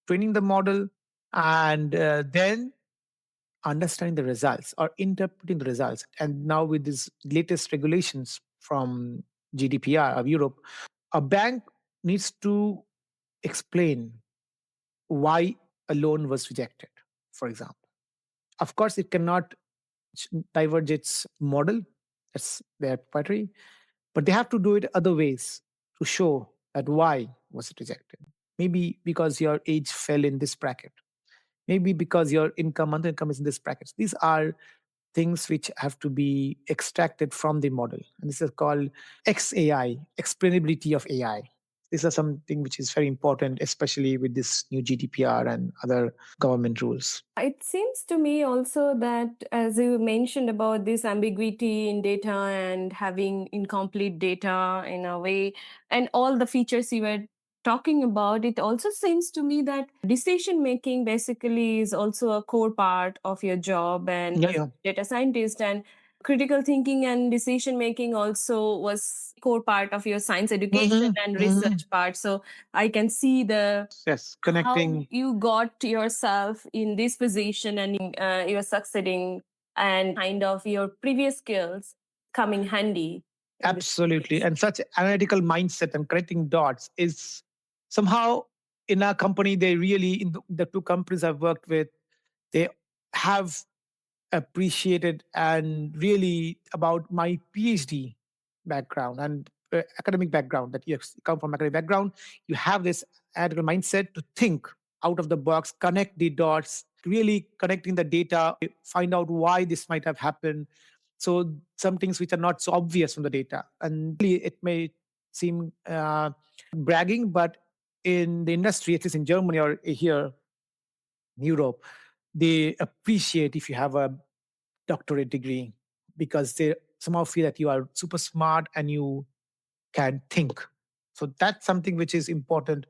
training the model, and then understanding the results or interpreting the results. And now with these latest regulations from GDPR of Europe, a bank needs to explain why a loan was rejected, for example. Of course, it cannot diverge its model, that's their proprietary, but they have to do it other ways to show that why was it rejected. Maybe because your age fell in this bracket. Maybe because your income, monthly income is in this bracket. These are things which have to be extracted from the model. And this is called XAI, explainability of AI. These are something which is very important, especially with this new GDPR and other government rules. It seems to me also that, as you mentioned about this ambiguity in data and having incomplete data in a way, and all the features you were talking about, it also seems to me that decision making basically is also a core part of your job and Yeah, as yeah. a data scientist. And critical thinking and decision making also was core part of your science education Hmm. and Hmm. research part. So I can see the Yes, how connecting. you got yourself in this position and you're succeeding and kind of your previous skills coming handy in this Absolutely. case. And such analytical mindset and connecting dots is somehow in our company, they really, in the two companies I've worked with, they have appreciated and really about my PhD background and academic background, that you come from academic background. You have this analytical mindset to think out of the box, connect the dots, really connecting the data, find out why this might have happened. So some things which are not so obvious from the data, and really it may seem bragging, but in the industry, at least in Germany or here in Europe, they appreciate if you have a doctorate degree because they somehow feel that you are super smart and you can think. So that's something which is important,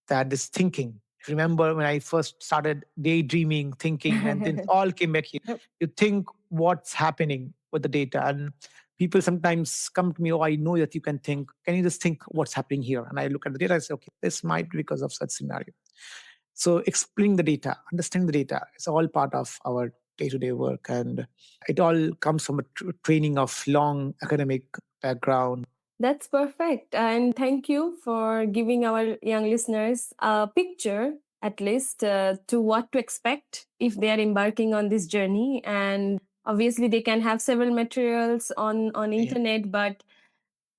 that this thinking. Remember when I first started daydreaming, thinking, and then it all came back here. You think what's happening with the data. And people sometimes come to me, oh, I know that you can think. Can you just think what's happening here? And I look at the data and say, okay, this might be because of such scenario. So explaining the data, understanding the data, is all part of our day-to-day work, and it all comes from a training of long academic background. That's perfect. And thank you for giving our young listeners a picture, at least, to what to expect if they are embarking on this journey. And obviously, they can have several materials on Yeah. internet, but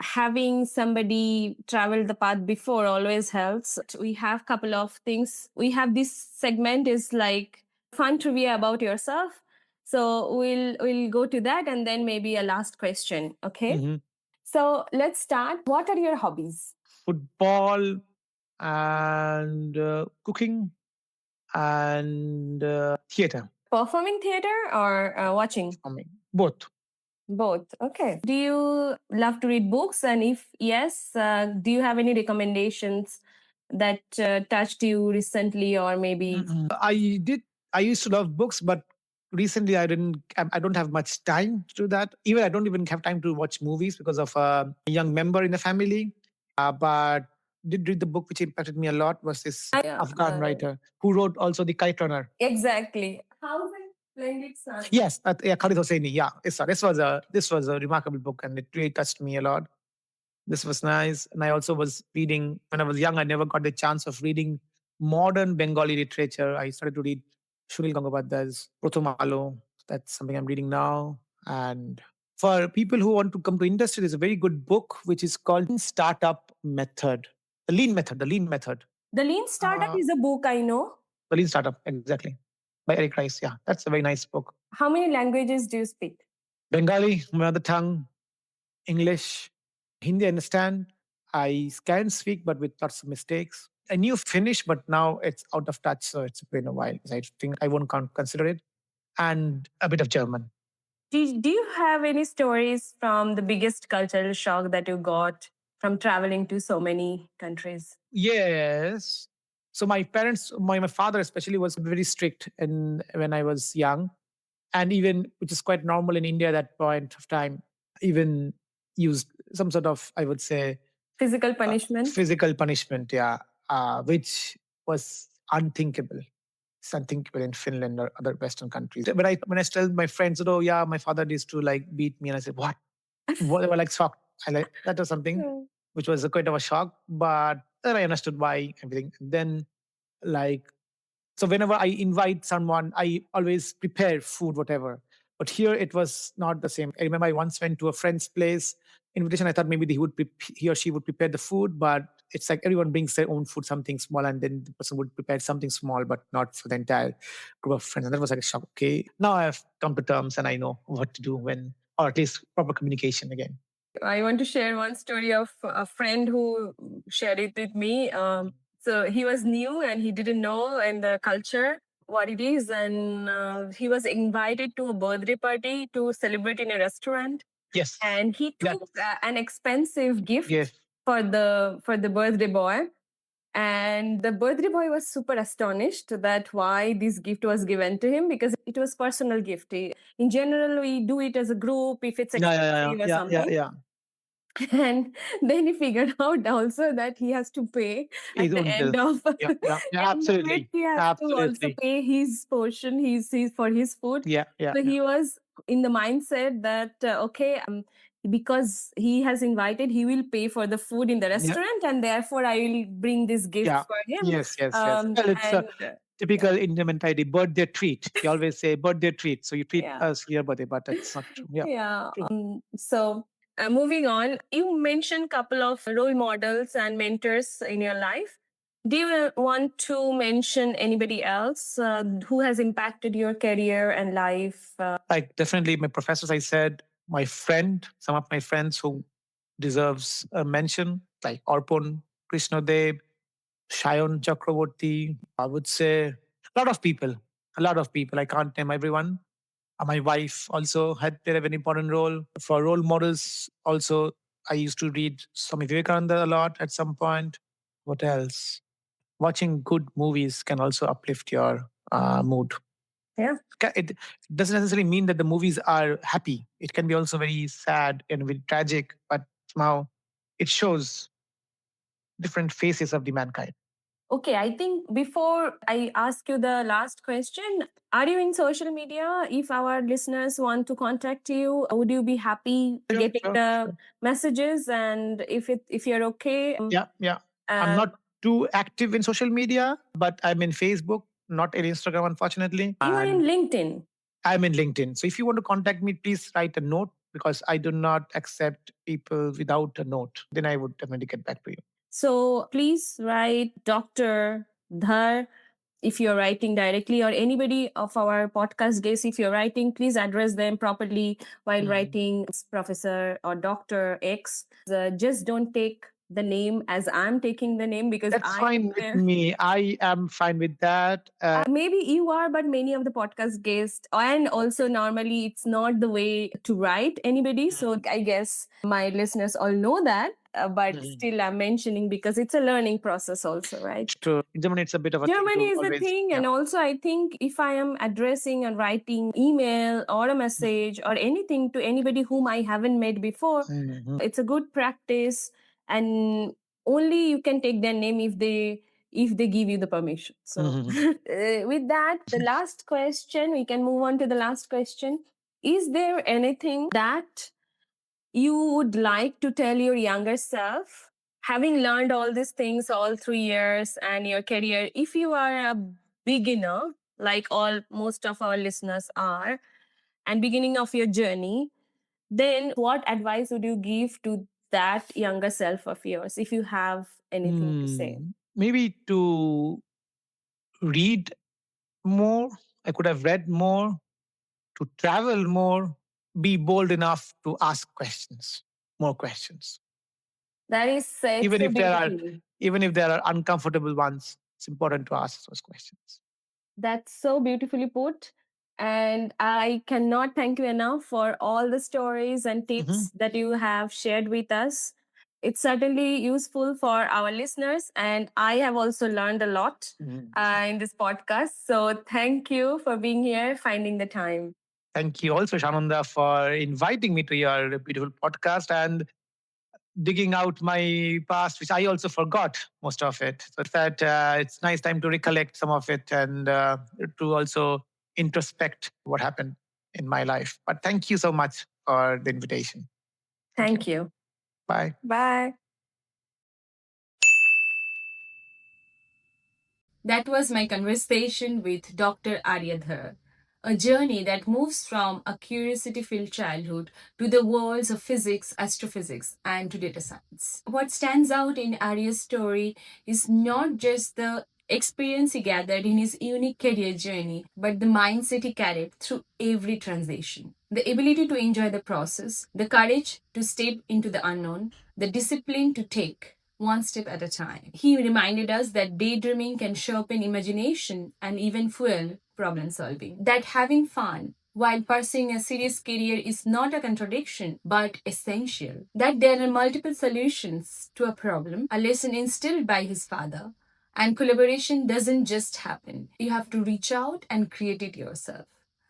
having somebody travel the path before always helps. We have couple of things. We have this segment is like fun trivia about yourself. So we'll go to that and then maybe a last question. Okay. Mhm. So let's start. What are your hobbies? Football and cooking and theater. Performing theater or watching? Performing. Both. Both. Okay. Do you love to read books? And if yes, do you have any recommendations that touched you recently or maybe? I did. I used to love books, but recently I didn't. I don't have much time to do that. Even I don't even have time to watch movies because of a young member in the family. But did read the book which impacted me a lot was this Yeah, Afghan writer who wrote also the Kite Runner. exactly. How's it splendid son? Yes, yeah, Khalid Hosseini. Yeah, this was a remarkable book, and it really touched me a lot. This was nice. And I also was reading when I was young. I never got the chance of reading modern Bengali literature. I started to read Shunil Gangopadhyay's Prothom Alo. That's something I'm reading now. And for people who want to come to industry, there's a very good book which is called Startup Method. The Lean Method. The Lean Method. The Lean Startup Uh, is a book I know. the Lean Startup, exactly. By Eric Rice. Yeah, that's a very nice book. How many languages do you speak? Bengali, my mother tongue, English, Hindi, I understand. I can speak, but with lots of mistakes. I knew Finnish, but now it's out of touch, so it's been a while. I think I won't consider it. And a bit of German. Do you have any stories from the biggest cultural shock that you got from traveling to so many countries? Yes. So my parents, my father especially, was very strict and when I was young. And even, which is quite normal in India at that point of time, even used some sort of, I would say, Physical punishment? physical punishment, yeah, which was unthinkable. It's unthinkable in Finland or other Western countries. When I tell my friends that, oh yeah, my father used to like beat me, and I said, what? They were like shocked. I like that was something Hmm. which was a quite of a shock, but then I understood why everything. And then like so whenever I invite someone, I always prepare food, whatever. But here it was not the same. I remember I once went to a friend's place invitation. I thought maybe he or she would prepare the food, but it's like everyone brings their own food, something small, and then the person would prepare something small, but not for the entire group of friends. And that was like a shock. Okay, now I've come to terms and I know what to do when, or at least proper communication again. I want to share one story of a friend who shared it with me. So he was new and he didn't know in the culture what it is, and he was invited to a birthday party to celebrate in a restaurant. Yes. And he Yeah. took an expensive gift Yes. for the birthday boy. And the birthday boy was super astonished that why this gift was given to him, because it was personal gift. In general, we do it as a group if it's Yeah, yeah, expensive or yeah, yeah, something. yeah. And then he figured out also that he has to pay His at the own bill. end of Yeah, yeah, yeah, end of it. absolutely. He has to also Absolutely. pay his portion, his for his food. Yeah, yeah, So yeah. he was in the mindset that okay, because he has invited, he will pay for the food in the Yeah. restaurant, and therefore I will bring this gift Yeah. for him. Yes, yes, yes. Well, it's a And typical Indian mentality, birthday treat. You always say birthday treat. So you treat yeah. us for your birthday, but that's not true. Yeah. Yeah. True. So moving on, you mentioned couple of role models and mentors in your life. Do you want to mention anybody else who has impacted your career and life? Like definitely my professors, I said, my friend, some of my friends who deserves a mention, like Arpon Krishnadev, Shayon Chakravorty, I would say a lot of people. I can't name everyone. My wife also had played a very important role. For role models, also, I used to read Swami Vivekananda a lot at some point. What else? Watching good movies can also uplift your mood. Yeah. It doesn't necessarily mean that the movies are happy. It can be also very sad and very tragic, but somehow it shows different faces of the mankind. Okay, I think before I ask you the last question, are you in social media? If our listeners want to contact you, would you be happy Sure, getting sure, the sure. messages? And if you're okay, Yeah, yeah. I'm uh, not too active in social media, but I'm in Facebook, not in Instagram, unfortunately. you are in And LinkedIn. I'm in LinkedIn. So if you want to contact me, please write a note because I do not accept people without a note. Then I would definitely get back to you. So please write Dr. Dhar if you're writing directly, or anybody of our podcast guests, if you're writing, please address them properly while writing Professor or Dr. X. Just don't take the name as I'm taking the name, because That's I fine with me. I am fine with that. maybe you are, but many of the podcast guests, and also normally it's not the way to write anybody. So I guess my listeners all know that, but still I'm mentioning because it's a learning process also, right? True. In Germany, it's a bit of a thing Germany to is the always, thing, yeah. and also I think if I am addressing and writing email or a message or anything to anybody whom I haven't met before, it's a good practice, and only you can take their name if they give you the permission. So with that, the last question, we can move on to the last question. Is there anything that you would like to tell your younger self, having learned all these things all 3 years and your career? If you are a beginner, like all most of our listeners are, and beginning of your journey, then what advice would you give to that younger self of yours, if you have anything to say? Maybe to read more. I could have read more, to travel more, be bold enough to ask questions, more questions. That is said Even so if there are beautifully. even if there are uncomfortable ones, it's important to ask those questions. That's so beautifully put. And I cannot thank you enough for all the stories and Mhm. tips that you have shared with us. It's certainly useful for our listeners. And I have also learned a lot in this podcast. So thank you for being here, finding the time. Thank you also, Shananda, for inviting me to your beautiful podcast and digging out my past, which I also forgot most of it. So that it's nice time to recollect some of it and to also introspect what happened in my life. But thank you so much for the invitation. Thank you. Bye. Bye. That was my conversation with Dr. Arya Dhar. a journey that moves from a curiosity filled childhood to the worlds of physics, astrophysics, and to data science. What stands out in Arya's story is not just the experience he gathered in his unique career journey, but the mindset he carried through every transition. The ability to enjoy the process, the courage to step into the unknown, the discipline to take one step at a time. He reminded us that daydreaming can sharpen imagination and even fuel problem solving. That having fun while pursuing a serious career is not a contradiction but essential. That there are multiple solutions to a problem, a lesson instilled by his father. And collaboration doesn't just happen. You have to reach out and create it yourself.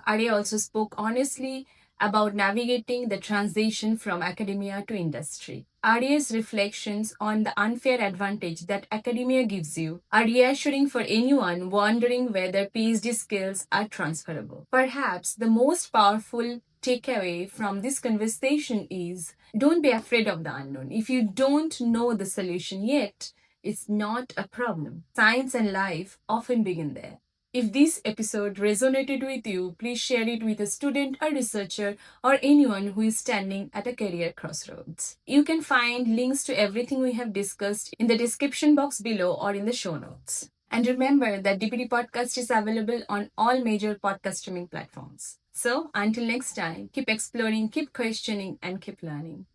Arya also spoke honestly about navigating the transition from academia to industry. Arya's reflections on the unfair advantage that academia gives you are reassuring for anyone wondering whether PhD skills are transferable. Perhaps the most powerful takeaway from this conversation is don't be afraid of the unknown. If you don't know the solution yet, it's not a problem. Science and life often begin there. If this episode resonated with you, please share it with a student, a researcher, or anyone who is standing at a career crossroads. You can find links to everything we have discussed in the description box below or in the show notes. And remember that DPD Podcast is available on all major podcast streaming platforms. So, until next time, keep exploring, keep questioning, and keep learning.